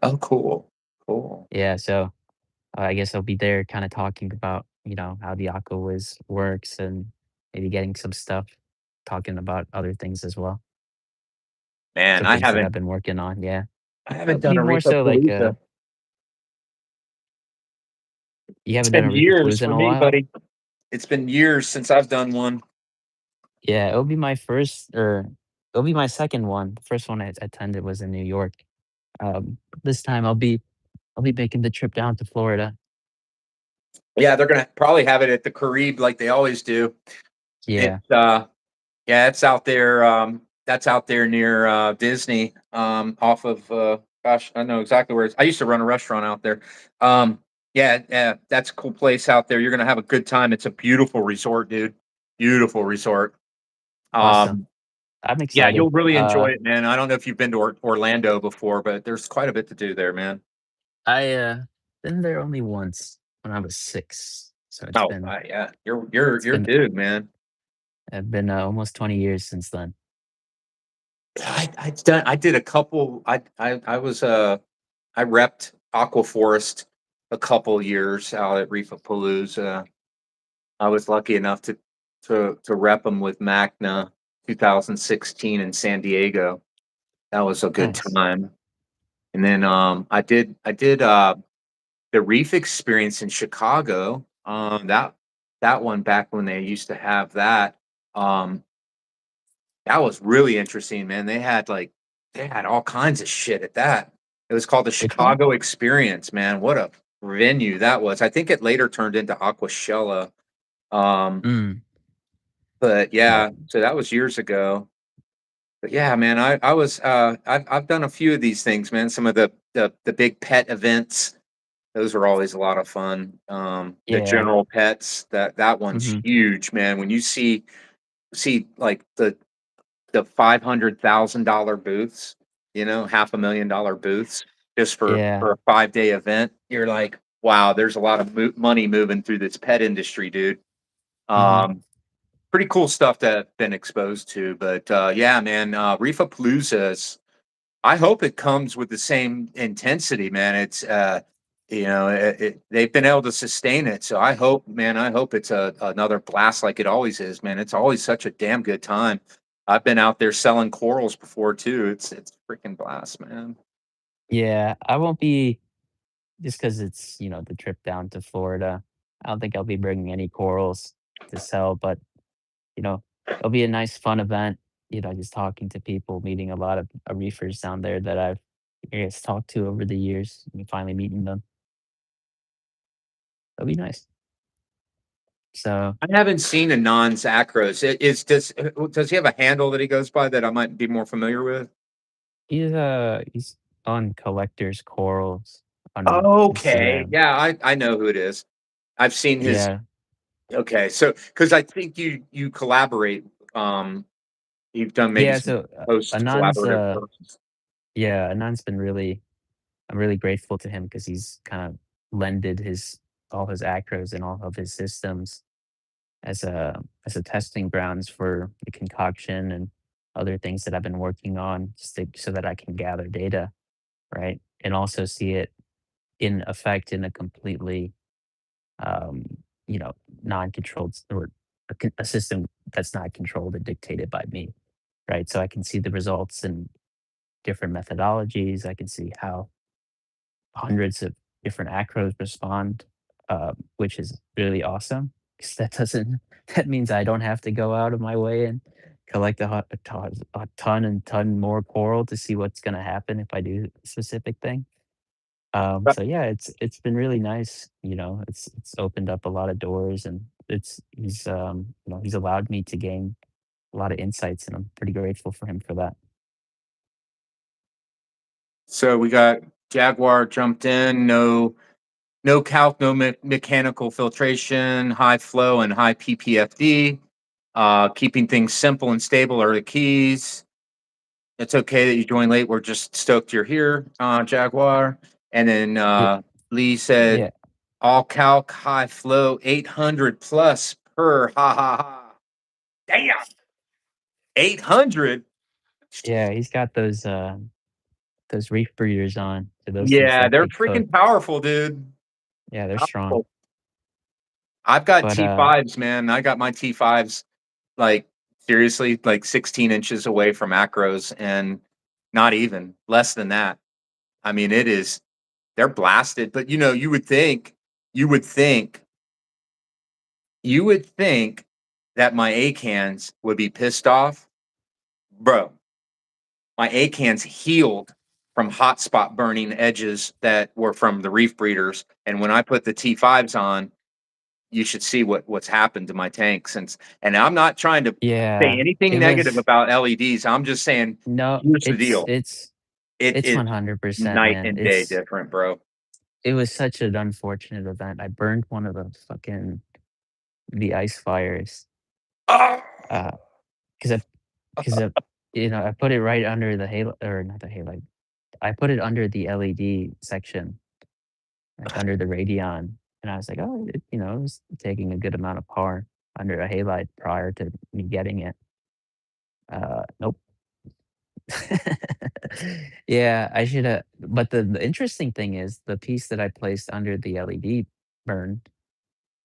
Oh, cool. Cool. Yeah, so I guess I'll be there kind of talking about, how the Aqua Wiz works and maybe getting some stuff, talking about other things as well. Man, Some things that I've been working on. Yeah. I It'll haven't done be a more so like Reefapalooza. you It's haven't done been a years Reefapalooza in for a me, while? buddy. It's been years since I've done one. Yeah, it'll be my first or it'll be my second one. The first one I attended was in New York. This time I'll be making the trip down to Florida. Yeah, they're gonna probably have it at the Carib like they always do. Yeah. It's yeah, it's out there. That's out there near Disney. Off of gosh, I know exactly where it's. I used to run a restaurant out there. Yeah, yeah, that's a cool place out there. You're gonna have a good time. It's a beautiful resort, dude. Beautiful resort. Awesome. Um, I'm yeah, excited. you'll really enjoy it, man. I don't know if you've been to Orlando before, but there's quite a bit to do there, man. I been there only once when I was 6. So it's Oh, been yeah, you're been dude, man. I've been almost 20 years since then. I did a couple. I was I repped Aquaforest a couple years out at Reefapalooza. I was lucky enough to rep them with Magna 2016 in San Diego. That was a good Nice. time. And then I did the Reef experience in Chicago. That one back when they used to have that. Um, that was really interesting, man. They had all kinds of shit at that. It was called the Which one? Chicago Experience, man. What a venue that was. I think it later turned into Aquashella. Um, Mm, but yeah. yeah, so that was years ago. But yeah, man, I was I've done a few of these things, man. Some of the big pet events, those are always a lot of fun. The Yeah. general pets, that one's Mhm. huge, man. When you see like the $500,000 booths, $500,000 booths just Yeah. for a 5-day event. You're like, wow, there's a lot of money moving through this pet industry, dude. Mhm. Um, Pretty cool stuff to have been exposed to. But yeah, man, Reefapalooza, I hope it comes with the same intensity, man. They've been able to sustain it. So I hope, man, I hope it's another blast like it always is, man. It's always such a damn good time. I've been out there selling corals before too. It's freaking blast, man. Yeah, I won't be just because it's, the trip down to Florida. I don't think I'll be bringing any corals to sell, but, it'll be a nice fun event, just talking to people, meeting a lot of reefers down there that I've, I guess, talked to over the years, and finally meeting them. It'll be nice. So, I haven't seen a non-Sacros. Does he have a handle that he goes by that I might be more familiar with? he's on Collector's Corals on Okay, Instagram. yeah, I know who it is. I've seen his. Yeah. Okay, so because I think you collaborate, um, you've done maybe Yeah, some so, post Anand's, collaborative posts. yeah, Anand's been really I'm really grateful to him because he's kind of lended his all his acros and all of his systems as a testing grounds for the concoction and other things that I've been working on so that I can gather data, right? And also see it in effect in a completely um, you know, non-controlled or a system that's not controlled and dictated by me, right? So I can see the results and different methodologies. I can see how hundreds of different acros respond, which is really awesome because that doesn't that means I don't have to go out of my way and collect a ton and ton more coral to see what's going to happen if I do a specific thing. So yeah, it's been really nice. It's opened up a lot of doors, and he's allowed me to gain a lot of insights, and I'm pretty grateful for him for that. So we got Jaguar jumped in, no calc, no mechanical filtration, high flow and high PPFD. Keeping things simple and stable are the keys. It's okay that you joined late. We're just stoked you're here, Jaguar. And then Yeah, Lee said, yeah, all calc, high flow, 800 plus per. Ha ha ha. Damn. 800. Yeah, he's got those reef breeders on, so those things Yeah, like they're to cook. freaking powerful, dude. Yeah, they're strong. Powerful. I've got But, T5s, man. I got my T5s like seriously like 16 inches away from macros and not even less than that. I mean, it is they're blasted, but you would think you would think that my A cans would be pissed off. Bro, my A cans healed from hotspot burning edges that were from the reef breeders. And when I put the T5s on, you should see what's happened to my tank since. And I'm not trying to say yeah, anything it negative was about LEDs. I'm just saying, no, here's the it's deal. it's It it's is 100%, night man. and day different, bro. It was such an unfortunate event. I burned one of the ice fires, Oh, uh, 'cause I 'cause I I put it right under the halo, or not the halide. I put it under the LED section, like, under the Radeon, and I was like, "Oh, it was taking a good amount of power under a halide prior to me getting it." Nope. Yeah, I shoulda, but the interesting thing is the piece that I placed under the LED burned,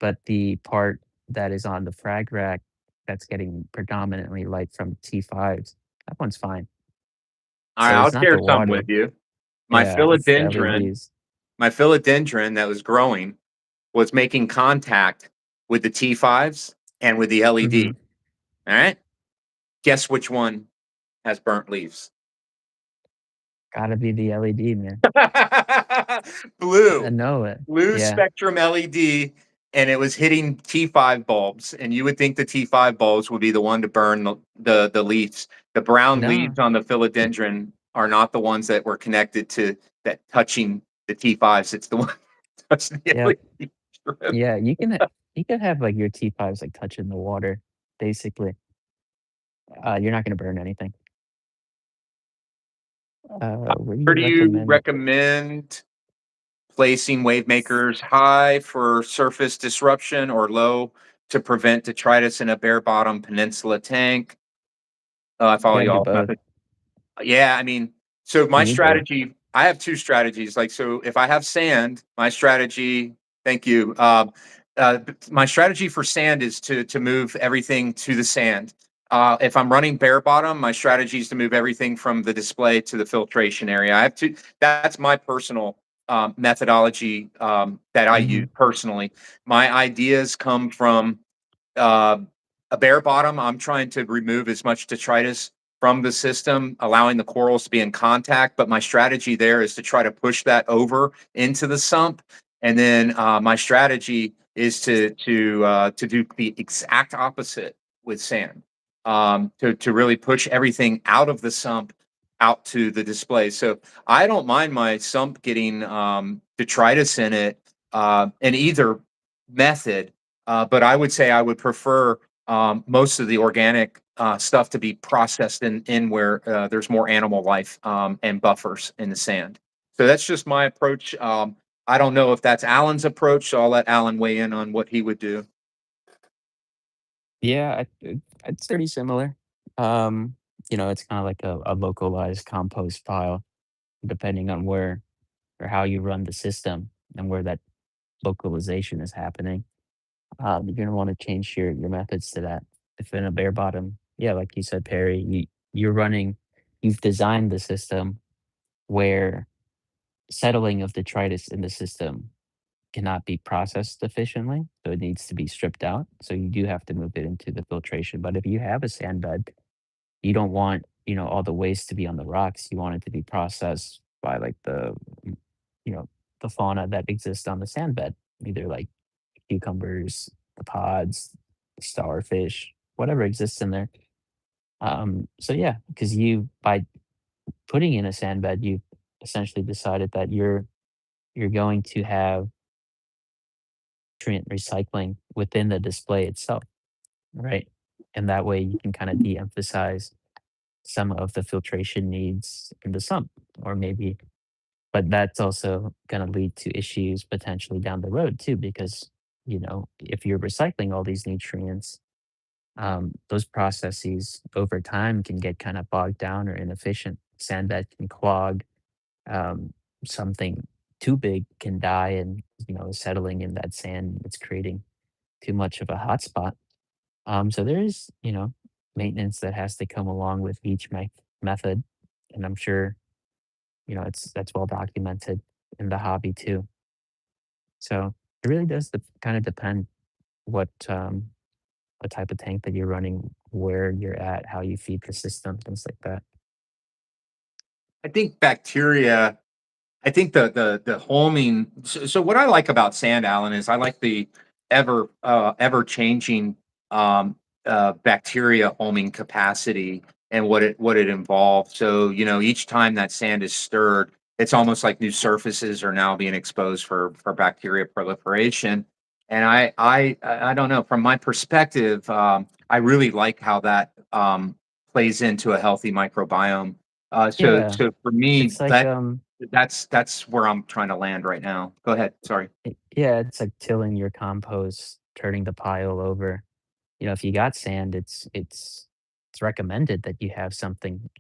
but the part that is on the frag rack that's getting predominantly light from T5s, that one's fine. all right, So I'll it's not share the some with water. you. My Yeah, it's the philodendron, LEDs. my philodendron that was growing was making contact with the T5s and with the LED. Mhm. All right. Guess which one has burnt leaves? Gotta be the LED, man. Blue. I know it. Blue Yeah. spectrum LED, and it was hitting T5 bulbs. And you would think the T5 bulbs would be the one to burn the leaves. The brown No. leaves on the philodendron are not the ones that were connected to that touching the T5s. It's the one touching the Yep. LED strip. Yeah, you can have, like, your T5s, like, touching the water, basically. You're not gonna burn anything. What do Where you do you recommend? recommend placing wave makers high for surface disruption or low to prevent detritus in a bare bottom peninsula tank? I You follow gotta do y'all's both. method. Yeah, I mean, so You my need both. strategy, I have 2 strategies, like, so if I have sand, my strategy thank you, my strategy for sand is to move everything to the sand. If I'm running bare bottom, my strategy is to move everything from the display to the filtration area. I have to that's my personal, methodology, that I use Mhm. personally. My ideas come from uh, a bare bottom, I'm trying to remove as much detritus from the system, allowing the corals to be in contact. But my strategy there is to try to push that over into the sump, and then my strategy is to do the exact opposite with sand, to really push everything out of the sump out to the display. So I don't mind my sump getting detritus in it in either method, but I would say I would prefer most of the organic stuff to be processed in where there's more animal life and buffers in the sand. So that's just my approach. I don't know if that's Alan's approach, so I'll let Alan weigh in on what he would do. Yeah, it's pretty similar. Um, it's kinda like a localized compost pile, depending on where or how you run the system and where that localization is happening. You're gonna wanna change your methods to that. If in a bare bottom, yeah, like you said, Perry, you've designed the system where settling of detritus in the system cannot be processed efficiently, so it needs to be stripped out. So you do have to move it into the filtration. But if you have a sand bed, you don't want, all the waste to be on the rocks. You want it to be processed by like mm, you know, the fauna that exists on the sand bed, either like cucumbers, the pods, the starfish, whatever exists in there. So yeah, because you by putting in a sand bed, you essentially decided that you're going to have nutrient recycling within the display itself, right? And that way you can kind of de-emphasize some of the filtration needs in the sump, or maybe, but that's also going to lead to issues potentially down the road too, because if you're recycling all these nutrients, Those processes over time can get kind of bogged down or inefficient. Sandbed can clog. Um, Something too big can die, and settling in that sand, it's creating too much of a hotspot. So there is, maintenance that has to come along with each method, and I'm sure that's well documented in the hobby too. So it really does kind of depend what type of tank that you're running, where you're at, how you feed the system, things like that. I think bacteria I think the homing. So what I like about sand, Allen, is I like the ever changing bacteria homing capacity and what it involves. So each time that sand is stirred, it's almost like new surfaces are now being exposed for bacteria proliferation. And I don't know, from my perspective, I really like how that plays into a healthy microbiome. Yeah, So for me, it's like that's where I'm trying to land right now. Go ahead, sorry. yeah, it's like tilling your compost, turning the pile over. If you got sand, it's recommended that you have something,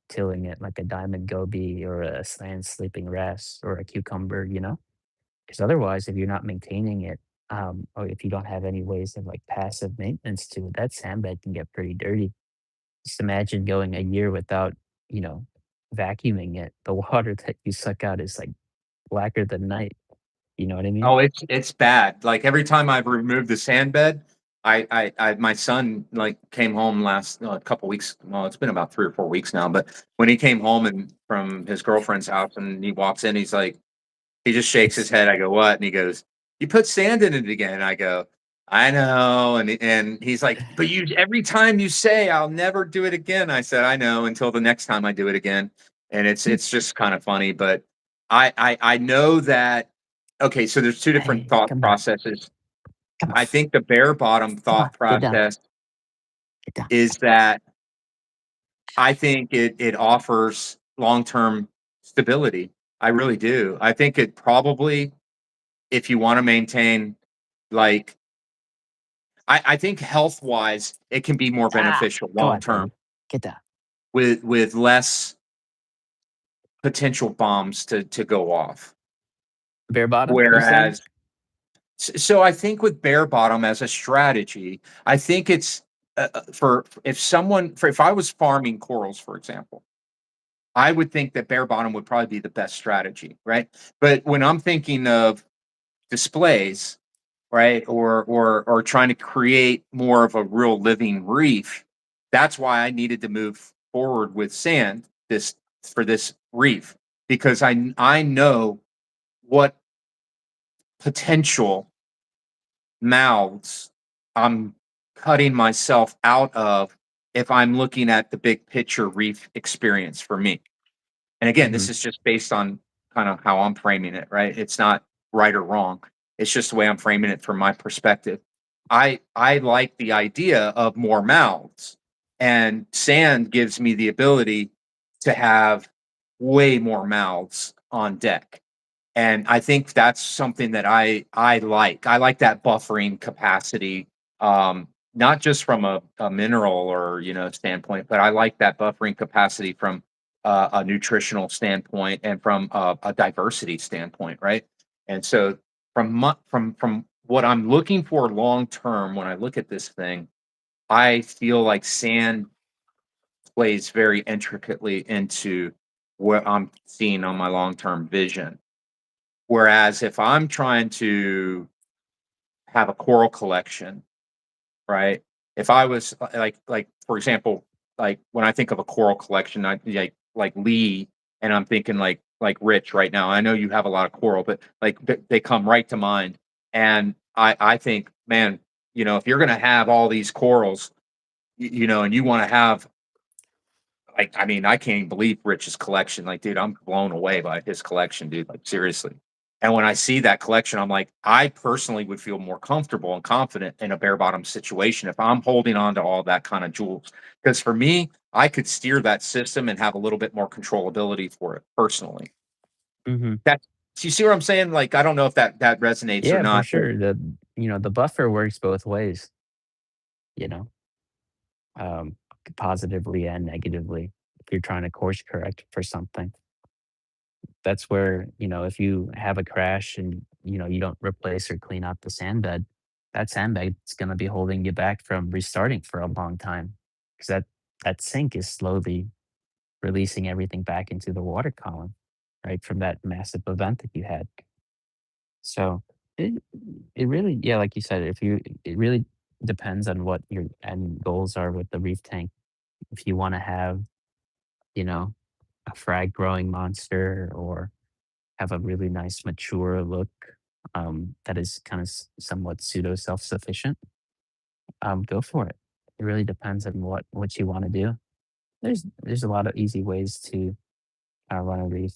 tilling it like a diamond goby or a sand sleeping wrasse or a cucumber, because otherwise, if you're not maintaining it, or if you don't have any ways of like passive maintenance to it, that sand bed can get pretty dirty. Just imagine going a year without, you know, vacuuming it. The water that you suck out is like blacker than night. You know what I mean? Oh, it's bad. Like, every time I've removed the sand bed, I my son, like, came home last a couple weeks, well, it's been about 3 or 4 weeks now, but when he came home and from his girlfriend's house and he walks in, he's like, he just shakes his It's head. I go, "What?" And he goes, "You put sand in it again." I go, "I know." And he's like, "But you every time you say I'll never do it again." I said, "I know, until the next time I do it again." And it's just kind of funny, but I know that. Okay, so there's two different hey, thought come here. processes. Come on. I think the bare bottom Come on. thought Get down. process Get down. is that I think it offers long-term stability. I really do. I think it probably, if you wanna maintain, like, I think health-wise, it can be more Ah, beneficial come long on, term buddy. Get down. with less potential bombs to go off. Bare bottom, you're saying? Whereas so I think with bare bottom as a strategy, I think it's, for if I was farming corals, for example, I would think that bare bottom would probably be the best strategy, right? But when I'm thinking of displays, right? Or trying to create more of a real living reef. That's why I needed to move forward with sand this reef, because I know what potential mouths I'm cutting myself out of if I'm looking at the big picture reef experience for me. And again, this Mhm. is just based on kind of how I'm framing it, right? It's not right or wrong. It's just the way I'm framing it from my perspective. I like the idea of more mouths, and sand gives me the ability to have way more mouths on deck. And I think that's something that I like. I like that buffering capacity, not just from a mineral or standpoint, but I like that buffering capacity from a nutritional standpoint and from a diversity standpoint, right? And so from what I'm looking for long term when I look at this thing, I feel like sand plays very intricately into what I'm seeing on my long term vision. Whereas if I'm trying to have a coral collection, right? If I was like for example, like when I think of a coral collection, I like Lee, and I'm thinking like Rich right now. I know you have a lot of coral, but like they come right to mind. And I think, man, if you're gonna have all these corals, and you want to have, like, I mean, I can't even believe Rich's collection. Like, dude, I'm blown away by his collection, dude. Like, seriously. And when I see that collection, I'm like, I personally would feel more comfortable and confident in a bare bottom situation if I'm holding on to all that kind of jewels. Because for me, I could steer that system and have a little bit more controllability for it personally. Mhm. That's You see what I'm saying? Like, I don't know if that resonates or Yeah, for not, but sure. The buffer works both ways, you know? um, positively and negatively. If you're trying to course correct for something, that's where, if you have a crash and, you don't replace or clean out the sand bed, that sandbag is going to be holding you back from restarting for a long time because that sink is slowly releasing everything back into the water column, right, from that massive event that you had. So it it really, yeah, like you said, it really depends on what your end goals are with the reef tank. If you want to have, you know, a frag growing monster or have a really nice mature look, that is kind of somewhat pseudo self sufficient, go for it. It really depends on what you want to do. There's a lot of easy ways to run a reef.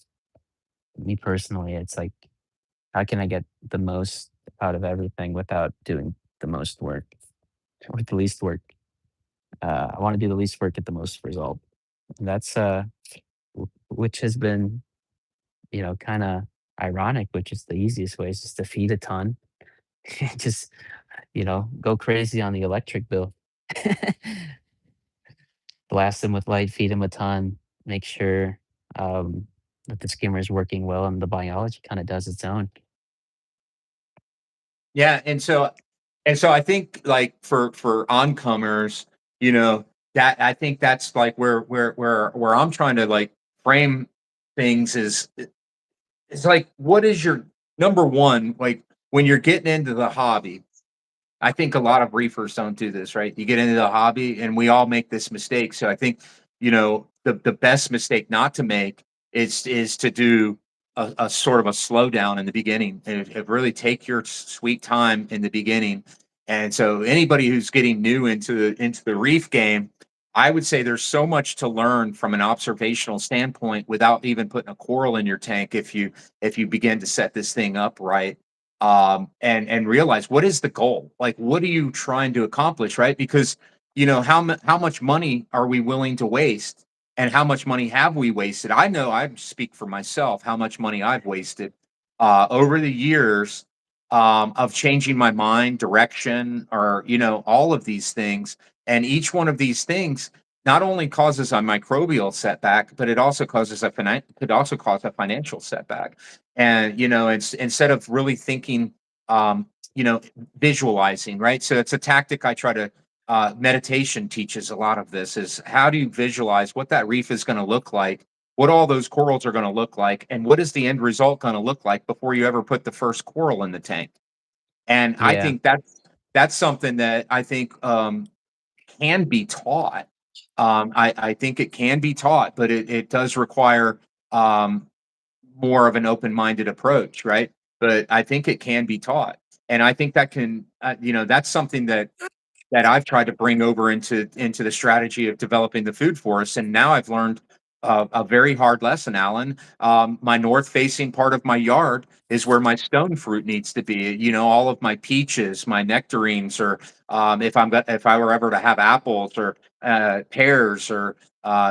Me personally, it's like, how can I get the most out of everything without doing the most work or the least work? I want to do the least work, get the most result. And that's which has been, kind of ironic, which is the easiest way is just to feed a ton. Just, go crazy on the electric bill. Blast them with light, feed them a ton, make sure um, that the skimmer is working well and the biology kind of does its own. Yeah, and so I think like for oncomers, you know, that I think that's like where I'm trying to like frame things is it's like what is your number one like when you're getting into the hobby. I think a lot of reefers don't do this, right? You get into the hobby and we all make this mistake. So I think, the best mistake not to make is to do a sort of a slowdown in the beginning and really take your sweet time in the beginning. And so anybody who's getting new into the reef game, I would say there's so much to learn from an observational standpoint without even putting a coral in your tank if you begin to set this thing up right and realize what is the goal? Like, what are you trying to accomplish, right? Because how much money are we willing to waste, and how much money have we wasted? I know I speak for myself. How much money I've wasted over the years of changing my mind, direction, or all of these things, and each one of these things not only causes a microbial setback, but it also causes could also cause a financial setback. And it's instead of really thinking, um, you know, visualizing, right? So it's a tactic I try to. Meditation teaches a lot of this. Is how do you visualize what that reef is going to look like, what all those corals are going to look like, and what is the end result going to look like before you ever put the first coral in the tank. And I Yeah. think that's something that I think can be taught. I think it can be taught, but it does require um, more of an open-minded approach, right? But I think it can be taught, and I think that can, that's something that I've tried to bring over into the strategy of developing the food forest. And now I've learned a very hard lesson, Alan. My north facing part of my yard is where my stone fruit needs to be. All of my peaches, my nectarines, or if I were ever to have apples or pears or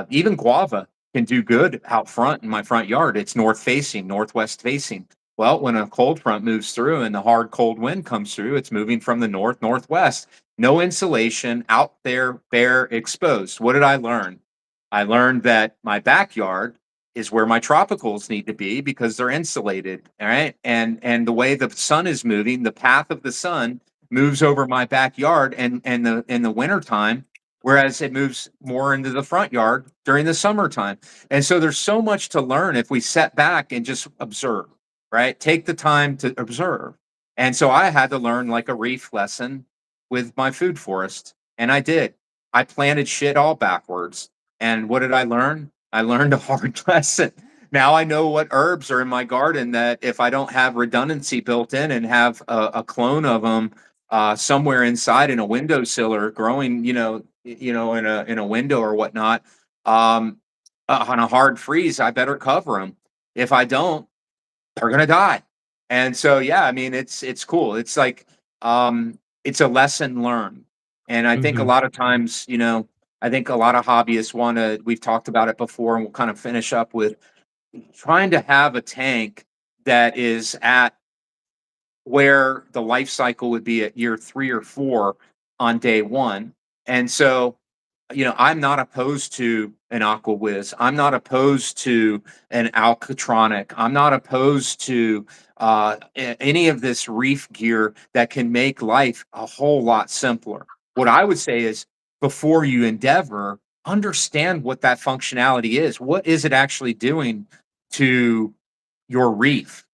even guava can do good out front in my front yard. It's north facing, northwest facing. Well, when a cold front moves through and the hard cold wind comes through, it's moving from the north northwest. No insulation, out there, bare, exposed. What did I learn? I learned that my backyard is where my tropicals need to be because they're insulated. All right. And the way the sun is moving, the path of the sun moves over my backyard and the in the wintertime, whereas it moves more into the front yard during the summertime. And so there's so much to learn if we set back and just observe, right? Take the time to observe. And so I had to learn like a reef lesson with my food forest, and I did. I planted shit all backwards, and what did I learn? I learned a hard lesson. Now I know what herbs are in my garden that if I don't have redundancy built in and have a clone of them somewhere inside in a windowsill or growing, in a window or whatnot, um, on a hard freeze, I better cover them. If I don't, they're gonna die. And so, yeah, I mean, it's cool. It's like, it's a lesson learned. And I think a Hmm. lot of times, I think a lot of hobbyists wanna we've talked about it before, and we'll kind of finish up with trying to have a tank that is at where the life cycle would be at year 3 or 4 on day 1. And so I'm not opposed to an Aqua Whiz. I'm not opposed to an Alcatronic. I'm not opposed to any of this reef gear that can make life a whole lot simpler. What I would say is before you endeavor, understand what that functionality is. What is it actually doing to your reef?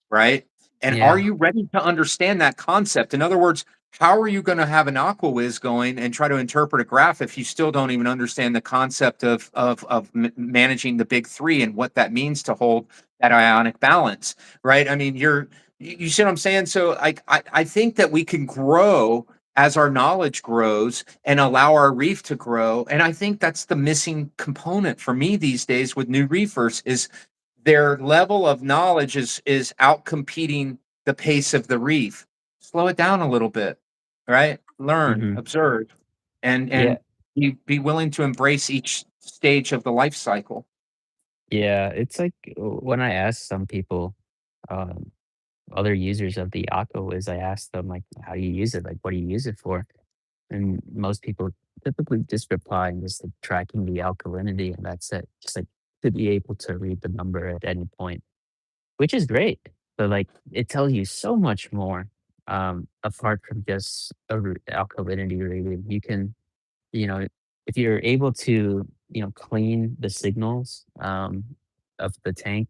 Right? And are Yeah. you ready to understand that concept? In other words, how are you going to have an AquaWiz going and try to interpret a graph if you still don't even understand the concept of managing the big three and what that means to hold that ionic balance, right? I mean, you see what I'm saying? So I think that we can grow as our knowledge grows and allow our reef to grow. And I think that's the missing component for me these days with new reefers is their level of knowledge is outcompeting the pace of the reef. Slow it down a little bit, right? Learn, Hmm. observe, and Yeah. be willing to embrace each stage of the life cycle. Yeah. It's like when I ask some people, um, other users of the Akko is I ask them like, how do you use it? Like, what do you use it for? And most people typically just reply and just like tracking the alkalinity and that's it. Just like to be able to read the number at any point, which is great. But like it tells you so much more apart from just alkalinity rating. You can, you know, if you're able to, clean the signals of the tank,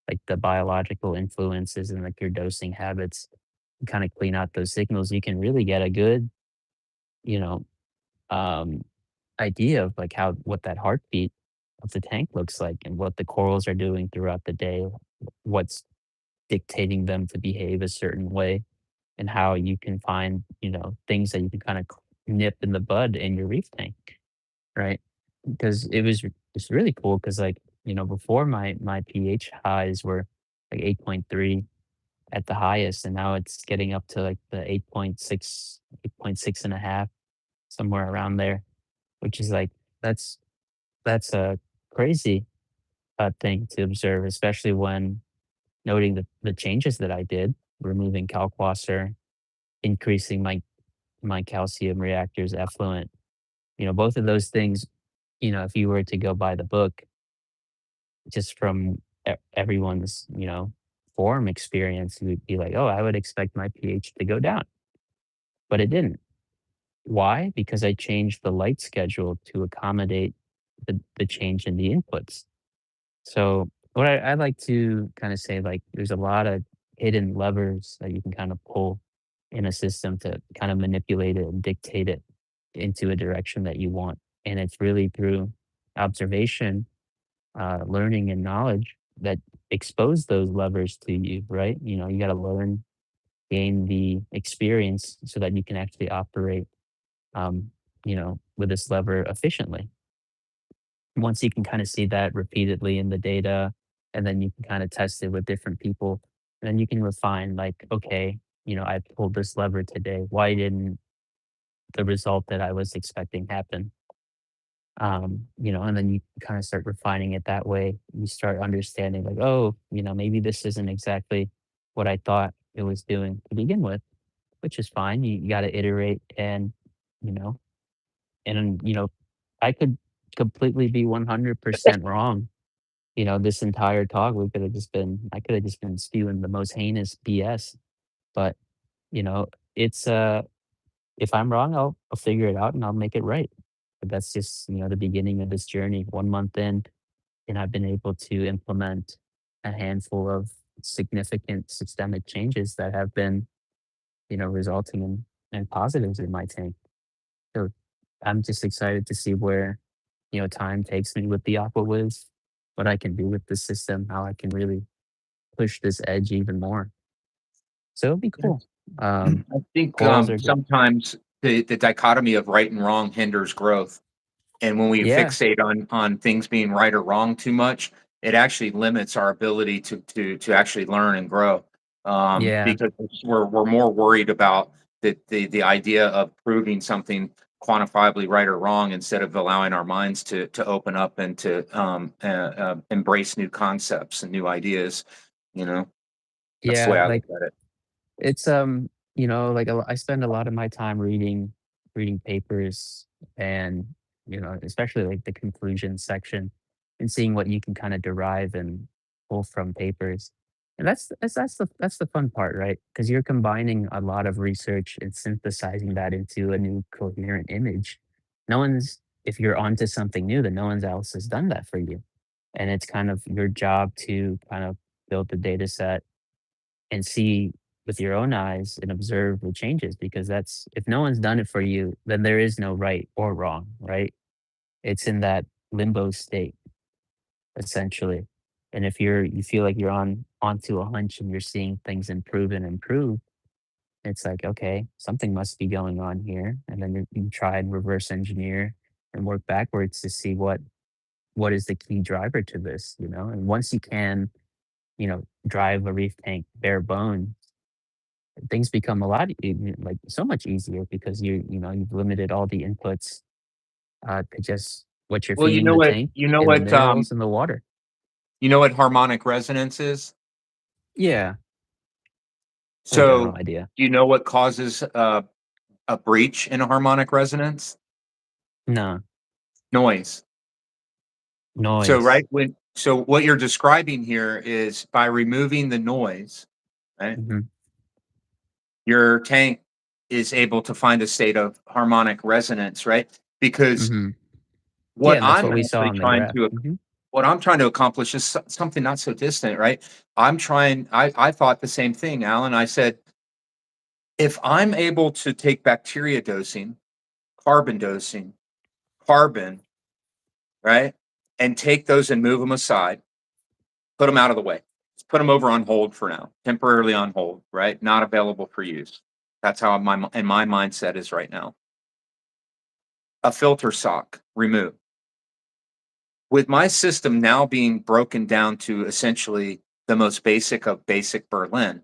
like the biological influences and like your dosing habits, kind of clean out those signals, you can really get a good, you know, um, idea of like how what that heartbeat of the tank looks like and what the corals are doing throughout the day, what's dictating them to behave a certain way, and how you can find, things that you can kind of nip in the bud in your reef tank, right? Because it's really cool because like, before my pH highs were like 8.3 at the highest, and now it's getting up to like the 8.6, 8.6 and a half, somewhere around there, which is like that's that's a crazy thing to observe, especially when noting the changes that I did, removing kalkwasser, increasing my calcium reactors effluent. Both of those things, if you were to go by the book, just from everyone's, forum experience, you would be like, oh, I would expect my pH to go down, but it didn't. Why? Because I changed the light schedule to accommodate the change in the inputs. So what I like to kind of say, like, there's a lot of hidden levers that you can kind of pull in a system to kind of manipulate it and dictate it into a direction that you want. And it's really through observation, learning, and knowledge that expose those levers to you, right? You got to learn, gain the experience so that you can actually operate, um, with this lever efficiently. Once you can kind of see that repeatedly in the data, and then you can kind of test it with different people, and then you can refine, like, okay, I pulled this lever today. Why didn't the result that I was expecting happen? And then you kind of start refining it that way. You start understanding, like, oh, maybe this isn't exactly what I thought it was doing to begin with, which is fine. You got to iterate you know, and I could completely be 100% wrong. This entire talk, I could have just been spewing the most heinous BS. But, you know, it's, if I'm wrong, I'll figure it out and I'll make it right. But that's just, the beginning of this journey. 1 month in, and I've been able to implement a handful of significant systemic changes that have been, resulting in positives in my tank. So I'm just excited to see where, time takes me with the Aqua Wiz, what I can do with the system, how I can really push this edge even more. So it'll be cool. I think Corals are good. sometimes the dichotomy of right and wrong hinders growth. And when we Yeah, fixate on things being right or wrong too much, it actually limits our ability to actually learn and grow. yeah, Because we're more worried about the idea of proving something quantifiably right or wrong instead of allowing our minds to open up and to embrace new concepts and new ideas. You know, that's the way yeah. I look Like at it. it's like I spend a lot of my time reading papers and especially like the conclusion section and seeing what you can kind of derive and pull from papers. And that's the fun part, right? Because you're combining a lot of research and synthesizing that into a new coherent image. No one's If you're onto something new, then no one else has done that for you. And it's kind of your job to kind of build the data set and see with your own eyes and observe the changes, because that's if no one's done it for you, then there is no right or wrong, right? It's in that limbo state essentially. And if you feel like you're onto a hunch and you're seeing things improve and improve, it's like, okay, something must be going on here. And then you try and reverse engineer and work backwards to see what is the key driver to this. And once you can, drive a reef tank bare bone, things become a lot like so much easier because you've limited all the inputs to just what you're Well, feeding the tank and the minerals and the water. you know what harmonic resonance is? Yeah, a general So, idea. do you know what causes a breach in a harmonic resonance? No, Noise. So, noise. right when so what you're describing here is by removing the noise, right? Hmm. Your tank is able to find a state of harmonic resonance, right? Because Hmm. Yeah, what and that's I'm what we saw actually on the trying graph. to Hmm. what I'm trying to accomplish is something not so distant, right? I thought the same thing, Alan. I said, if I'm able to take bacteria dosing, carbon dosing, carbon, right, and take those and move them aside, put them out of the way, put them over on hold for now, temporarily on hold, right? Not available for use. That's how my mindset is right now. A filter sock removed. With my system now being broken down to essentially the most basic of basic Berlin,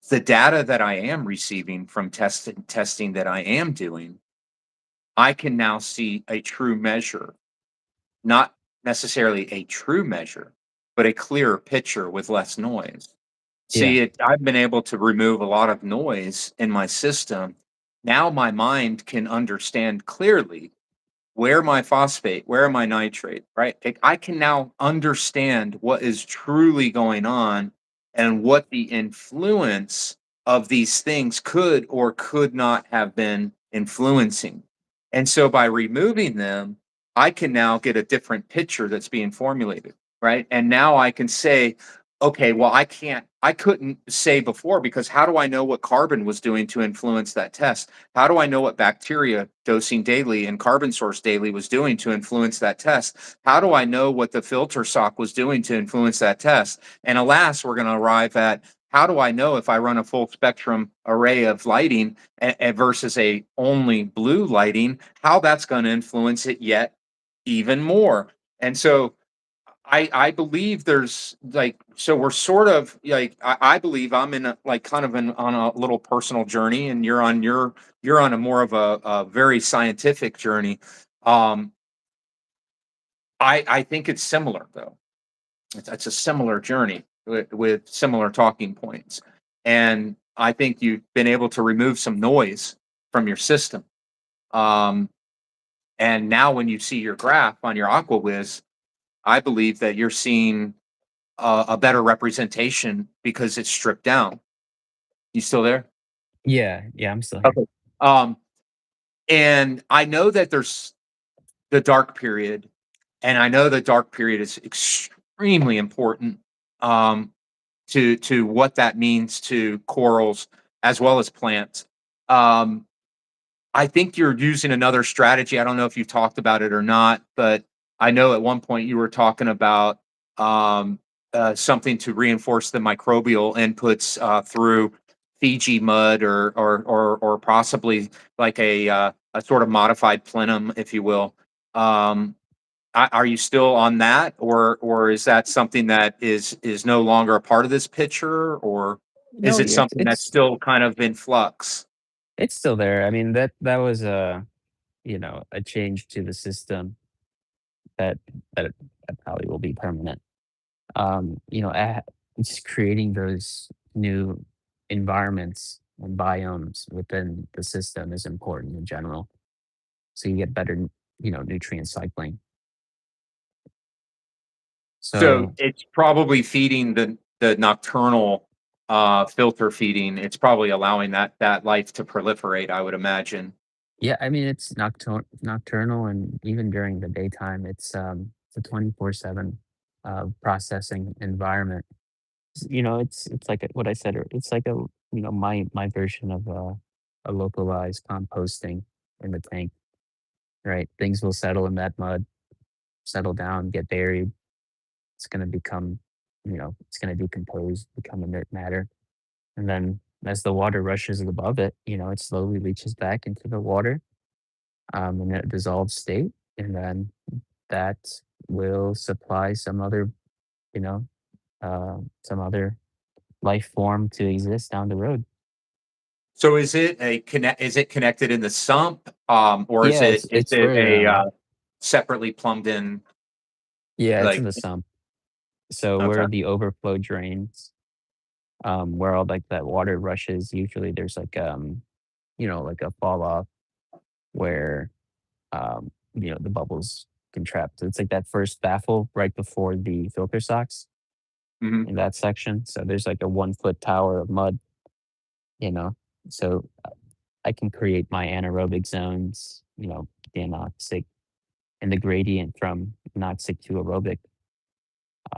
the data that I am receiving from testing that I am doing, I can now see a true measure, not necessarily a true measure, but a clearer picture with less noise. Yeah, I've been able to remove a lot of noise in my system. Now my mind can understand clearly where my phosphate, where my nitrate, right? I can now understand what is truly going on and what the influence of these things could or could not have been influencing. And so by removing them, I can now get a different picture that's being formulated, right? And now I can say, okay, well, I couldn't say before because how do I know what carbon was doing to influence that test? How do I know what bacteria dosing daily and carbon source daily was doing to influence that test? How do I know what the filter sock was doing to influence that test? And alas, we're going to arrive at how do I know if I run a full spectrum array of lighting versus a only blue lighting, how that's going to influence it yet even more? And so I believe there's like so we're sort of like I believe I'm in a, like kind of on a little personal journey and you're on a more of a very scientific journey. Um, I think it's similar though. It's a similar journey with similar talking points, and I think you've been able to remove some noise from your system. Um, and now when you see your graph on your AquaWiz, I believe that you're seeing a better representation because it's stripped down. You still there? yeah, yeah. I'm still here. Okay. Um, and I know that there's the dark period, and I know the dark period is extremely important um, to what that means to corals as well as plants. Um, I think you're using another strategy. I don't know if you talked about it or not, but I know at one point you were talking about um, something to reinforce the microbial inputs through Fiji mud or possibly like a sort of modified plenum, if you will. Um, are you still on that, or is that something that is no longer a part of this picture, or is No, it yeah, something that's still kind of in flux? it's still there. I mean, that was a change to the system that that probably will be permanent. Just creating those new environments and biomes within the system is important in general. So you get better nutrient cycling. So So it's probably feeding the nocturnal filter feeding. It's probably allowing that life to proliferate, I would imagine. yeah, I mean it's nocturnal, and even during the daytime, it's a 24/7 processing environment. It's like what I said. It's like my version of a localized composting in the tank. Right, things will settle in that mud, settle down, get buried. It's gonna become, it's gonna decompose, become inert matter. And then as the water rushes above it, it slowly leaches back into the water, in a dissolved state. And then that will supply you know, some other life form to exist down the road. So is it connected in the sump, or is Yeah, it it's is it's it where a separately plumbed in yeah, it's in like the sump. So okay. where the overflow drains, where all like that water rushes, usually there's like a fall off where the bubbles can trap. So it's like that first baffle right before the filter socks Mhm. in that section. So there's like a 1 foot tower of mud, you know. So I can create my anaerobic zones, the anoxic and the gradient from anoxic to aerobic.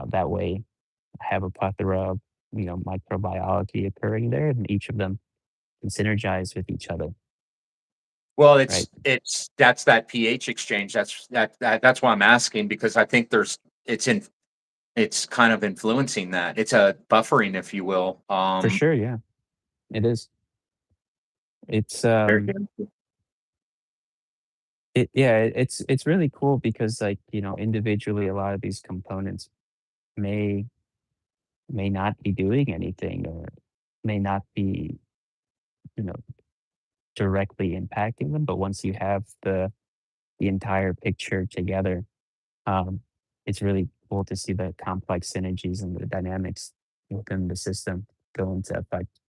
That way I have a plethora of, microbiology occurring there, and each of them can synergize with each other, Well, right? it's that's that pH exchange. That's why I'm asking because I think it's kind of influencing that. It's a buffering, if you will. For sure, yeah, it is. It's Very good. it's really cool because individually a lot of these components may may not be doing anything, or may not be, you know, directly impacting them. But once you have the entire picture together, um, it's really cool to see the complex synergies and the dynamics within the system go into effect,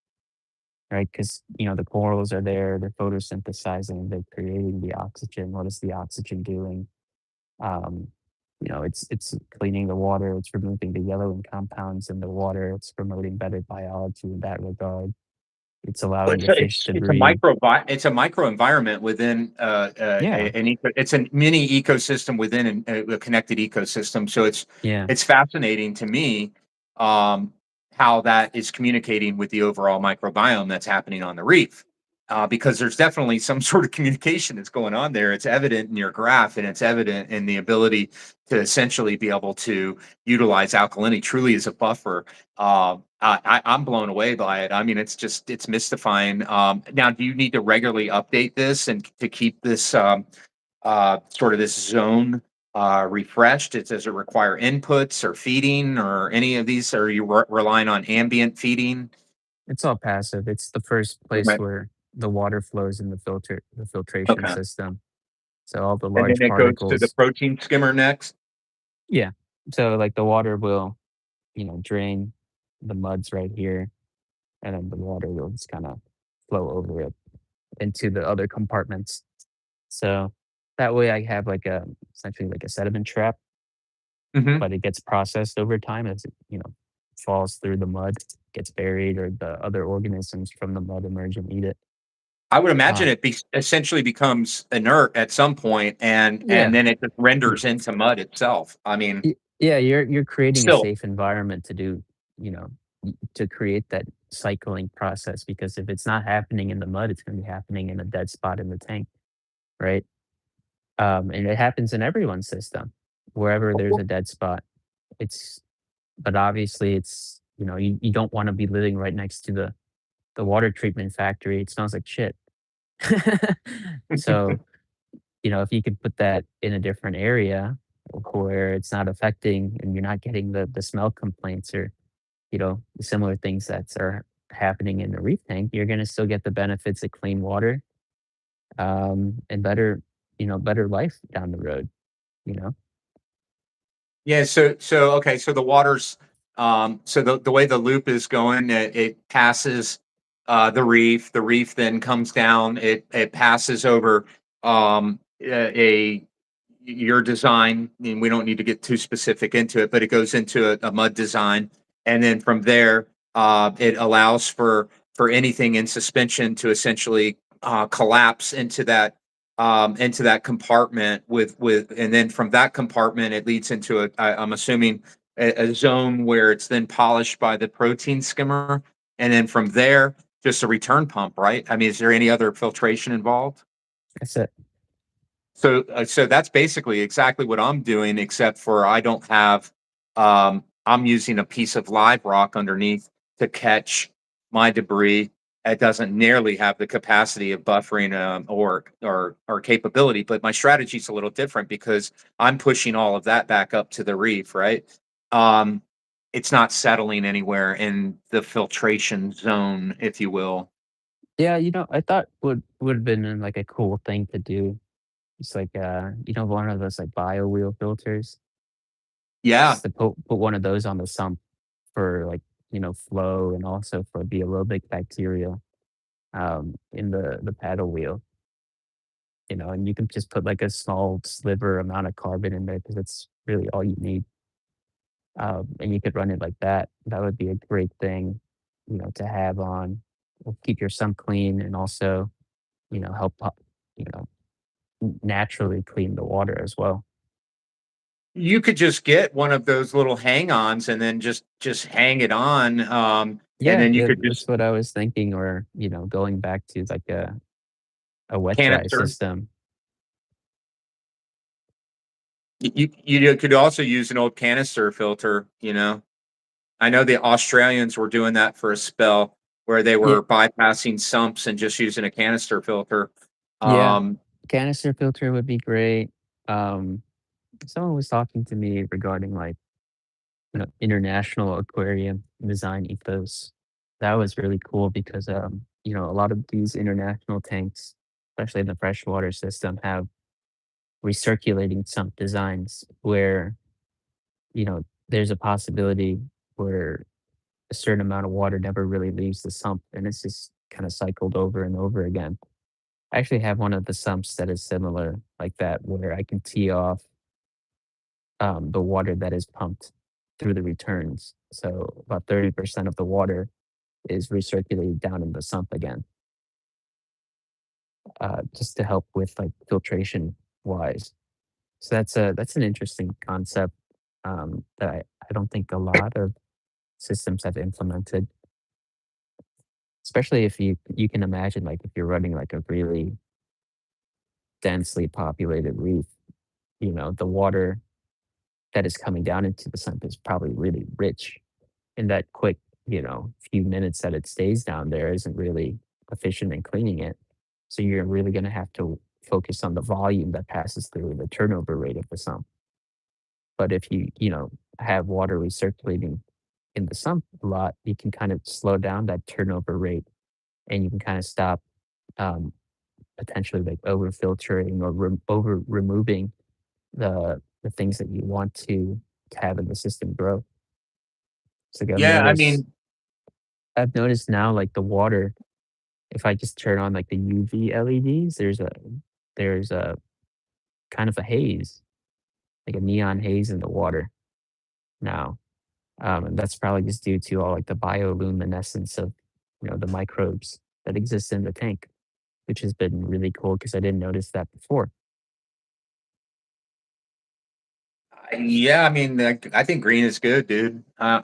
right? Because the corals are there, they're photosynthesizing, they're creating the oxygen. What is the oxygen doing? Um, it's cleaning the water, it's removing the yellowing compounds in the water, it's promoting better biology in that regard. It's Well, allowing the fish to breathe. it's a microenvironment within, Yeah, it's a mini ecosystem within a connected ecosystem, so yeah. it's fascinating to me, um, how that is communicating with the overall microbiome that's happening on the reef, because there's definitely some sort of communication that's going on there. It's evident in your graph, and it's evident in the ability to essentially be able to utilize alkalinity truly as a buffer. I'm blown away by it. I mean, it's mystifying. Now, do you need to regularly update this and to keep this sort of this zone refreshed? Does it require inputs or feeding or any of these? Or are you relying on ambient feeding? It's all passive. It's the first place Right. where the water flows in the filtration Okay, system. So all the and then large it goes to the particles. protein skimmer next. Yeah. So like the water will, drain the muds right here, and then the water will just kind of flow over it into the other compartments. So that way I have like a essentially like a sediment trap, Hmm. but it gets processed over time as it, falls through the mud, gets buried, or the other organisms from the mud emerge and eat it. I would imagine Um, essentially becomes inert at some point, and yeah. then it just renders into mud itself. I mean, Yeah, you're creating a still. safe environment to do, to create that cycling process, because if it's not happening in the mud, it's going to be happening in a dead spot in the tank, right? And it happens in everyone's system, wherever there's a dead spot. It's But obviously you don't want to be living right next to the water treatment factory. It smells like shit. So, if you could put that in a different area where it's not affecting, and you're not getting the smell complaints, or, similar things that are happening in the reef tank, you're going to still get the benefits of clean water, and better life down the road, you know? Yeah, okay, so the water's so the way the loop is going, it passes the reef then comes down, it passes over your design, and we don't need to get too specific into it, but it goes into a mud design, and then from there, it allows for anything in suspension to essentially collapse into that compartment and then from that compartment it leads into I'm assuming a zone where it's then polished by the protein skimmer, and then from there just a return pump, right? I mean, is there any other filtration involved? That's it. So that's basically exactly what I'm doing, except for I don't have. I'm using a piece of live rock underneath to catch my debris. It doesn't nearly have the capacity of buffering or capability, but my strategy is a little different because I'm pushing all of that back up to the reef, right? Um, it's not settling anywhere in the filtration zone, if you will. Yeah, I thought would have been like a cool thing to do. It's like one of those like bio wheel filters. Yeah, Just to put one of those on the sump for like, flow and also for the aerobic bacteria in the paddle wheel. And you can just put like a small sliver amount of carbon in there because it's really all you need. And you could run it like that. That would be a great thing, to have on. Will keep your sump clean and also, help, you know, naturally clean the water as well. you could just get one of those little hang-ons and then just hang it on, and Yeah, then you yeah, could that's just what I was thinking. Or, going back to like a wet dry canister. system. You could also use an old canister filter, you know? I know the Australians were doing that for a spell where they Yeah, were bypassing sumps and just using a canister filter. yeah. Um, Canister filter would be great. Um, Someone was talking to me regarding like, international aquarium design ethos. That was really cool because a lot of these international tanks, especially in the freshwater system, have recirculating sump designs where, there's a possibility where a certain amount of water never really leaves the sump and it's just kind of cycled over and over again. I actually have one of the sumps that is similar like that, where I can tee off the water that is pumped through the returns. So about 30% of the water is recirculated down in the sump again, just to help with like filtration wise. So that's an interesting concept that I don't think a lot of systems have implemented. Especially if you can imagine like if you're running like a really densely populated reef, the water that is coming down into the sump is probably really rich. And that quick, few minutes that it stays down there isn't really efficient in cleaning it. So you're really going to have to focus on the volume that passes through the turnover rate of the sump. But if you have water recirculating in the sump a lot, you can kind of slow down that turnover rate and you can kind of stop um, potentially like over filtering or over removing the things that you want to have in the system grow. So like yeah, I mean, I've noticed now like the water, if I just turn on like the UV LEDs, there's a kind of a haze, like a neon haze in the water now. And that's probably just due to all like the bioluminescence of the microbes that exist in the tank, which has been really cool because I didn't notice that before. yeah, I mean, I think green is good, dude. I'm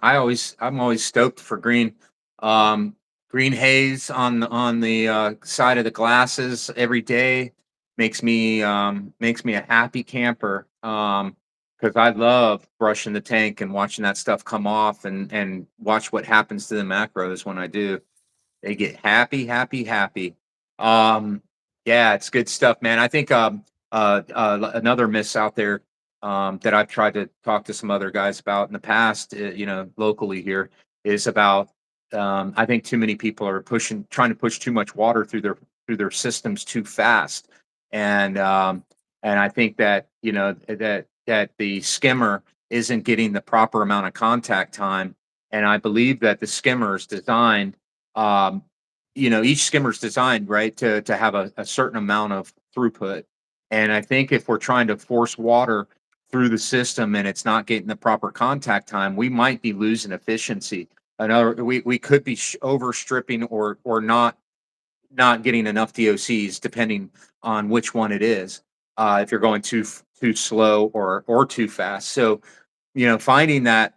always stoked for green. Um, Green haze on the side of the glasses every day makes me a happy camper. Because I love brushing the tank and watching that stuff come off and watch what happens to the macros when I do. They get happy, happy, happy. Um, yeah, it's good stuff, man. I think another miss out there that I've tried to talk to some other guys about in the past, locally here, is about I think too many people are trying to push too much water through their systems too fast, and um, and I think that that the skimmer isn't getting the proper amount of contact time, and I believe that the skimmer is designed um, each skimmer's designed right to have a certain amount of throughput, And I think if we're trying to force water through the system and it's not getting the proper contact time, we might be losing efficiency. Another, we could be overstripping or not getting enough DOCs depending on which one it is. If you're going too slow or too fast, so finding that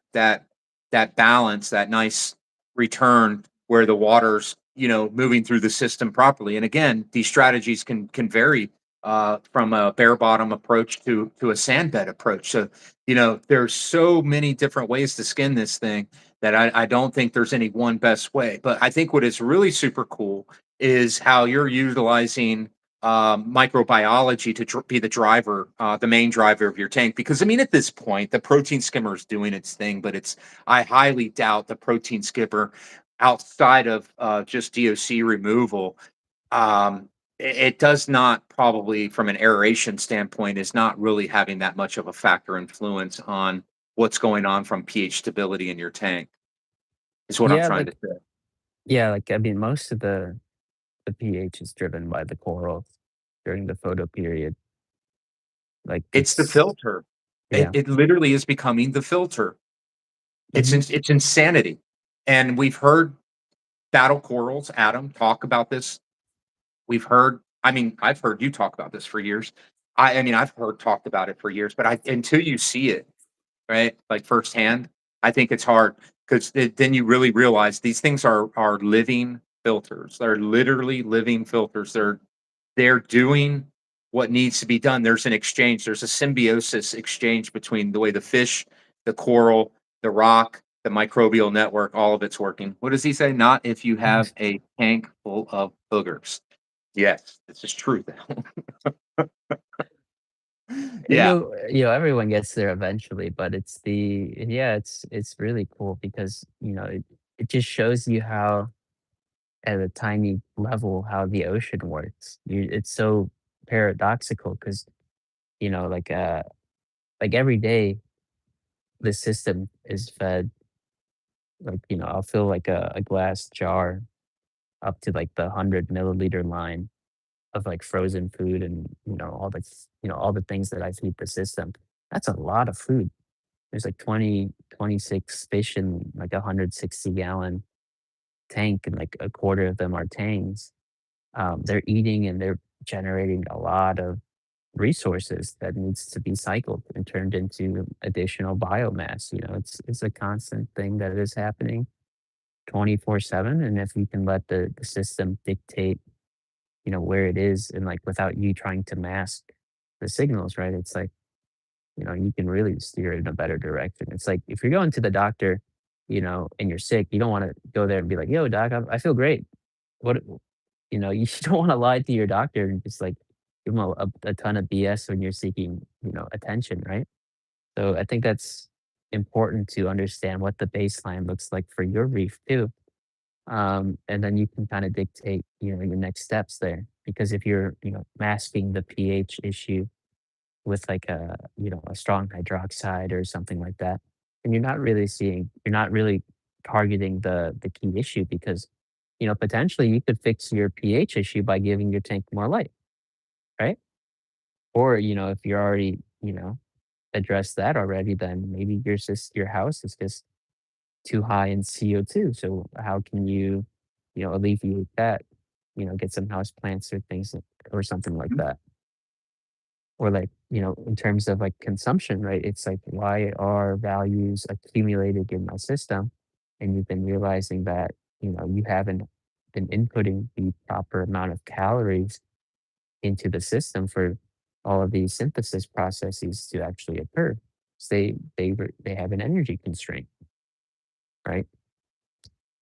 balance, that nice return where the water's moving through the system properly. And again, these strategies can vary from a bare bottom approach to a sand bed approach. So there's so many different ways to skin this thing that I don't think there's any one best way. But I think what is really super cool is how you're utilizing microbiology to be the driver, the main driver of your tank. Because I mean, at this point, the protein skimmer is doing its thing, but I highly doubt the protein skipper outside of just DOC removal. It does not probably, from an aeration standpoint, is not really having that much of a factor influence on what's going on from pH stability in your tank. Is what I'm Yeah, trying to like say. yeah, like I mean, most of the pH is driven by the coral during the photo period. Like It's the it's filter. It yeah. it literally is becoming the filter. Hmm. It's insanity, and we've heard battle corals, Adam, talk about this. We've heard I mean, I've heard you talk about this for years. I mean, I've heard talked about it for years, but I until you see it, right, like, firsthand, I think it's hard 'cause then you really realize these things are living filters. They're literally living filters. They're doing what needs to be done. There's an exchange. There's a symbiosis exchange between the way the fish, the coral, the rock, the microbial network, all of it's working. What does he say? Not if you have a tank full of boogers. Yes, this is true. Yeah. Everyone gets there eventually, but it's really cool because, it just shows you how at a tiny level how the ocean works. It's so paradoxical because, you know, like like every day the system is fed like, I'll fill like a glass jar up to like the 100 milliliter line of like frozen food and all the things that I feed the system. That's a lot of food. There's like 26 fish in like a 160-gallon tank, and like a quarter of them are tangs. They're eating and they're generating a lot of resources that needs to be cycled and turned into additional biomass. It's a constant thing that is happening 24/7. And if you can let the system dictate, where it is, and like without you trying to mask the signals, right? It's like, you can really steer it in a better direction. It's like if you're going to the doctor, and you're sick, you don't want to go there and be like, yo, doc, I feel great. What, you don't want to lie to your doctor and just like give them a ton of BS when you're seeking, attention, right? So I think that's important to understand what the baseline looks like for your reef too. And then you can kind of dictate, your next steps there. Because if you're, masking the pH issue with like a strong hydroxide or something like that, and you're not really targeting the key issue because, potentially you could fix your pH issue by giving your tank more light, right? Or, if you're already, addressed that already, then maybe your house is just too high in CO2. So how can you, alleviate that? Get some house plants or things or something like that. Or like, in terms of like consumption, right? It's like why are values accumulated in my system? And you've been realizing that, you haven't been inputting the proper amount of calories into the system for all of these synthesis processes to actually occur. So they have an energy constraint, right?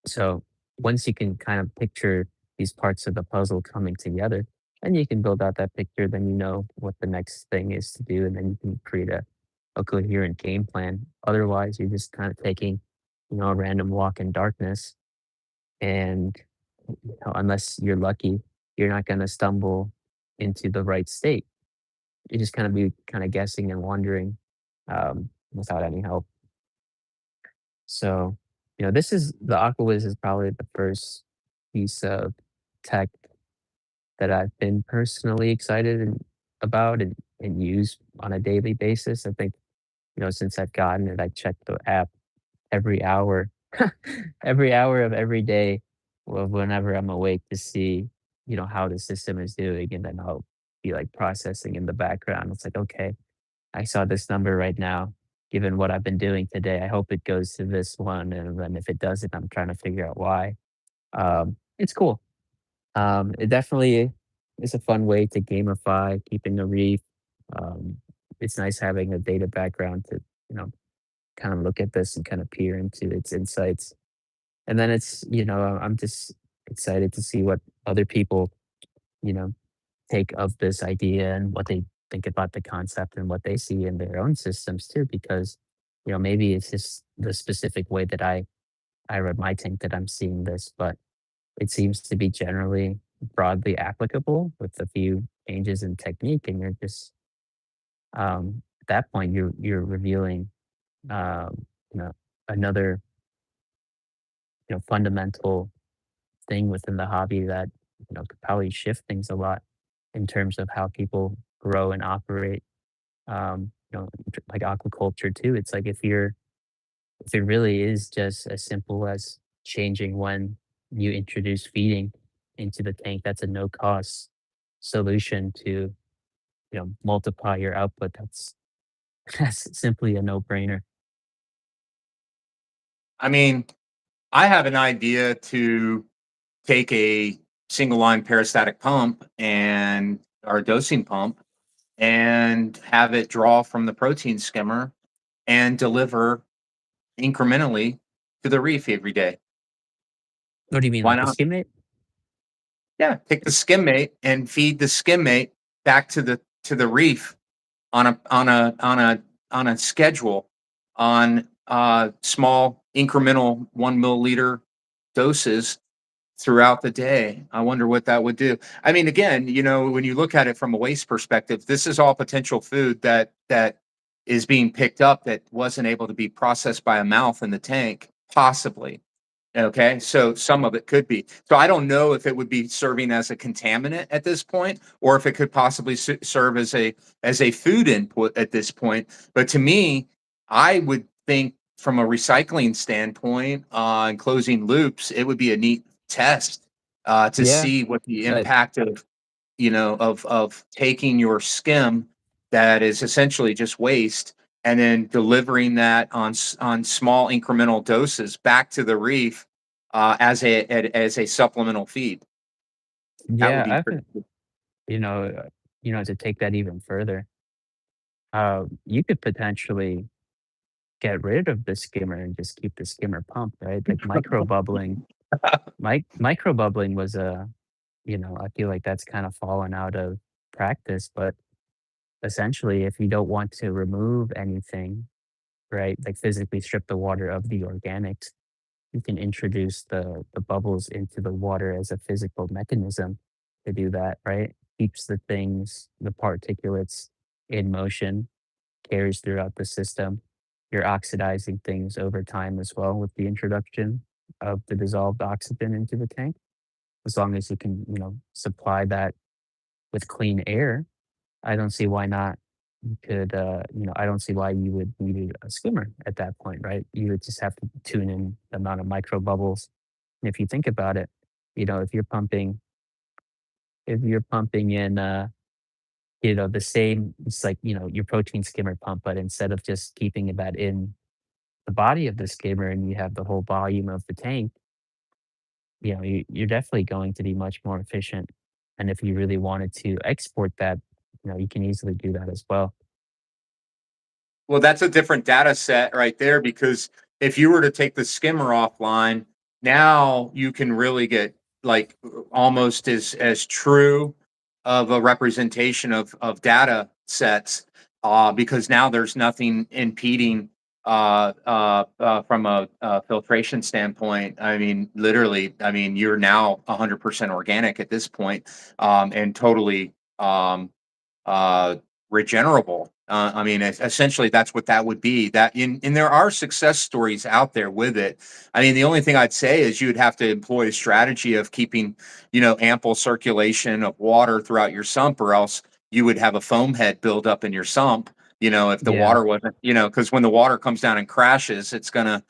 So once you can kind of picture these parts of the puzzle coming together, then you can build out that picture. Then you know what the next thing is to do, and then you can create a coherent game plan. Otherwise, you're just kind of taking, a random walk in darkness, and unless you're lucky, you're not going to stumble into the right state. You just kind of be kind of guessing and wondering without any help. So, this is the Aquawiz is probably the first piece of tech that I've been personally excited and about and use on a daily basis. I think, since I've gotten it, I check the app every hour, every hour of every day, whenever I'm awake to see, how the system is doing. And then I'll be like processing in the background. It's like, okay, I saw this number right now. Given what I've been doing today, I hope it goes to this one. And then if it doesn't, I'm trying to figure out why. It's cool. It definitely is a fun way to gamify keeping a reef. Um, it's nice having a data background to, you know, kind of look at this and kind of peer into its insights. And then I'm just excited to see what other people, you know, take of this idea and what they think about the concept and what they see in their own systems too, because, maybe it's just the specific way that I read my tank that I'm seeing this, but it seems to be generally broadly applicable with a few changes in technique, and you're just at that point you're revealing um, you know another fundamental thing within the hobby that could probably shift things a lot in terms of how people grow and operate. Like aquaculture too. It's like if it really is just as simple as changing when you introduce feeding into the tank, that's a no cost solution to multiply your output. That's that's simply a no brainer. I mean, I have an idea to take a single line peristatic pump and our dosing pump and have it draw from the protein skimmer and deliver incrementally to the reef every day. What do you mean, Why like a not? skimmate? Yeah, take the skim mate and feed the skim mate back to the reef on a schedule on small incremental 1 milliliter doses throughout the day. I wonder what that would do. I mean, again, when you look at it from a waste perspective, this is all potential food that is being picked up that wasn't able to be processed by a mouth in the tank, possibly. Okay, so some of it could be. So I don't know if it would be serving as a contaminant at this point, or if it could possibly serve as a food input at this point. But to me, I would think from a recycling standpoint, and closing loops, it would be a neat test to Yeah, see what the uh, impact of of taking your skim that is essentially just waste and then delivering that on small incremental doses back to the reef as a supplemental feed. That would yeah. be I pretty think cool. you know, uh, to take that even further, you could potentially get rid of the skimmer and just keep the skimmer pump, right? Like micro bubbling. Micro bubbling was I feel like that's kind of fallen out of practice, but essentially, if you don't want to remove anything, right, like physically strip the water of the organics, you can introduce the bubbles into the water as a physical mechanism to do that, right? Keeps the particulates in motion, carries throughout the system. You're oxidizing things over time as well with the introduction of the dissolved oxygen into the tank. As long as you can, supply that with clean air, I don't see why not. You could, I don't see why you would need a skimmer at that point, right? You would just have to tune in the amount of micro bubbles. And if you think about it, if you're pumping in, the same, it's like, your protein skimmer pump, but instead of just keeping that in the body of the skimmer and you have the whole volume of the tank, you're definitely going to be much more efficient. And if you really wanted to export that, you can easily do that as well. Well, that's a different data set right there because if you were to take the skimmer offline, now you can really get like almost as true of a representation of data sets because now there's nothing impeding from a filtration standpoint. I mean, literally, I mean, you're now 100% organic at this point and totally uh, regenerable. I mean, essentially, that's what that would be. And there are success stories out there with it. I mean, the only thing I'd say is you'd have to employ a strategy of keeping, ample circulation of water throughout your sump, or else you would have a foam head build up in your sump, if the Yeah. water wasn't, because when the water comes down and crashes, it's gonna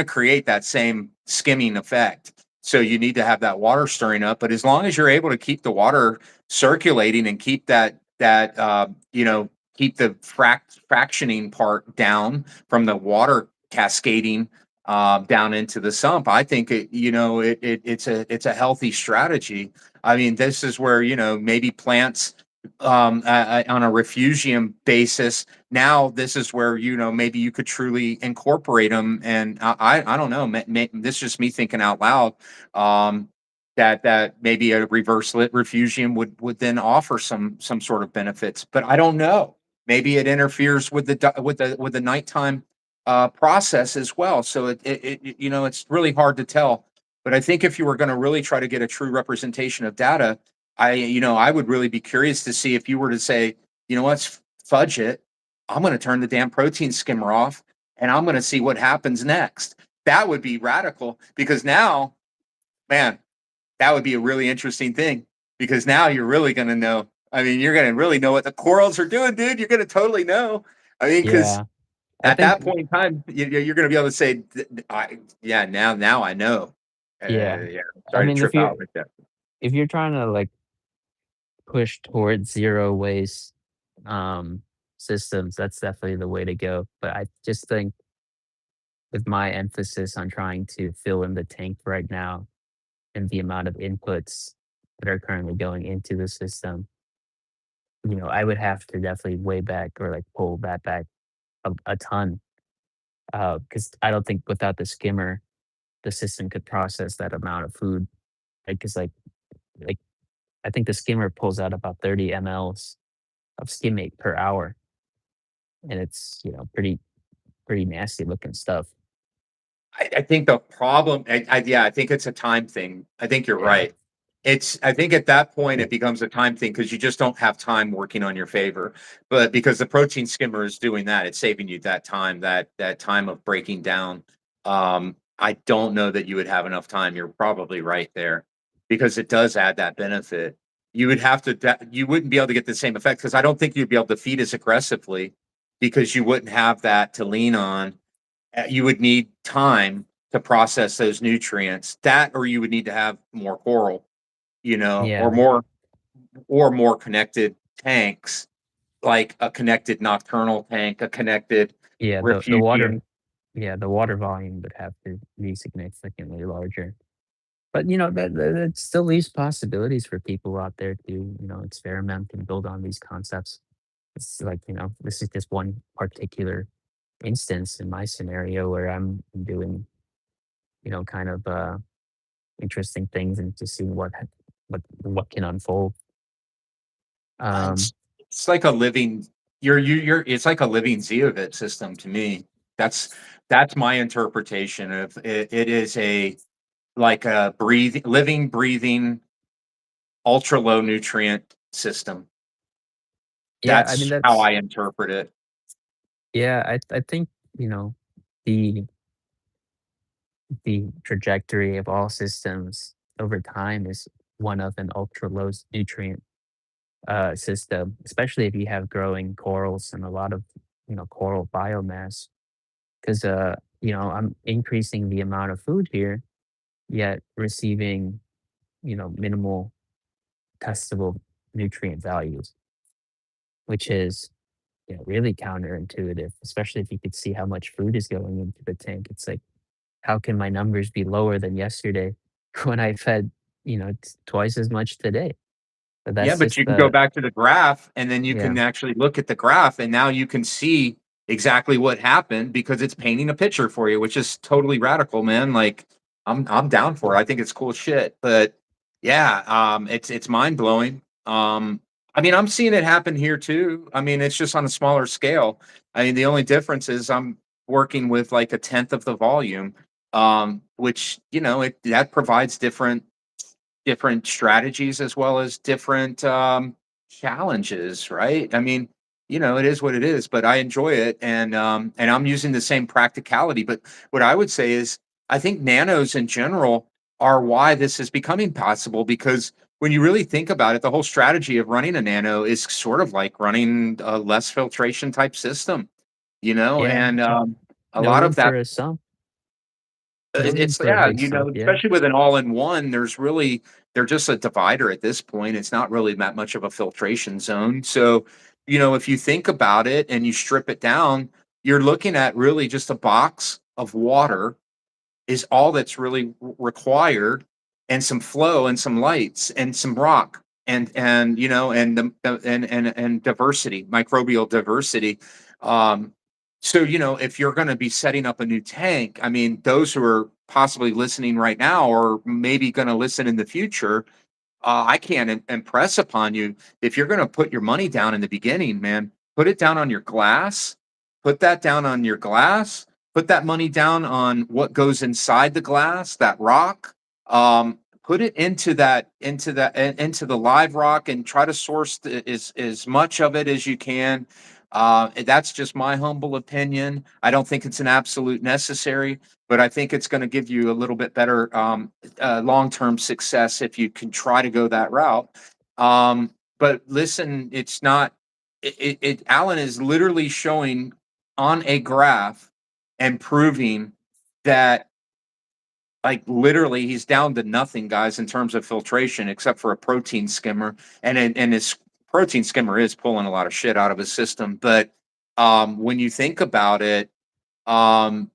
create that same skimming effect. So you need to have that water stirring up. But as long as you're able to keep the water circulating and keep keep the fractioning part down from the water cascading down into the sump, I think it's a healthy strategy. I mean, this is where maybe plants on a refugium basis. Now this is where maybe you could truly incorporate them. And I don't know. This is just me thinking out loud. Um, that maybe a reverse lit refugium would then offer some sort of benefits, but I don't know. Maybe it interferes with the nighttime process as well. So it's really hard to tell. But I think if you were going to really try to get a true representation of data, I would really be curious to see if you were to say, let's fudge it. I'm going to turn the damn protein skimmer off, and I'm going to see what happens next. That would be radical because now, man, that would be a really interesting thing because now you're really going to know. I mean, you're going to really know what the corals are doing, dude. You're going to totally know. I mean, because Yeah. I at think that point in time, you're going to be able to say, yeah, now I know. yeah. Yeah, I sorry to mean, trip out like that. if you're trying to like push towards zero waste um systems, that's definitely the way to go. But I just think with my emphasis on trying to fill in the tank right now and the amount of inputs that are currently going into the system, I would have to definitely weigh back or like pull that back a ton. Because I don't think without the skimmer, the system could process that amount of food. Because like I think the skimmer pulls out about 30 mLs of skimmate per hour, and it's pretty nasty looking stuff. I think the problem, yeah, I think it's a time thing. I think you're Yeah, right. I think at that point it becomes a time thing because you just don't have time working on your favor. But because the protein skimmer is doing that, it's saving you that time, that time of breaking down. I don't know that you would have enough time. You're probably right there because it does add that benefit. You wouldn't be able to get the same effect because I don't think you'd be able to feed as aggressively because you wouldn't have that to lean on. You would need time to process those nutrients. That, or you would need to have more coral, or yeah, more connected tanks, like a connected nocturnal tank, a connected yeah. The water, refugium. yeah, the water volume would have to be significantly larger. But that still leaves possibilities for people out there to experiment and build on these concepts. It's like this is just one particular instance in my scenario where I'm doing kind of interesting things and just seeing what can unfold. Um, It's like a living. You're. It's like a living zeovit system to me. That's that's my interpretation of it. It is like a living, breathing, ultra low nutrient system. yeah, I mean That's how that's I interpret it. yeah, I think you know the the trajectory of all systems over time is one of an ultra low nutrient system, especially if you have growing corals and a lot of coral biomass. Because I'm increasing the amount of food here, yet receiving minimal testable nutrient values, which is really counterintuitive, especially if you could see how much food is going into the tank. It's like, how can my numbers be lower than yesterday when I fed, twice as much today? But Yeah, that's but just you can go the back to the graph and then you yeah, can actually look at the graph and now you can see exactly what happened because it's painting a picture for you, which is totally radical, man. Like I'm down for it. I think it's cool shit. But yeah, it's mind blowing. I mean, I'm seeing it happen here too. I mean, it's just on a smaller scale. I mean, the only difference is I'm working with like a tenth of the volume, which that provides different strategies as well as different challenges, right? I mean, it is what it is, but I enjoy it, and I'm using the same practicality. But what I would say is, I think nanos in general are why this is becoming possible because when you really think about it, the whole strategy of running a nano is sort of like running a less filtration type system, Yeah, and a no lot room of that. for a sump. No room It's for a yeah, big sump, yeah. especially with an all-in-one, they're just a divider at this point. It's not really that much of a filtration zone. So, if you think about it and you strip it down, you're looking at really just a box of water is all that's really required, and some flow and some lights and some rock and diversity, microbial diversity. So if you're going to be setting up a new tank, I mean, those who are possibly listening right now or maybe going to listen in the future, I can't impress upon you, if you're going to put your money down in the beginning, man, put it down on your glass, put that down on your glass, put that money down on what goes inside the glass, that rock. Put it into the live rock and try to source as much of it as you can. That's just my humble opinion. I don't think it's an absolute necessary, but I think it's going to give you a little bit better long-term success if you can try to go that route. But listen, it's not. Alan is literally showing on a graph and proving that, like, literally, he's down to nothing, guys, in terms of filtration, except for a protein skimmer, and his protein skimmer is pulling a lot of shit out of his system. But when you think about it, um,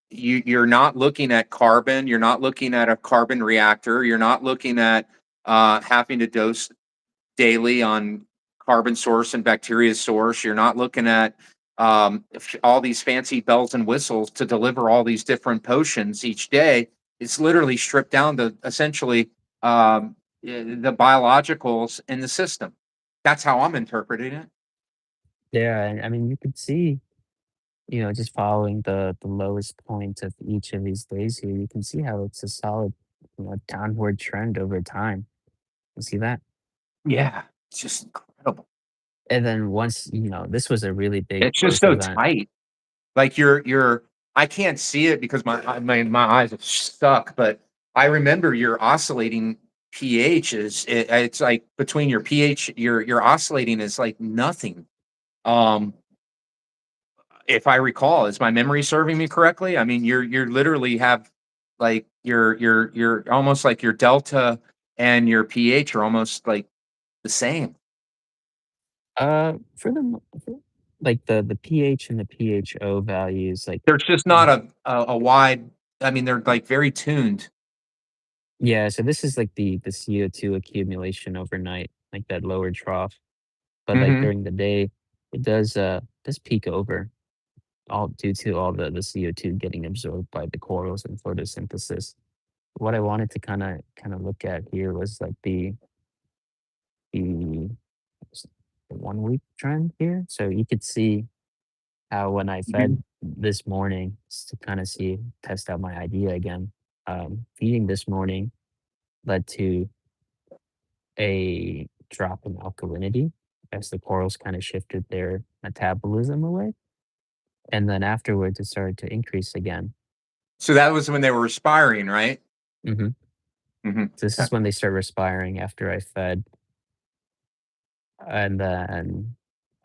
you're not looking at carbon. You're not looking at a carbon reactor. You're not looking at having to dose daily on carbon source and bacteria source. You're not looking at all these fancy bells and whistles to deliver all these different potions each day. It's literally stripped down to essentially the biologicals in the system. That's how I'm interpreting it. Yeah, and I mean, you could see, just following the lowest point of each of these days here, you can see how it's a solid, downward trend over time. You see that? Yeah, it's just incredible. And then once, this was a really big It's just growth so event. tight. Like you're I can't see it because my eyes are stuck, but I remember your oscillating pH it's like between your pH, your oscillating is like nothing. Um, if I recall, is my memory serving me correctly? I mean, you're literally have like you're almost like your delta and your pH are almost like the same. For the like the pH and the PHO values, like There's just not a wide. I mean, they're like very tuned. yeah, so this is like the CO2 accumulation overnight, like that lower trough. But like Hmm. during the day, it does peak over all due to all the CO2 getting absorbed by the corals and photosynthesis. What I wanted to kind of look at here was like the, the 1 week trend here. So you could see how when I Hmm. fed this morning to kind of see test out my idea again, feeding this morning led to a drop in alkalinity as the corals kind of shifted their metabolism away. And then afterwards, it started to increase again. So that was when they were respiring, right? hmm Mhm. So this Yeah. is when they start respiring after I fed. And then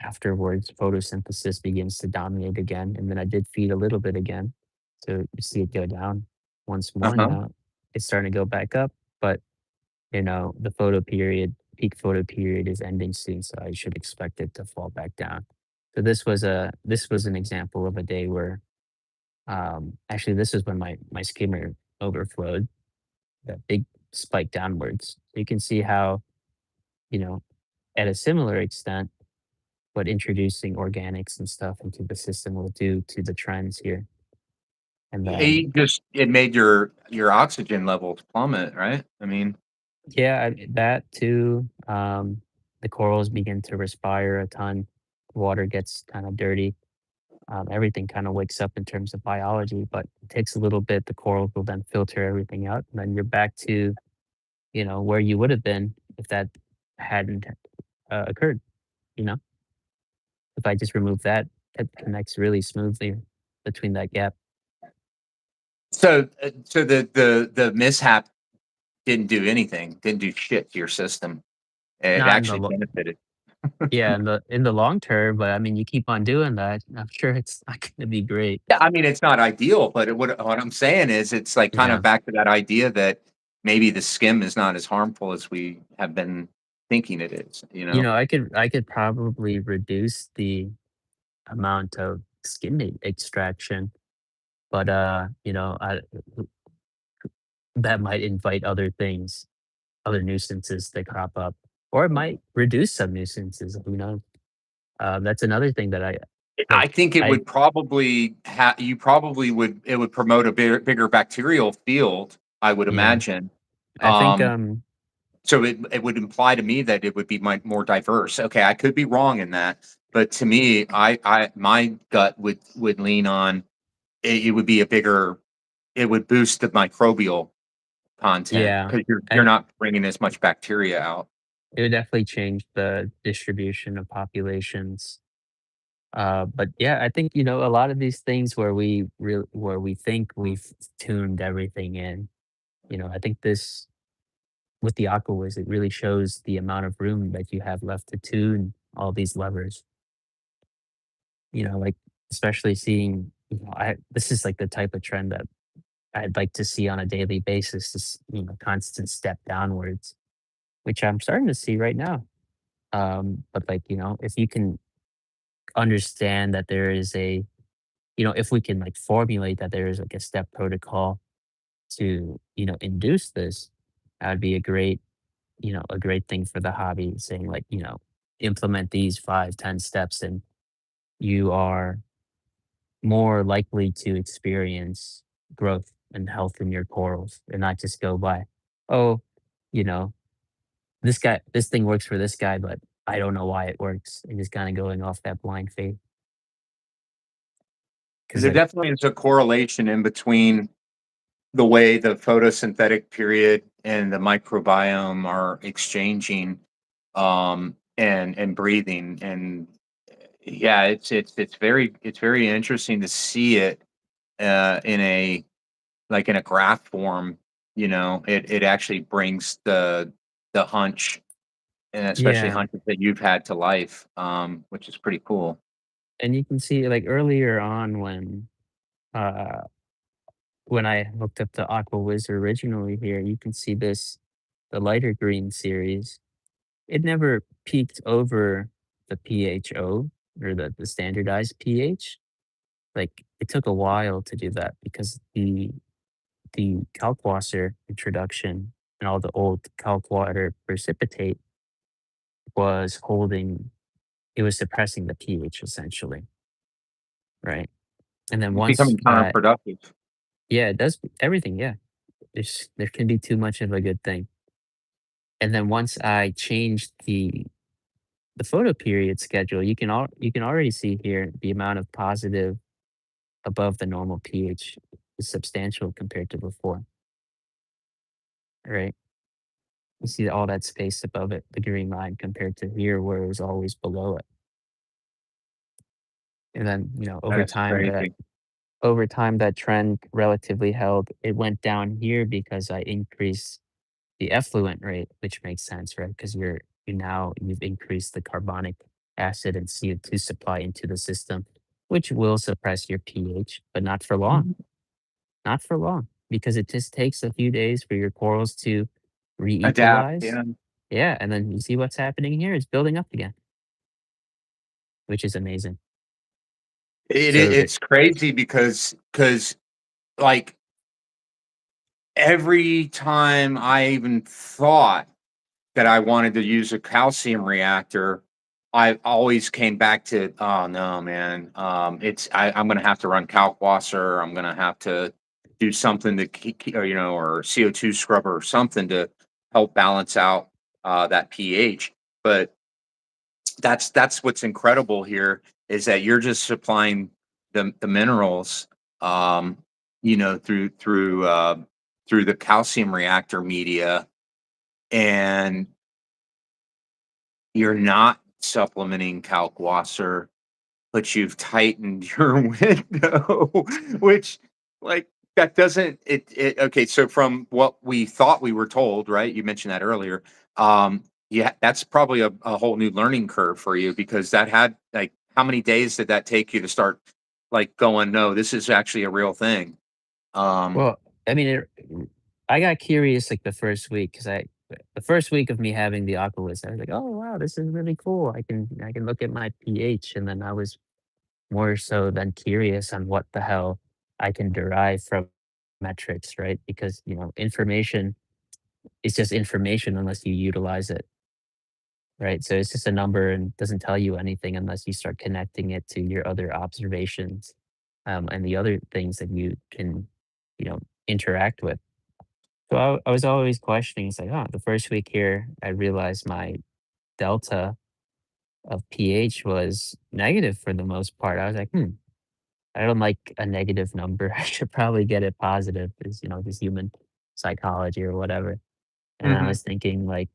afterwards, photosynthesis begins to dominate again. And then I did feed a little bit again. So you see it go down once more. Uh-huh. Now it's starting to go back up. But, the photo period, peak photo period is ending soon. So I should expect it to fall back down. So this was an example of a day where actually this is when my skimmer overflowed, that big spike downwards. You can see how, you know, at a similar extent, what introducing organics and stuff into the system will do to the trends here. And then, It made your oxygen levels plummet, right? I mean, yeah, that too. The corals begin to respire a ton. Water gets kind of dirty. Everything kind of wakes up in terms of biology, but it takes a little bit. The corals will then filter everything out, and then you're back to, where you would have been if that hadn't occurred. You know, if I just remove that, it connects really smoothly between that gap. so the mishap. didn't do anything, didn't do shit to your system. It Not in the actually benefited. Yeah, in the long term, but I mean, you keep on doing that, I'm sure it's not gonna be great. Yeah, I mean, it's not ideal, but what I'm saying is it's like kind Yeah. of back to that idea that maybe the skim is not as harmful as we have been thinking it is, you You know? know, I could probably reduce the amount of skin extraction, but, that might invite other things, other nuisances that crop up, or it might reduce some nuisances, who knows? That's another thing that I I like, think it I would probably you probably would it would promote a bigger bacterial field, I would yeah, imagine. I think, Um, so it would imply to me that it would be more diverse. Okay, I could be wrong in that, but to me, I my gut would lean on it would be a bigger it would boost the microbial content yeah, because you're and not bringing as much bacteria out. it would definitely change the distribution of populations. But yeah, I think, a lot of these things where we think we've tuned everything in, I think this with the Aquawiz, it really shows the amount of room that you have left to tune all these levers. Like, especially seeing, this is like the type of trend that I'd like to see on a daily basis, this, constant step downwards, which I'm starting to see right now. But like, if you can understand that there is if we can like formulate that there is like a step protocol to, induce this, that would be a great thing for the hobby, saying like, implement these 5, 10 steps and you are more likely to experience growth and health in your corals and not just go by, oh, you know, this thing works for this guy, but I don't know why it works. And just kind of going off that blind faith. Cause There like, definitely is a correlation in between the way the photosynthetic period and the microbiome are exchanging and breathing and yeah it's very interesting to see it in a like in a graph form, it actually brings the hunch and especially yeah. hunches that you've had to life, which is pretty cool. And you can see like earlier on uh, when I hooked up to Aqua Wizard originally here, you can see the lighter green series. It never peaked over the PHO or the standardized pH. Like it took a while to do that because the Kalkwasser introduction and all the old Kalkwater precipitate was holding, it was suppressing the pH essentially, right? And then It's once becoming that, counterproductive. yeah, it does everything. Yeah, there can be too much of a good thing. And then once I changed the photo period schedule, you can already see here the amount of positive above the normal pH is substantial compared to before, right? You see all that space above it, the green line, compared to here where it was always below it. And then, That's crazy. over time that trend relatively held. It went down here because I increased the effluent rate, which makes sense, right? Because you've increased the carbonic acid and CO2 supply into the system, which will suppress your pH, but not for long. Mhm. Not for long, because it just takes a few days for your corals to Adapt, re-equalize. yeah. Yeah, and then you see what's happening here. It's building up again, which is amazing. So It's crazy because like every time I even thought that I wanted to use a calcium reactor, I always came back to, oh no, man, I'm gonna have to run Kalkwasser. I'm gonna have to do something to keep, or CO2 scrubber or something to help balance out that pH. But that's what's incredible here is that you're just supplying the minerals, um, through the calcium reactor media, and you're not supplementing Kalkwasser, but you've tightened your window, which like that doesn't it okay, so from what we thought we were told, right? You mentioned that earlier. Yeah, that's probably a whole new learning curve for you because that had like how many days did that take you to start like going, no, this is actually a real thing? Um, Well, I mean, I got curious like the first week because the first week of me having the Oculus, I was like, oh wow, this is really cool. I can look at my pH, and then I was more so than curious on what the hell I can derive from metrics, right? Because information is just information unless you utilize it, right? So it's just a number and doesn't tell you anything unless you start connecting it to your other observations, and the other things that you can, you know, interact with. So I was always questioning. It's like, oh, the first week here, I realized my delta of pH was negative for the most part. I was like, I don't like a negative number. I should probably get it positive, is just human psychology or whatever. And I mhm. was thinking like,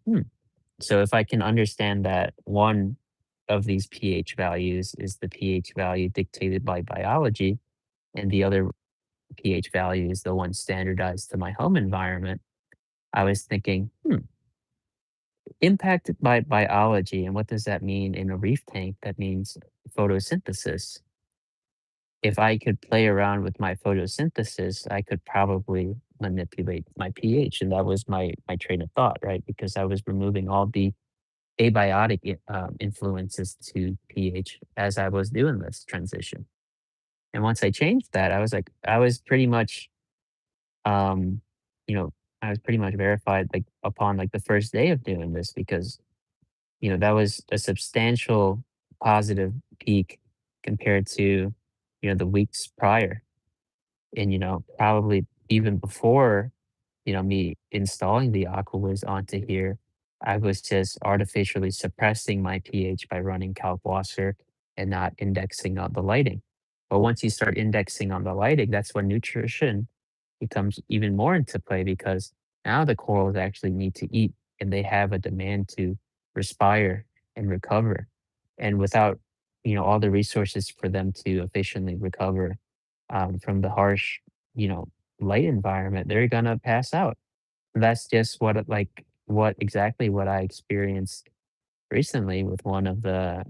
so if I can understand that one of these pH values is the pH value dictated by biology, and the other pH value is the one standardized to my home environment, I was thinking, impacted by biology. And what does that mean in a reef tank? That means photosynthesis. If I could play around with my photosynthesis, I could probably manipulate my pH. And that was my train of thought, right? Because I was removing all the abiotic influences to pH as I was doing this transition. And once I changed that, I was like, um, I was pretty much verified like upon like the first day of doing this because that was a substantial positive peak compared to the weeks prior. And probably even before me installing the Aquawiz onto here, I was just artificially suppressing my pH by running Kalkwasser and not indexing on the lighting. But once you start indexing on the lighting, that's when nutrition becomes even more into play because now the corals actually need to eat and they have a demand to respire and recover. And without, all the resources for them to efficiently recover from the harsh, you know, light environment, they're gonna pass out. That's just what exactly what I experienced recently with one of the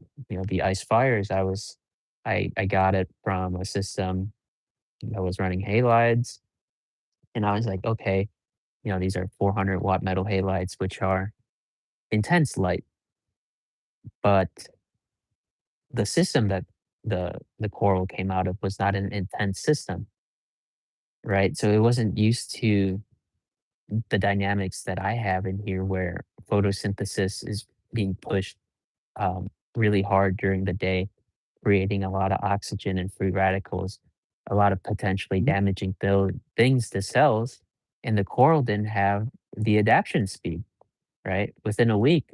ice fires. I got it from a system that was running halides, and I was like, okay, these are 400-watt metal halides, which are intense light, but the system that the coral came out of was not an intense system, right? So it wasn't used to the dynamics that I have in here where photosynthesis is being pushed really hard during the day, creating a lot of oxygen and free radicals, a lot of potentially damaging things to cells. And the coral didn't have the adaptation speed, right? Within a week,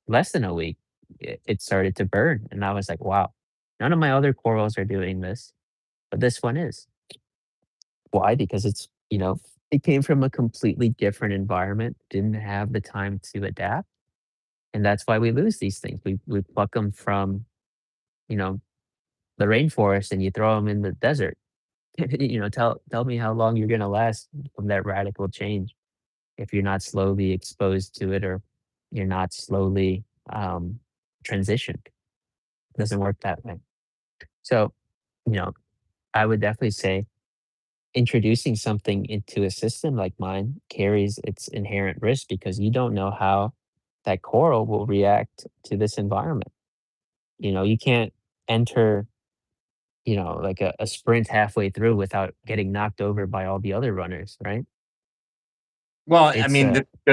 less than a week, it started to burn. And I was like, wow, none of my other corals are doing this, but this one is. Why? Because it came from a completely different environment, didn't have the time to adapt. And that's why we lose these things. We pluck them from, you know, the rainforest and you throw them in the desert. Tell me how long you're gonna last from that radical change if you're not slowly exposed to it or you're not slowly transitioned. It doesn't work that way. So, you know, I would definitely say introducing something into a system like mine carries its inherent risk because you don't know how that coral will react to this environment. You can't enter, like a sprint halfway through without getting knocked over by all the other runners, right? Well, I It's mean,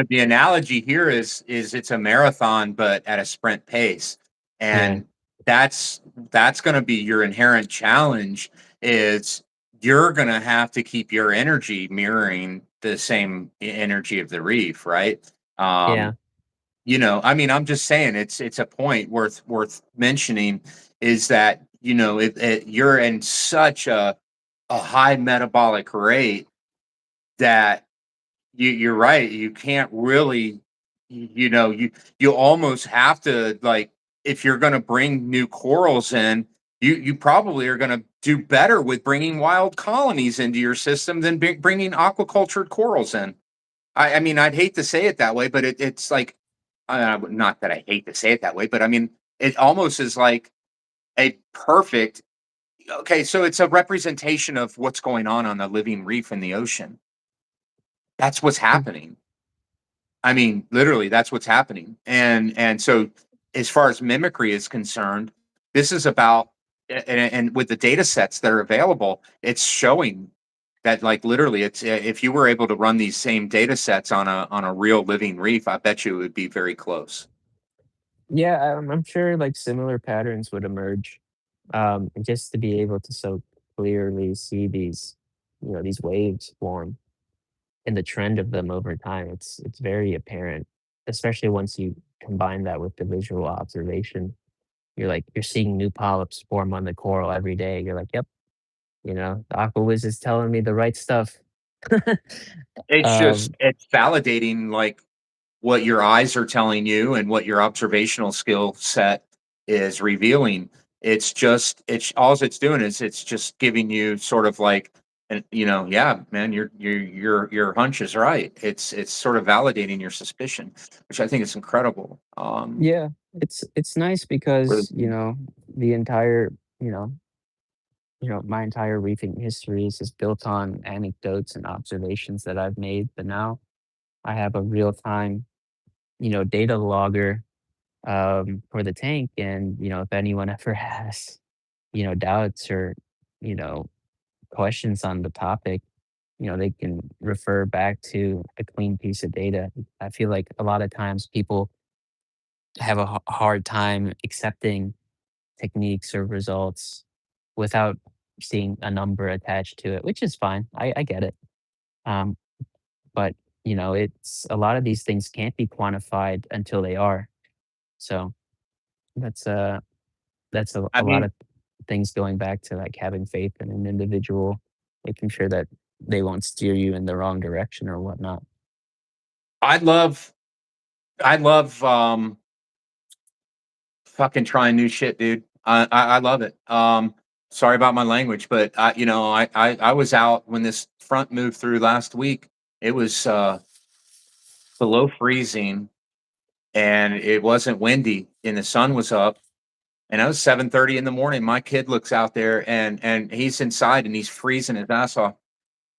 the analogy here is it's a marathon, but at a sprint pace, yeah, and that's going to be your inherent challenge. Is you're going to have to keep your energy mirroring the same energy of the reef, right? yeah, Um, I mean, I'm just saying it's a point worth mentioning is that you're in such a high metabolic rate that you're right. You can't really, you almost have to like if you're going to bring new corals in. you probably are going to do better with bringing wild colonies into your system than bringing aquacultured corals in. I mean, I'd hate to say it that way, but it's like, not that I hate to say it that way, but I mean, it almost is like a perfect. Okay, so it's a representation of what's going on the living reef in the ocean. That's what's Mm. happening. I mean, literally, that's what's happening. And so, as far as mimicry is concerned, this is about and with the data sets that are available, it's showing that like literally, it's if you were able to run these same data sets on a real living reef, I bet you it would be very close. Yeah, I'm sure like similar patterns would emerge. Just to be able to so clearly see these, these waves form and the trend of them over time, it's very apparent, especially once you combine that with the visual observation. You're seeing new polyps form on the coral every day. You're like, yep, the aqua whiz is telling me the right stuff. It's just um, it's validating like what your eyes are telling you and what your observational skill set is revealing. It's just it's all it's doing is it's just giving you sort of like and yeah, man, your hunch is right. It's sort of validating your suspicion, which I think is incredible. yeah, it's nice Really because the entire you know my entire reefing history is just built on anecdotes and observations that I've made. But now I have a real time, data logger for the tank. And, if anyone ever has, doubts or, you know, questions on the topic, they can refer back to a clean piece of data. I feel like a lot of times people have a hard time accepting techniques or results without seeing a number attached to it, which is fine. I get it. Um, but it's a lot of these things can't be quantified until they are. So that's I a lot mean, of things going back to like having faith in an individual, making sure that they won't steer you in the wrong direction or whatnot. I love I love fucking trying new shit, dude. I love it. Sorry about my language, but I was out when this front moved through last week. It was below freezing, and it wasn't windy, and the sun was up, and it was 7:30 in the morning. My kid looks out there, and he's inside, and he's freezing his ass off.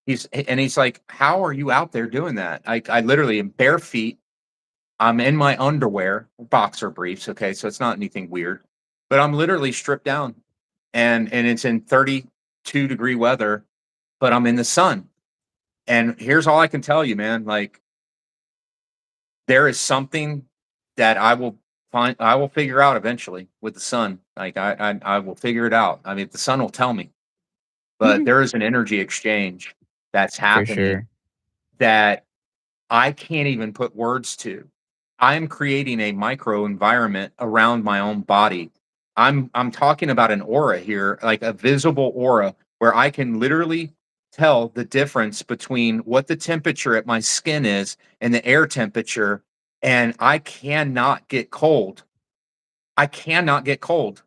He's like, "How are you out there doing that?" I literally am bare feet. I'm in my underwear, boxer briefs. Okay, so it's not anything weird, but I'm literally stripped down, and it's in 32-degree weather, but I'm in the sun. And here's all I can tell you, man. Like there is something that I will figure out eventually with the sun. Like I will figure it out. I mean, the sun will tell me. But there is an energy exchange that's For happening sure. that I can't even put words to. I'm creating a micro environment around my own body. I'm talking about an aura here, like a visible aura where I can literally tell the difference between what the temperature at my skin is and the air temperature, and I cannot get cold. I cannot get cold.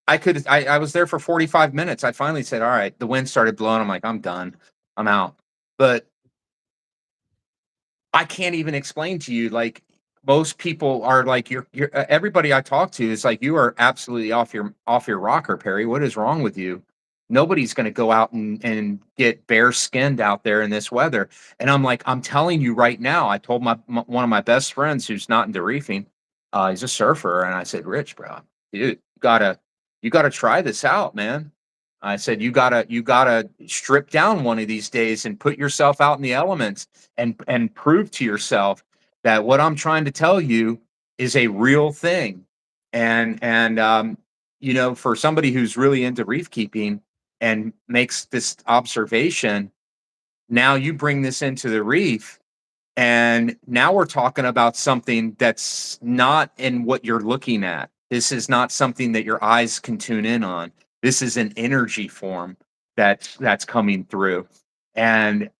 I was there for 45 minutes. I finally said, "All right." The wind started blowing. I'm like, "I'm done. I'm out." But I can't even explain to you, like, most people are like, you're everybody I talk to is like, "You are absolutely off your rocker, Perry. What is wrong with you? Nobody's gonna go out and get bare skinned out there in this weather." And I'm like, "I'm telling you right now." I told one of my best friends who's not into reefing, he's a surfer, and I said, "Rich, bro, dude, you gotta try this out, man." I said, you gotta strip down one of these days and put yourself out in the elements and prove to yourself that what I'm trying to tell you is a real thing." And for somebody who's really into reef keeping and makes this observation, now you bring this into the reef, and now we're talking about something that's not in what you're looking at. This is not something that your eyes can tune in on. This is an energy form that's coming through. And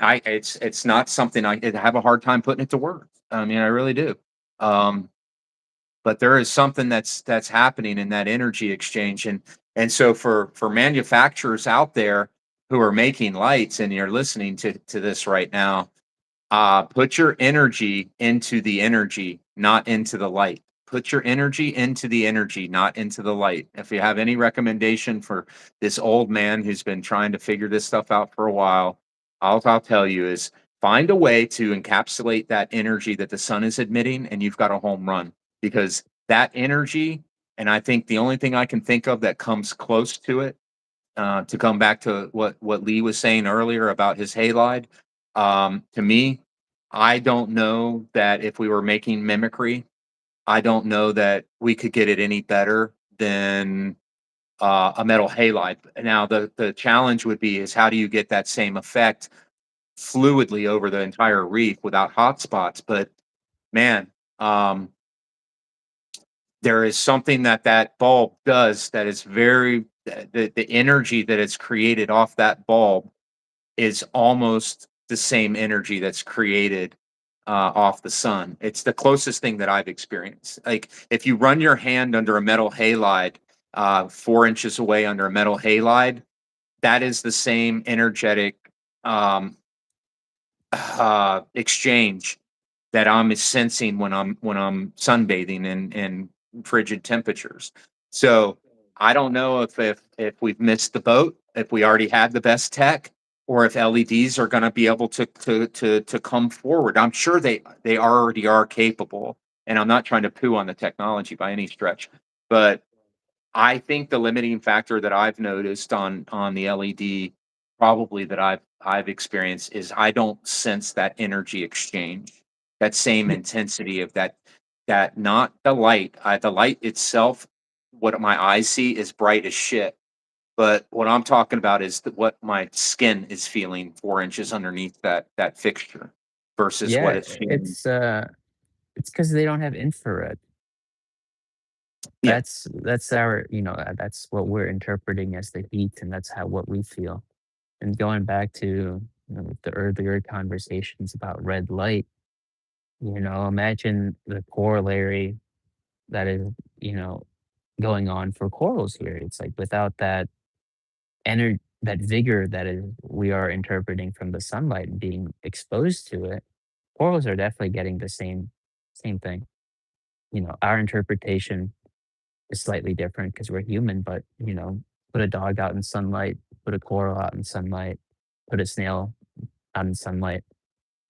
it's not something I have a hard time putting it to words. I mean, I really do. Um, but there is something that's happening in that energy exchange. And so for manufacturers out there who are making lights, and you're listening to this right now, put your energy into the energy, not into the light. Put your energy into the energy, not into the light. If you have any recommendation for this old man who's been trying to figure this stuff out for a while, all I'll tell you is find a way to encapsulate that energy that the sun is emitting, and you've got a home run. Because that energy, and I think the only thing I can think of that comes close to it, to come back to what Lee was saying earlier about his halide, to me, I don't know that if we were making mimicry, I don't know that we could get it any better than a metal halide. Now, the challenge would be is how do you get that same effect fluidly over the entire reef without hot spots? But man, um, there is something that that bulb does that is very the energy that is created off that bulb is almost the same energy that's created off the sun. It's the closest thing that I've experienced. Like if you run your hand under a metal halide, 4 inches away under a metal halide, that is the same energetic um, exchange that I'm sensing when I'm sunbathing in frigid temperatures. So I don't know if we've missed the boat, if we already had the best tech, or if LEDs are going to be able to come forward. I'm sure they already are capable, and I'm not trying to poo on the technology by any stretch, but I think the limiting factor that I've noticed on the LED, probably that I've experienced, is I don't sense that energy exchange, that same Y- intensity of that not the light. The light itself, what my eyes see is bright as shit. But what I'm talking about is what my skin is feeling 4 inches underneath that fixture versus what Yeah, it's feeling. it's because they don't have infrared. Yeah, That's our, that's what we're interpreting as the heat, and that's how what we feel. And going back to, the earlier conversations about red light, imagine the corollary that is, you know, going on for corals here. It's like without that vigor that is we are interpreting from the sunlight and being exposed to it, corals are definitely getting the same thing. Our interpretation is slightly different because we're human, but put a dog out in sunlight, put a coral out in sunlight, put a snail out in sunlight.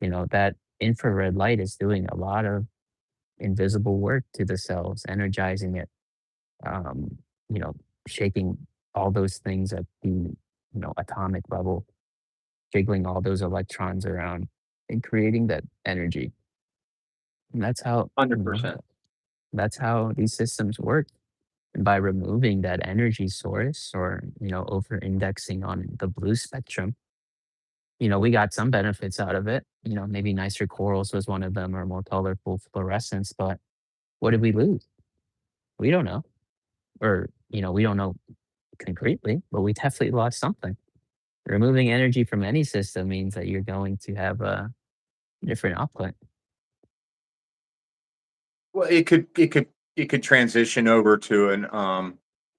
That infrared light is doing a lot of invisible work to the cells, energizing it, um, you know, shaking all those things at the atomic level, jiggling all those electrons around and creating that energy. And that's how, 100%. that's how these systems work. And by removing that energy source or, over indexing on the blue spectrum, we got some benefits out of it. Maybe nicer corals was one of them or more colorful fluorescence, but what did we lose? We don't know. Or, we don't know concretely, but we definitely lost something. Removing energy from any system means that you're going to have a different output. Well, it could transition over to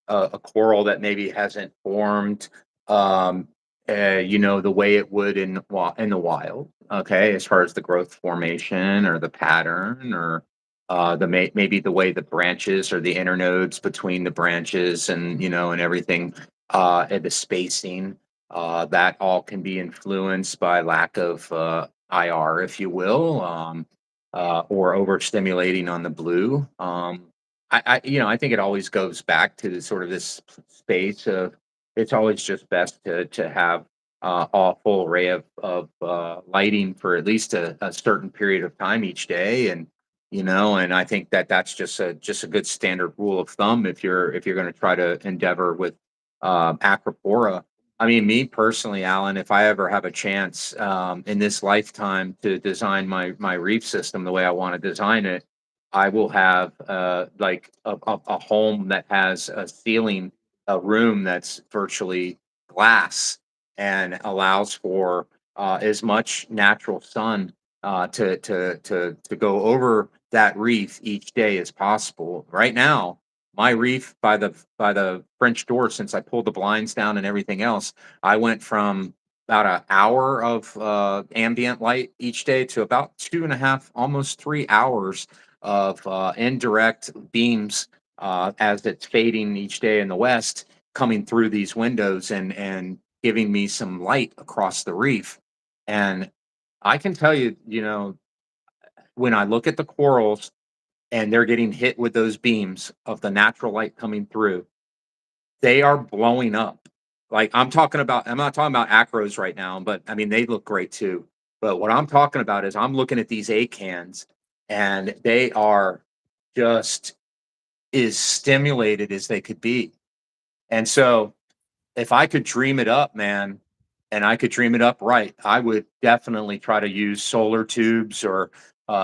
a coral that maybe hasn't formed, um, the way it would in the wild. Okay, as far as the growth formation or the pattern or maybe the way the branches or the internodes between the branches and everything, and the spacing, that all can be influenced by lack of IR, if you will. Or overstimulating on the blue. I think it always goes back to the sort of this space of it's always just best to have a full array of lighting for at least a certain period of time each day, and I think that that's just a good standard rule of thumb if you're going to try to endeavor with acropora. I mean, me personally, Alan, if I ever have a chance in this lifetime to design my reef system the way I want to design it, I will have like a home that has a ceiling, a room that's virtually glass and allows for as much natural sun to go over that reef each day as possible. Right now, my reef by the French door, since I pulled the blinds down and everything else, I went from about an hour of ambient light each day to about 2.5, almost 3 hours of indirect beams as it's fading each day in the west, coming through these windows and giving me some light across the reef. And I can tell you, when I look at the corals and they're getting hit with those beams of the natural light coming through, they are blowing up. Like I'm not talking about acros right now, but I mean, they look great too. But what I'm talking about is I'm looking at these acans and they are just as stimulated as they could be. And so if I could dream it up, man, and I could dream it up right, I would definitely try to use solar tubes or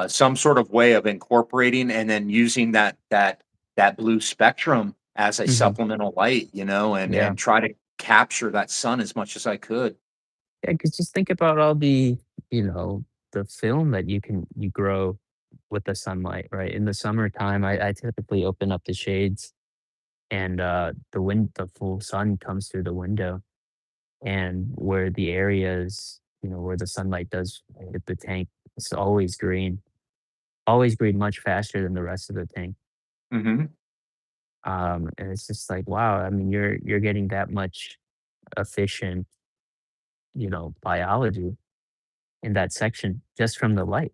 some sort of way of incorporating and then using that blue spectrum as a Hmm. supplemental light, Yeah. and try to capture that sun as much as I could. Yeah, because just think about all you know, the film that you grow with the sunlight, right? In the summertime, I typically open up the shades and the full sun comes through the window, and where the areas, where the sunlight does hit the tank, it's always green much faster than the rest of the tank. Hmm. And it's just like, wow, I mean, you're getting that much efficient, biology in that section just from the light.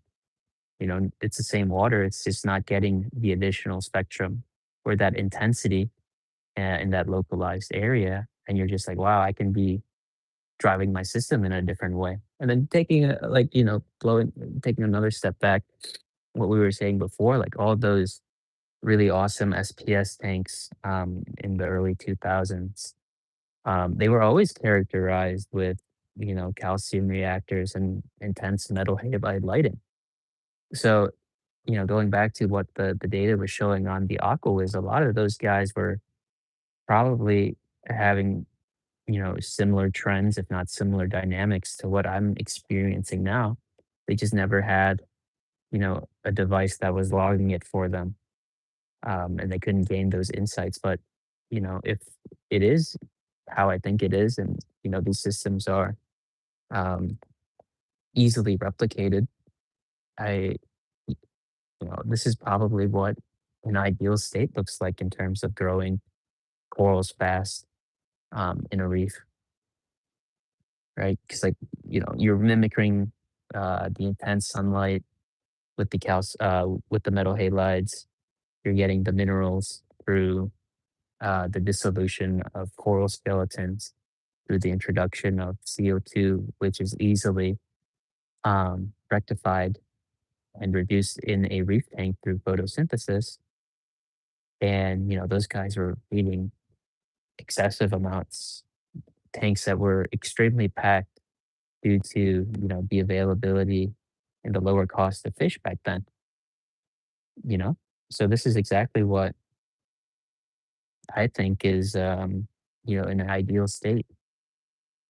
It's the same water. It's just not getting the additional spectrum or that intensity in that localized area. And you're just like, wow, I can be driving my system in a different way. And then taking another step back, what we were saying before, like all those really awesome SPS tanks in the early 2000s, they were always characterized with, calcium reactors and intense metal halide lighting. So, going back to what the data was showing on the Aquawiz, a lot of those guys were probably having, similar trends, if not similar dynamics to what I'm experiencing now. They just never had, a device that was logging it for them, and they couldn't gain those insights. But, if it is how I think it is, and, these systems are um, easily replicated, I this is probably what an ideal state looks like in terms of growing corals fast in a reef, right? Because you're mimicking the intense sunlight with with the metal halides. You're getting the minerals through the dissolution of coral skeletons through the introduction of CO2, which is easily rectified and reduced in a reef tank through photosynthesis. And those guys were feeding excessive amounts, tanks that were extremely packed due to the availability and the lower cost of fish back then. You know, so this is exactly what I think is an ideal state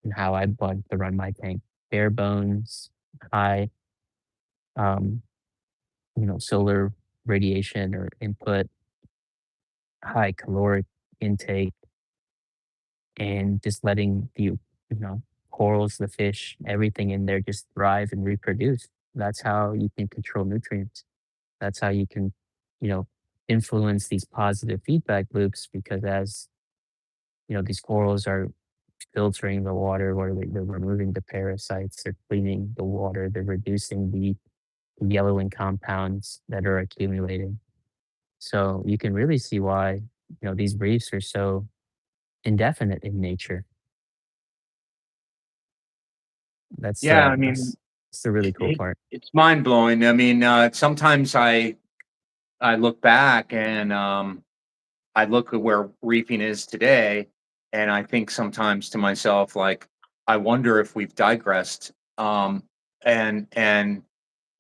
and how I'd want to run my tank. Bare bones, high um, solar radiation or input, high caloric intake, and just letting the corals, the fish, everything in there just thrive and reproduce. That's how you can control nutrients. That's how you can, you know, influence these positive feedback loops because as these corals are filtering the water, where they're removing the parasites, they're cleaning the water, they're reducing the yellowing compounds that are accumulating. So you can really see why these reefs are so indefinite in nature. That's Yeah, uh I mean, that's that's the really cool it, part. it's mind blowing. I mean, sometimes I look back and I look at where reefing is today, and I think sometimes to myself, like, I wonder if we've digressed. And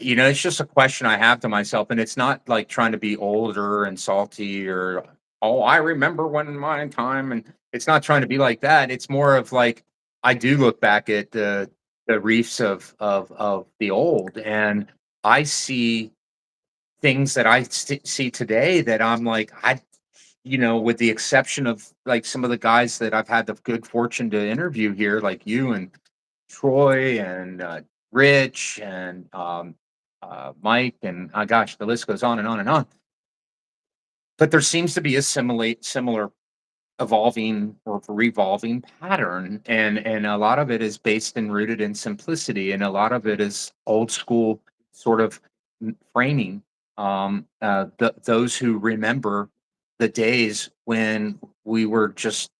it's just a question I have to myself, and it's not like trying to be older and salty or oh, I remember when my time, and it's not trying to be like that. It's more of like I do look back at the reefs of the old, and I see things that I see today that I'm like, with the exception of like some of the guys that I've had the good fortune to interview here, like you and Troy and Rich and Mike, and gosh, the list goes on and on and on. But there seems to be a similar evolving or revolving pattern, and a lot of it is based and rooted in simplicity, and a lot of it is old school sort of framing. Those who remember the days when we were just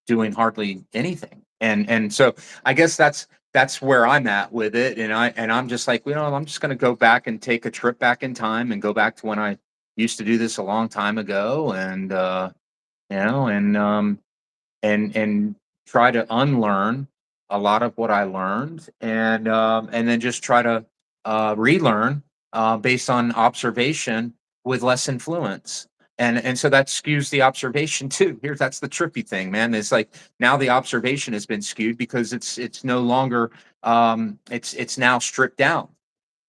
doing hardly anything, and so I guess that's where I'm at with it, and I'm just like, I'm just going to go back and take a trip back in time and go back to when I used to do this a long time ago, and and try to unlearn a lot of what I learned, and then just try to relearn based on observation with less influence. And so that skews the observation too. That's the trippy thing, man. It's like now the observation has been skewed because it's no longer it's now stripped down.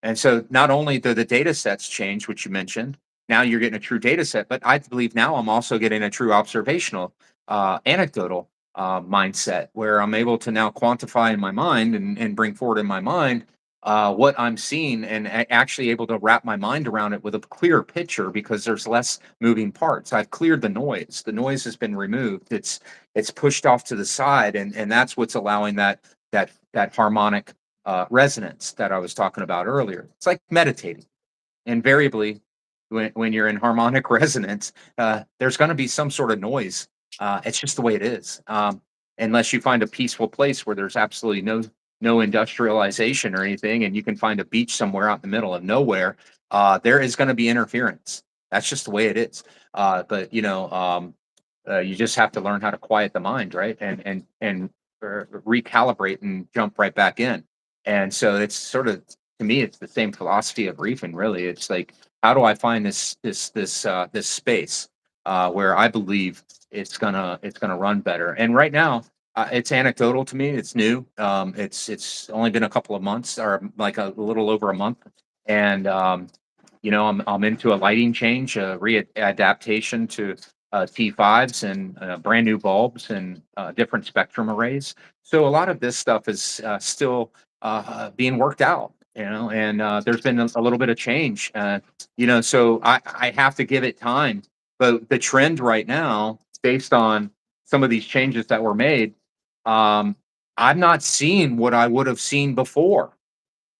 And so not only do the data sets change, which you mentioned, now you're getting a true data set, but I believe now I'm also getting a true observational, anecdotal mindset where I'm able to now quantify in my mind and bring forward in my mind what I'm seeing, and actually able to wrap my mind around it with a clear picture because there's less moving parts. I've cleared the noise. The noise has been removed. It's pushed off to the side, and that's what's allowing that harmonic resonance that I was talking about earlier. It's like meditating. Invariably, when you're in harmonic resonance, there's going to be some sort of noise. It's just the way it is. Unless you find a peaceful place where there's absolutely no industrialization or anything, and you can find a beach somewhere out in the middle of nowhere, there is going to be interference. That's just the way it is. But you just have to learn how to quiet the mind, right? And recalibrate and jump right back in. And so it's sort of, to me, it's the same philosophy of reefing. Really, it's like, how do I find this space where I believe it's gonna run better? And right now, it's anecdotal to me. It's new. It's only been a couple of months, or like a little over a month, and I'm into a lighting change, a readaptation to T5s and brand new bulbs and different spectrum arrays. So a lot of this stuff is still being worked out, and there's been a little bit of change, so I have to give it time. But the trend right now, based on some of these changes that were made, um, I'm not seeing what I would have seen before,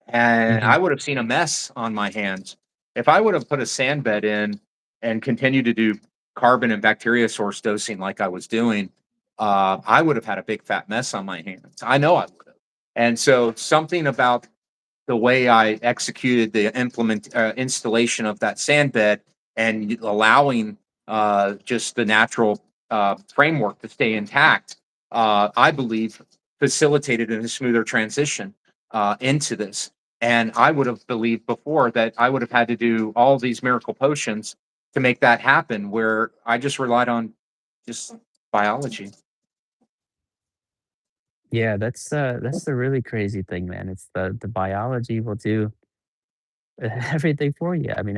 and Mhm. I would have seen a mess on my hands. If I would have put a sand bed in and continued to do carbon and bacteria source dosing like I was doing, I would have had a big fat mess on my hands. I know I would have. And so something about the way I executed the installation of that sand bed and allowing just the natural framework to stay intact, I believe facilitated a smoother transition into this. And I would have believed before that I would have had to do all these miracle potions to make that happen, where I just relied on just biology. Yeah, that's the really crazy thing, man. It's the biology will do everything for you. I mean,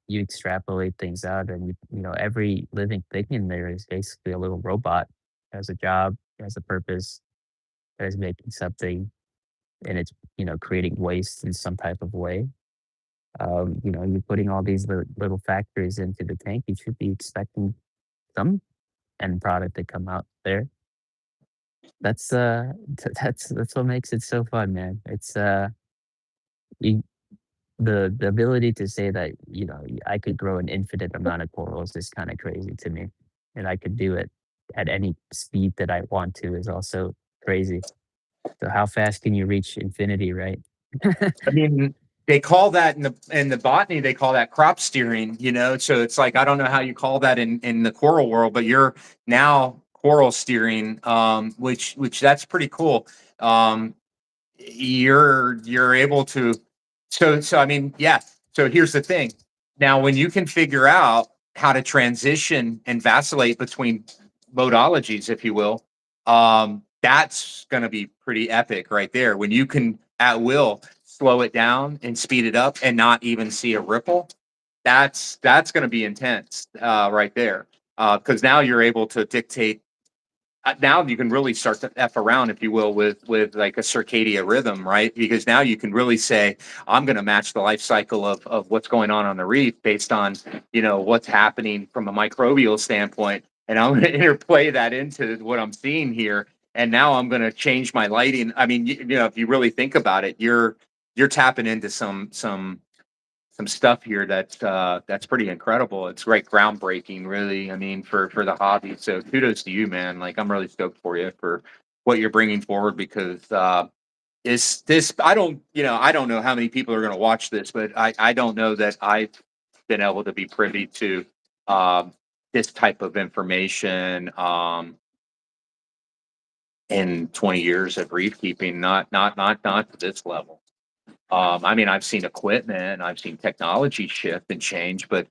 you extrapolate things out, and every living thing in there is basically a little robot, has a job, has a purpose, that is making something, and it's creating waste in some type of way. You're putting all these little factories into the tank. You should be expecting some end product to come out there. That's that's what makes it so fun, man. It's you, the ability to say that I could grow an infinite amount of corals is kind of crazy to me, and I could do it at any speed that I want to is also crazy. So how fast can you reach infinity, right? I mean, they call that in the botany, they call that crop steering, So it's like, I don't know how you call that in the coral world, but you're now coral steering, which that's pretty cool. Um, you're able to, so I mean, yeah. So here's the thing. Now, when you can figure out how to transition and vacillate between modologies, if you will, that's going to be pretty epic right there when you can at will slow it down and speed it up and not even see a ripple. That's going to be intense right there because now you're able to dictate. Now you can really start to f around, if you will, with like a circadian rhythm, right? Because now you can really say, I'm going to match the life cycle of what's going on the reef based on what's happening from a microbial standpoint, and I'm going to interplay that into what I'm seeing here. And now I'm going to change my lighting. I mean, if you really think about it, you're tapping into some stuff here that's pretty incredible. It's great, groundbreaking, really. I mean, for the hobby. So kudos to you, man. Like I'm really stoked for you for what you're bringing forward because is this I don't know how many people are going to watch this, but I don't know that I've been able to be privy to um, this type of information in 20 years of reef keeping. Not to this level. I mean, I've seen equipment, I've seen technology shift and change, but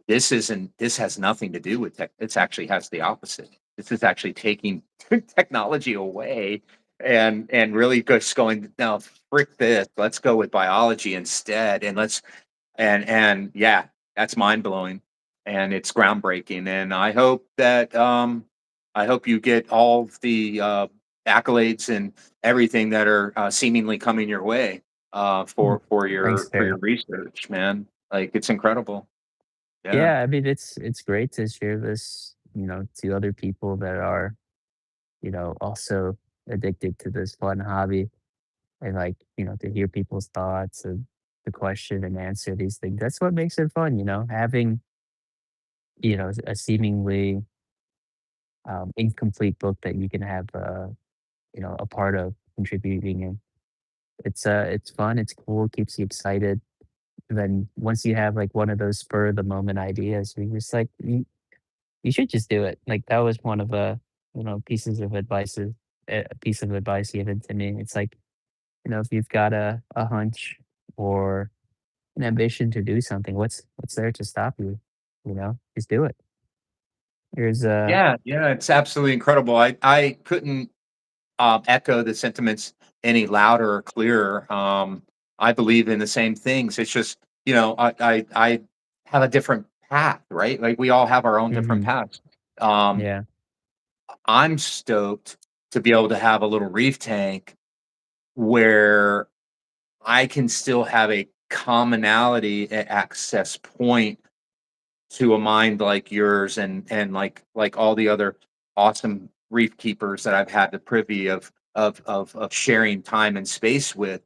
this has nothing to do with tech. It's actually has the opposite. This is actually taking technology away and really just going, no, frick this. Let's go with biology instead. And yeah, that's mind blowing and it's groundbreaking. And I hope you get all of the accolades and everything that are seemingly coming your way Mm. Thanks, for your Terry. research, man. Like it's incredible. Yeah. Yeah, I mean, it's great to share this, to other people that are, also addicted to this fun hobby, and like, to hear people's thoughts and to question and answer these things. That's what makes it fun, having, a seemingly incomplete book that you can have, a part of contributing in. It's fun, it's cool, keeps you excited. And then once you have like one of those spur of the moment ideas, you're just like, you should just do it. Like that was one of the, pieces of advice, a piece of advice given to me. It's like, if you've got a hunch or an ambition to do something, what's there to stop you? Just do it. Here's Yeah, yeah, it's absolutely incredible. I couldn't echo the sentiments any louder or clearer. I believe in the same things. It's just, I have a different path, right? Like we all have our own different mhm, paths. Um, yeah. I'm stoked to be able to have a little reef tank where I can still have a commonality access point to a mind like yours and like all the other awesome reef keepers that I've had the privy of sharing time and space with.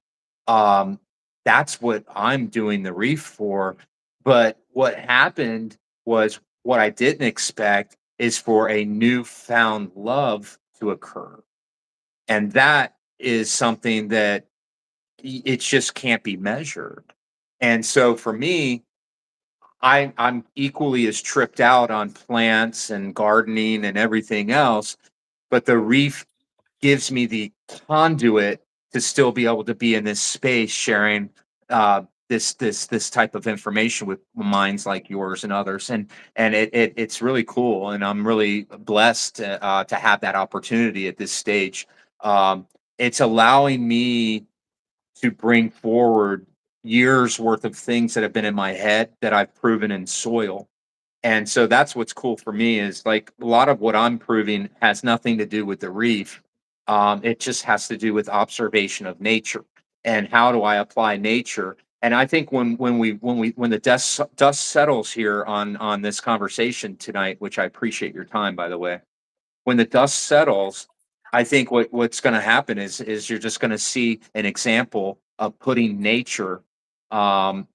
Um, that's what I'm doing the reef for. But what happened was what I didn't expect is for a newfound love to occur. And that is something that it just can't be measured. And so for me, I'm equally as tripped out on plants and gardening and everything else, but the reef gives me the conduit to still be able to be in this space sharing this type of information with minds like yours and others, and it's really cool, and I'm really blessed to have that opportunity at this stage. It's allowing me to bring forward years worth of things that have been in my head that I've proven in soil. And so that's what's cool for me is like a lot of what I'm proving has nothing to do with the reef. It just has to do with observation of nature and how do I apply nature. And I think when the dust settles here on this conversation tonight, which I appreciate your time by the way, when the dust settles, I think what's going to happen is you're just going to see an example of putting nature um,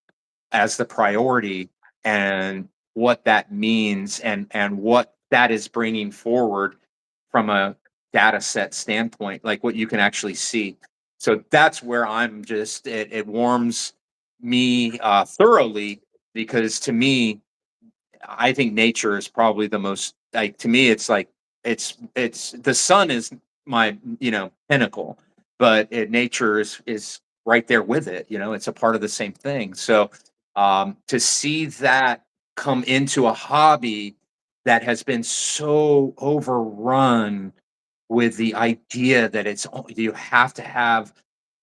as the priority and what that means and what that is bringing forward from a data set standpoint, like what you can actually see. So that's where I'm just it warms me thoroughly because to me I think nature is probably the most like to me it's like it's the sun is my pinnacle, but nature is right there with it. It's a part of the same thing. So to see that come into a hobby that has been so overrun with the idea that you have to have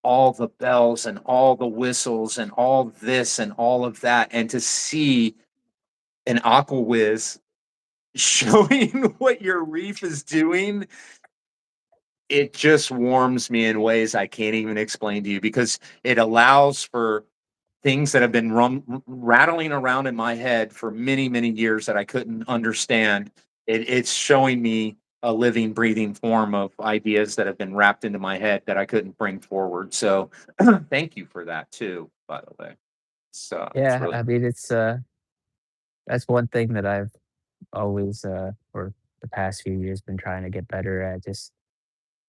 all the bells and all the whistles and all this and all of that, and to see an aqua whiz showing what your reef is doing, it just warms me in ways I can't even explain to you, because it allows for things that have been rattling around in my head for many, many years that I couldn't understand. It's showing me a living, breathing form of ideas that have been wrapped into my head that I couldn't bring forward. So thank you for that too, by the way. It's Yeah, really I mean, that's one thing that I've always, for the past few years, been trying to get better at, just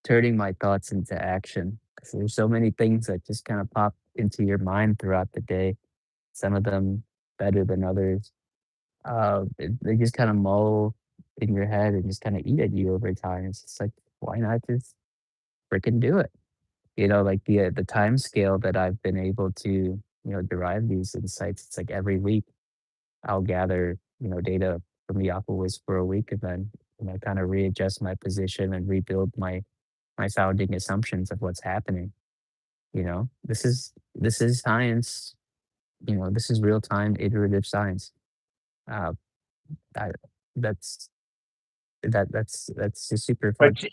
turning my thoughts into action. 'Cause there's so many things that just kind of pop into your mind throughout the day. Some of them better than others. They just kind of mull in your head and just kind of eat at you over time. It's just like, why not just freaking do it? Like the time scale that I've been able to, derive these insights. It's like every week I'll gather, data from the Aquawiz for a week and then, kind of readjust my position and rebuild my founding assumptions of what's happening. This is science. This is real time iterative science. Uh, I, that's that's just super but fun.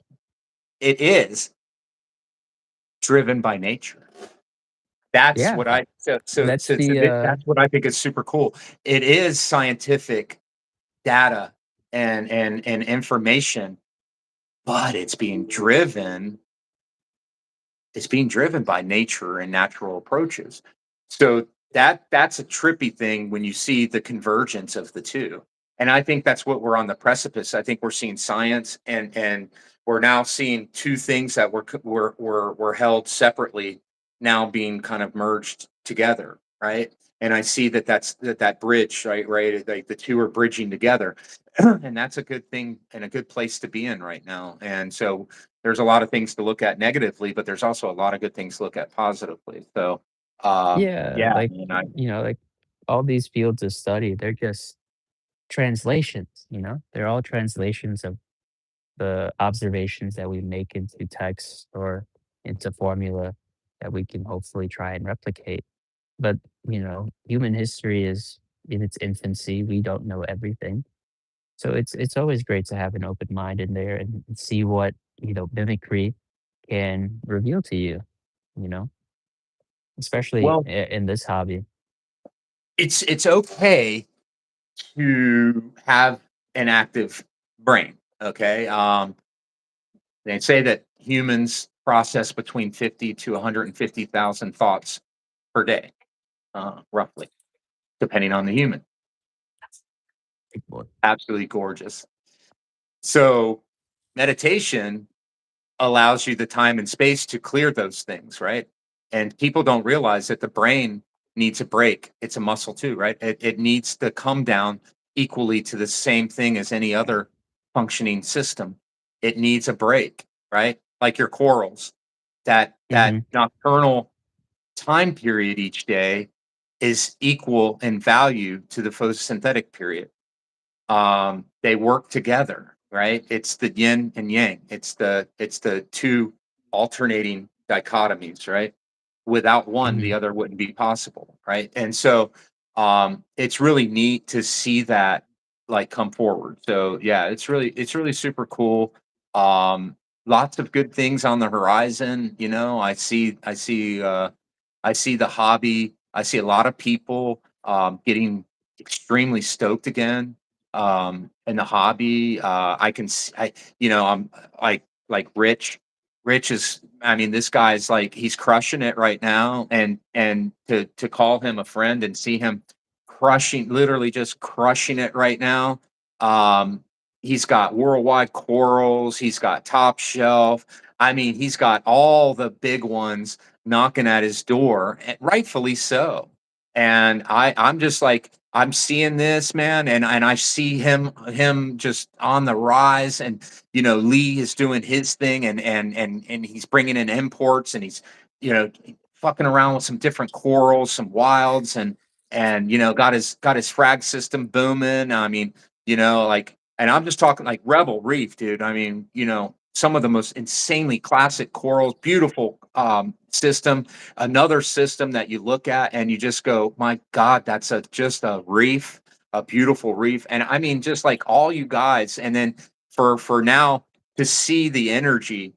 it is driven by nature. That's Yeah, what I so so that's so so the thi that's what I think is super cool. It is scientific data and information, but it's being driven by nature and natural approaches. So that's a trippy thing when you see the convergence of the two. And I think that's what we're on the precipice. I think we're seeing science, and we're now seeing two things that were held separately now being kind of merged together, right? And I see that bridge, right, like the two are bridging together, and that's a good thing and a good place to be in right now. And so there's a lot of things to look at negatively, but there's also a lot of good things to look at positively. So, Yeah, yeah, like, man, I like all these fields of study, they're just translations, they're all translations of the observations that we make into text or into formula that we can hopefully try and replicate. But, human history is in its infancy. We don't know everything. So it's always great to have an open mind in there and see what, mimicry can reveal to you, you know, especially well, in this hobby. it's okay to have an active brain. Okay, they say that humans process between 50 to 150,000 thoughts per day, roughly, depending on the human. Like, well, Absolutely gorgeous. So, meditation allows you the time and space to clear those things, right? And people don't realize that the brain needs a break. It's a muscle too, right? It needs to come down equally to the same thing as any other functioning system. It needs a break, right? Like your corals. That mhm, nocturnal time period each day is equal in value to the photosynthetic period. They work together, right? It's the yin and yang. It's the two alternating dichotomies, right? Without one, the mhm. other wouldn't be possible, right? And so it's really neat to see that like come forward. So yeah, it's really super cool. Um Lots of good things on the horizon, I see the hobby. I see a lot of people getting extremely stoked again in the hobby. I can, I'm like Rich. Rich is, I mean, this guy's like he's crushing it right now, and to call him a friend and see him crushing, literally just crushing it right now. Um, he's got worldwide corals. He's got top shelf. I mean, he's got all the big ones knocking at his door, and rightfully so. And I'm just like I'm seeing this man, and I see him just on the rise, and Lee is doing his thing, and he's bringing in imports, and he's you know fucking around with some different corals, some wilds, and got his frag system booming. I mean, like, and I'm just talking like Rebel Reef, dude. I mean, some of the most insanely classic corals, beautiful system. Another system that you look at and you just go, my God, that's just a reef, a beautiful reef. And I mean, just like all you guys, and then for now to see the energy,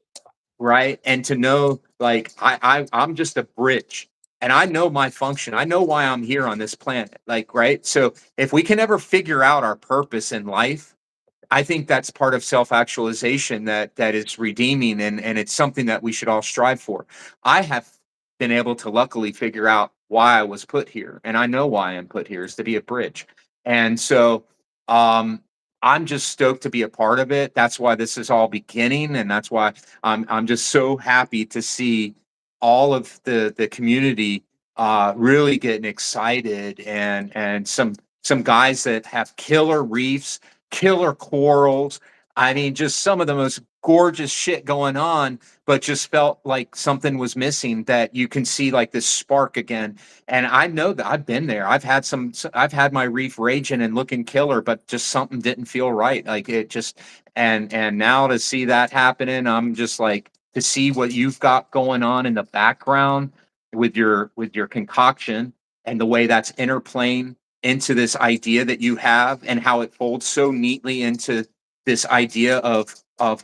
right? And to know like I'm just a bridge and I know my function. I know why I'm here on this planet. Like, right? So if we can ever figure out our purpose in life, I think that's part of self-actualization that is redeeming, and it's something that we should all strive for. I have been able to luckily figure out why I was put here, and I know why I'm put here is to be a bridge. And so um I'm just stoked to be a part of it. That's why this is all beginning, and that's why I'm just so happy to see all of the community really getting excited, and some guys that have killer reefs, killer corals. I mean, just some of the most gorgeous shit going on, but just felt like something was missing, that you can see like this spark again. And I know that I've been there. I've had my reef raging and looking killer, but just something didn't feel right. Like it just, and now to see that happening, I'm just like, to see what you've got going on in the background with your concoction and the way that's interplaying into this idea that you have, and how it folds so neatly into this idea of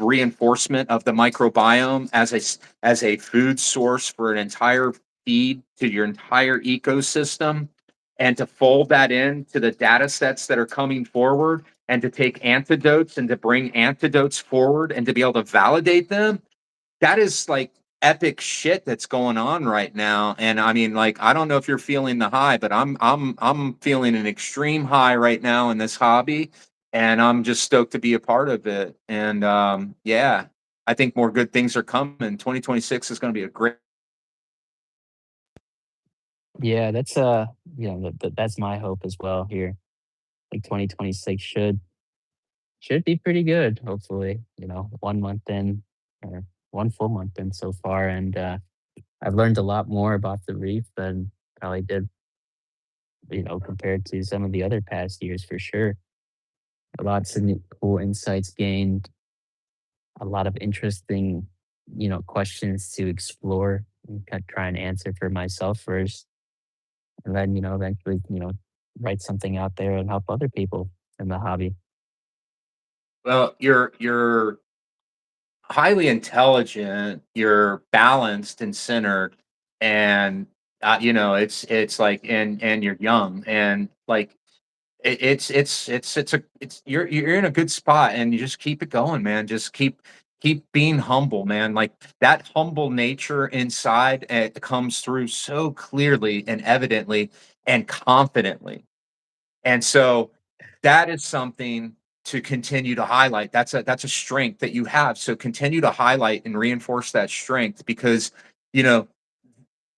reinforcement of the microbiome as as a food source for an entire feed to your entire ecosystem, and to fold that into the data sets that are coming forward, and to take antidotes and to bring antidotes forward and to be able to validate them. That is like epic shit that's going on right now. And I mean, like, I don't know if you're feeling the high, but I'm feeling an extreme high right now in this hobby, and I'm just stoked to be a part of it. And yeah, I think more good things are coming. 2026 is going to be a great. Yeah, that's that's my hope as well here. Like 2026 should be pretty good, hopefully. 1 month in, or 1 full month in so far, and I've learned a lot more about the reef than probably did, compared to some of the other past years for sure. Lots of new cool insights gained, a lot of interesting, questions to explore and try and answer for myself first. And then, eventually, write something out there and help other people in the hobby. Well, you're highly intelligent, you're balanced and centered, and it's like, and you're young, and like it's you're in a good spot, and you just keep it going, man. Just keep being humble, man. Like that humble nature inside, it comes through so clearly and evidently and confidently. And so that is something to continue to highlight. That's a strength that you have. So continue to highlight and reinforce that strength, because you know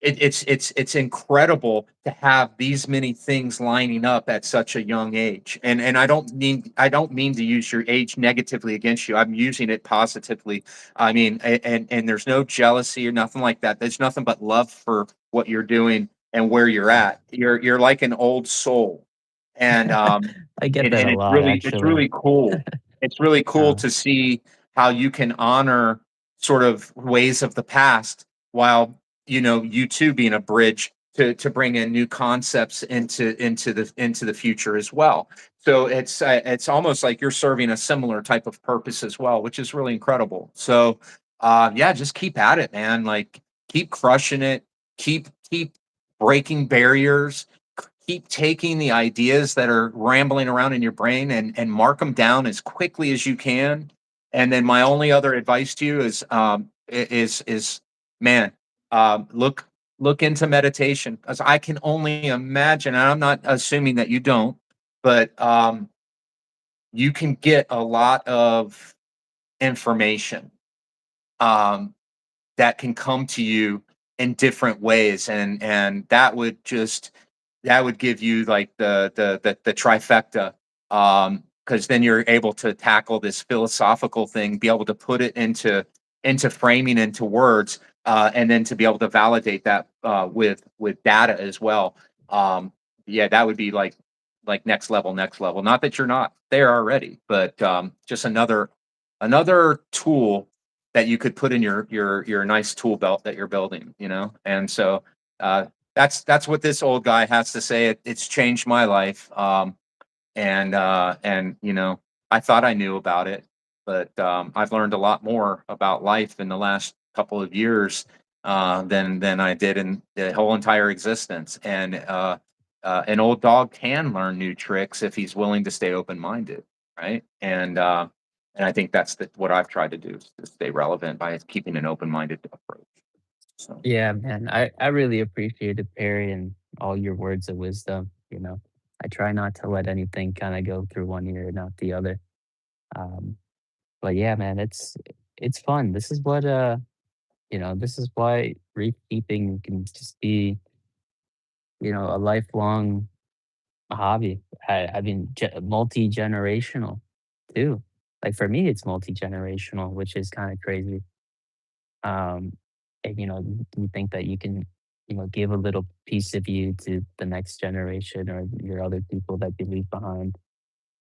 it's incredible to have these many things lining up at such a young age. And I don't mean to use your age negatively against you. I'm using it positively. I mean, and there's no jealousy or nothing like that. There's nothing but love for what you're doing and where you're at. You're like an old soul. And I get that a it's lot, it's actually. really cool. It's really cool Uh, to see how you can honor sort of ways of the past, while you too being a bridge to bring in new concepts into the future as well. So it's almost like you're serving a similar type of purpose as well, which is really incredible. So yeah, just keep at it, man. Like keep crushing it. Keep breaking barriers. Keep taking the ideas that are rambling around in your brain, and mark them down as quickly as you can. And then my only other advice to you is is man, look into meditation, because I can only imagine, and I'm not assuming that you don't, but you can get a lot of information um, that can come to you in different ways, and that would give you like the trifecta, because then you're able to tackle this philosophical thing, be able to put it into framing, into words, and then to be able to validate that with data as well. Yeah, that would be like next level. Not that you're not there already, but just another tool that you could put in your nice tool belt that you're building, you know? And so, that's what this old guy has to say. It's changed my life. And you know, I thought I knew about it, but I've learned a lot more about life in the last couple of years than I did in the whole entire existence. And an old dog can learn new tricks if he's willing to stay open minded, right? And I think that's what I've tried to do is to stay relevant by keeping an open minded approach. So. Yeah, man. I really appreciated Perry and all your words of wisdom. I try not to let anything kind of go through one ear and not the other. Um, but yeah, man, it's fun. This is why reef keeping can just be, a lifelong hobby. I mean, multi-generational too. Like for me, it's multi-generational, which is kind of crazy. Um, and you think that you can, give a little piece of you to the next generation or your other people that you leave behind.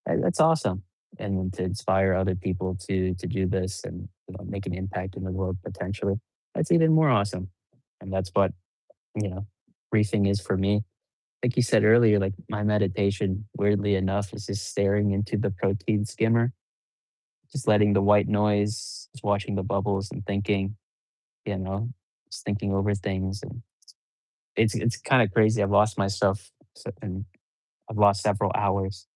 That's awesome. And then to inspire other people to do this and make an impact in the world potentially. That's even more awesome. And that's what, you know, briefing is for me. Like you said earlier, like my meditation, weirdly enough, is just staring into the protein skimmer, just letting the white noise, just watching the bubbles and thinking, you know, just thinking over things. And it's kind of crazy. I've lost myself and I've lost several hours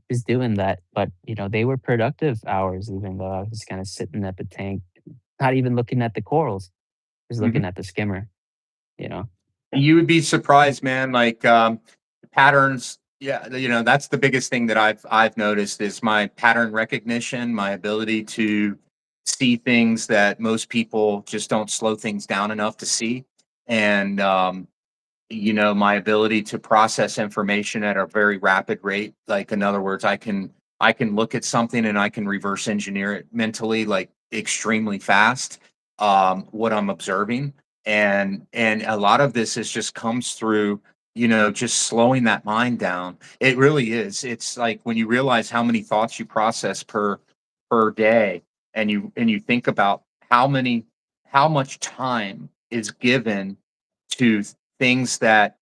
just doing that. But they were productive hours, even though I was kind of sitting at the tank, not even looking at the corals, just looking Mhm. at the skimmer, you know. You would be surprised, man. Like patterns. Yeah, you know that's the biggest thing that I've noticed is my pattern recognition, my ability to see things that most people just don't slow things down enough to see, and you know, my ability to process information at a very rapid rate. Like, in other words, I can look at something and I can reverse engineer it mentally, like extremely fast. What I'm observing, and a lot of this is just comes through, you know, just slowing that mind down. It really is. It's like when you realize how many thoughts you process per day, and you think about how much time is given to things that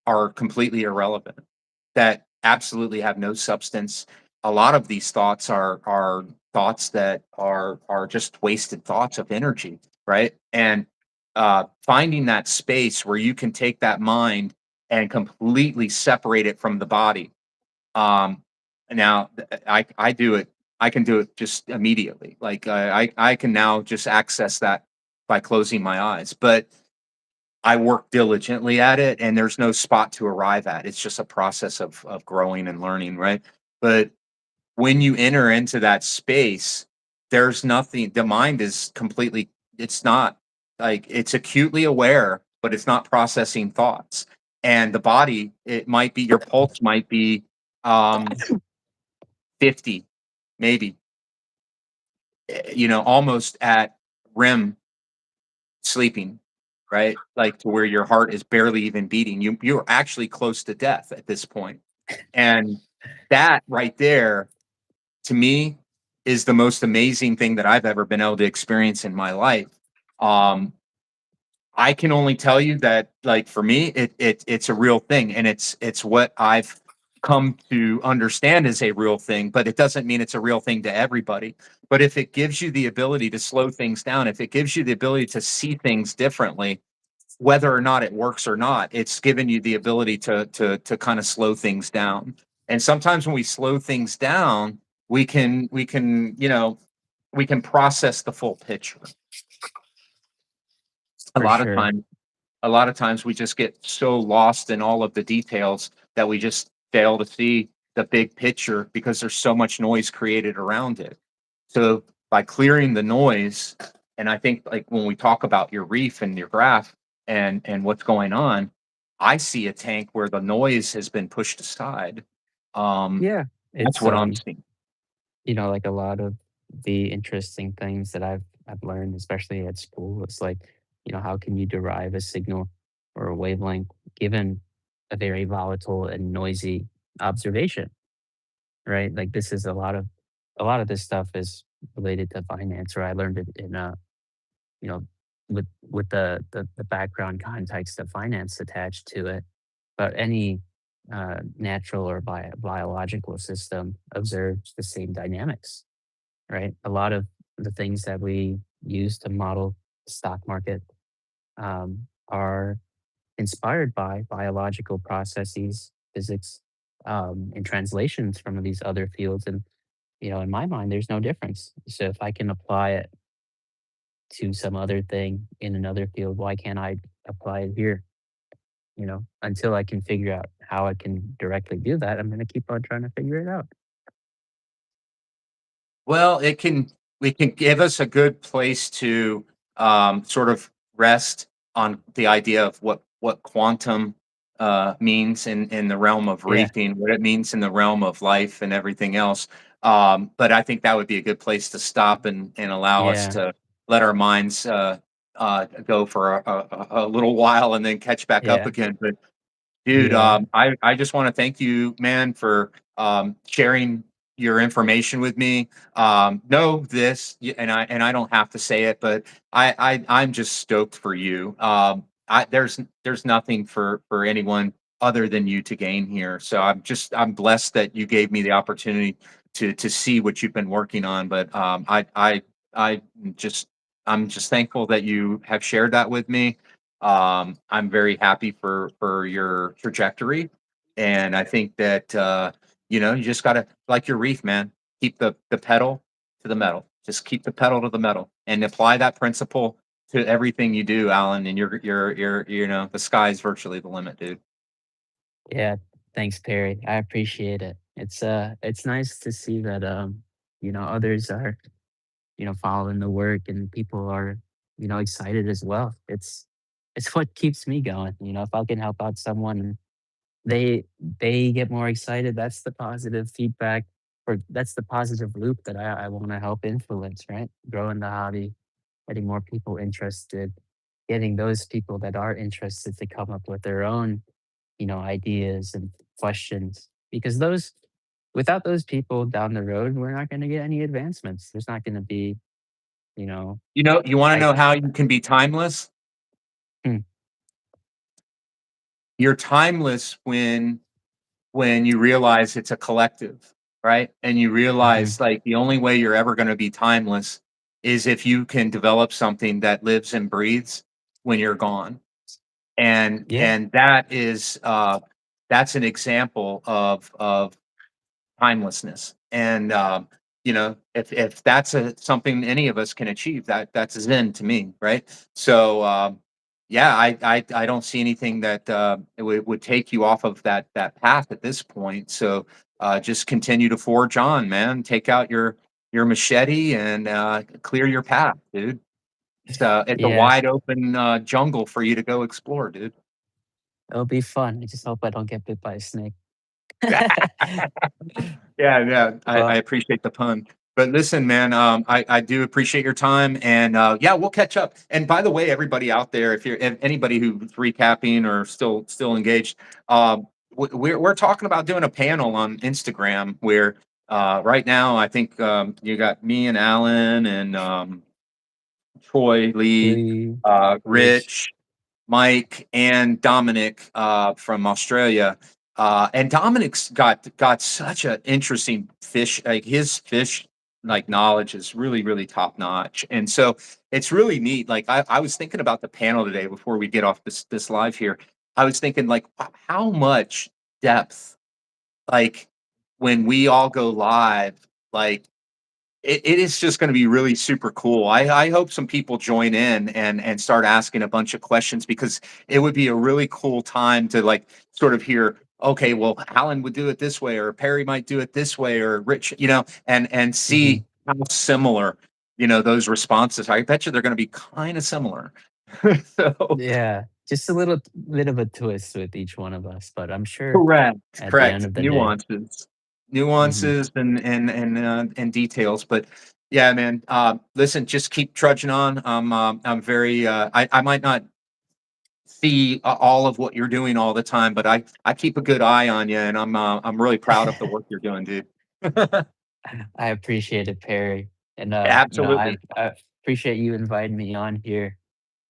are completely irrelevant, that absolutely have no substance. A lot of these thoughts are thoughts that are just wasted thoughts of energy, right? And finding that space where you can take that mind and completely separate it from the body. Um, now I do it. I can do it just immediately. Like I can now just access that by closing my eyes, but I work diligently at it, and there's no spot to arrive at. It's just a process of growing and learning, right? But when you enter into that space, there's nothing. The mind is completely. It's not like it's acutely aware, but it's not processing thoughts. And the body, it might be your pulse might be 50, maybe, you know, almost at REM sleeping, right? Like to where your heart is barely even beating. You're actually close to death at this point. And that right there to me is the most amazing thing that I've ever been able to experience in my life. Um I can only tell you that, like, for me, it's a real thing, and it's what I've come to understand is a real thing, but it doesn't mean it's a real thing to everybody. But if it gives you the ability to slow things down, if it gives you the ability to see things differently, whether or not it works or not, it's given you the ability to kind of slow things down. And sometimes when we slow things down, you know, we can process the full picture. A For lot of sure. times a lot of times we just get so lost in all of the details that we just fail to see the big picture because there's so much noise created around it. So by clearing the noise, and I think like when we talk about your reef and your graph and what's going on, I see a tank where the noise has been pushed aside. Um, Yeah. that's It's what I'm seeing. like a lot of the interesting things that I've learned, especially at school, it's like, how can you derive a signal or a wavelength given a very volatile and noisy observation, right? Like this is a lot of this stuff is related to finance, or I learned it in you know, with the background context of finance attached to it. But any natural or biological system observes the same dynamics, right? A lot of the things that we use to model the stock market are inspired by biological processes, physics, and translations from these other fields. And, in my mind, there's no difference. So if I can apply it to some other thing in another field, why can't I apply it here? Until I can figure out how I can directly do that, I'm going to keep on trying to figure it out. Well, it can give us a good place to, sort of rest on the idea of what quantum, means in the realm of Yeah. reefing, what it means in the realm of life and everything else. But I think that would be a good place to stop and allow us Yeah. to let our minds, go for a little while and then catch back up Yeah. again. But dude, Yeah. I just wanna thank you, man, for, sharing your information with me. Know this, and I don't have to say it, but I'm just stoked for you. There's nothing for anyone other than you to gain here. So I'm blessed that you gave me the opportunity to see what you've been working on. But, I just I'm just thankful that you have shared that with me. I'm very happy for your trajectory, and I think that you just gotta like your reef, man. Keep the pedal to the metal. Just keep the pedal to the metal, and apply that principle to everything you do, Alan. And the sky's virtually the limit, dude. Yeah. Thanks, Perry. I appreciate it. It's nice to see that others are, following the work and people are, excited as well. It's what keeps me going. If I can help out someone, they they get more excited. That's the positive feedback, or that's the positive loop that I want to help influence, right? Growing the hobby, getting more people interested, getting those people that are interested to come up with their own, ideas and questions. Because without those people down the road, we're not going to get any advancements. There's not going to be, you know, You wanna I, know how you can be timeless? hmm, You're timeless when you realize it's a collective, right? And you mhm. realize like the only way you're ever going to be timeless is if you can develop something that lives and breathes when you're gone. And Yeah, and that's an example of timelessness. And if that's something any of us can achieve, that's zen to me, right? So yeah, I don't see anything that it would take you off of that path at this point. So just continue to forge on, man. Take out your machete and clear your path, dude. It's a yeah. wide open jungle for you to go explore, dude. It'll be fun. I just hope I don't get bit by a snake. Yeah, yeah, I Well, appreciate the pun. But listen, man, I do appreciate your time, and yeah, we'll catch up. And by the way, everybody out there, if anybody who's recapping or still engaged, we're talking about doing a panel on Instagram where right now I think you got me and Alan and Troy Lee, Lee, Rich. Rich, Mike and Dominic from Australia. And Dominic's got such an interesting fish, like his fish like knowledge is really top notch. And so it's really neat. Like I was thinking about the panel today before we get off this live here. I was thinking like wow, how much depth like when we all go live, like it is just gonna be really super cool. I hope some people join in and start asking a bunch of questions because it would be a really cool time to, like, sort of hear, "Okay, well, Alan would do it this way, or Perry might do it this way, or Rich," and Mhm. see how similar, those responses are. I bet you they're gonna be kinda similar. So Yeah, just a little bit of a twist with each one of us, but I'm sure correct, at the end correct. of the day. Nuances. Mhm. Nuances and details, but yeah, man, listen, just keep trudging on. I'm very, I might not see a all of what you're doing all the time, but I keep a good eye on you, and I'm really proud of the work you're doing, dude. I appreciate it, Perry. And, Absolutely. I appreciate you inviting me on here.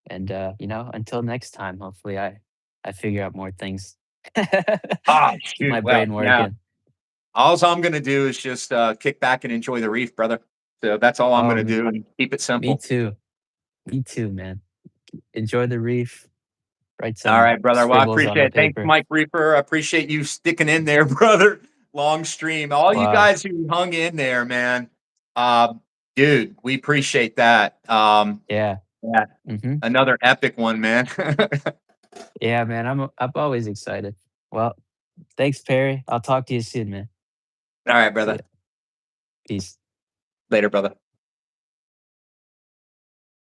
And, until next time, hopefully I figure out more things. Ah, Keep my shoot. Well, brain yeah. working. Alls I'm gonna do is just, kick back and enjoy the reef, brother. So that's all I'm Oh, gonna do and keep it me simple. too. Me too, man. Enjoy the reef. Write All some right, brother. Well, I scribbles on appreciate the it. Thanks, paper. Mike Reaper. I appreciate you sticking in there, brother. Long stream. All you Wow. guys who hung in there, man. Uh, dude, we appreciate that. Yeah. Yeah, Mhm. another epic one, man. Yeah, man. I'm always excited. Well, thanks, Perry. I'll talk to you soon, man. All right, See brother. ya. Peace. Later, brother.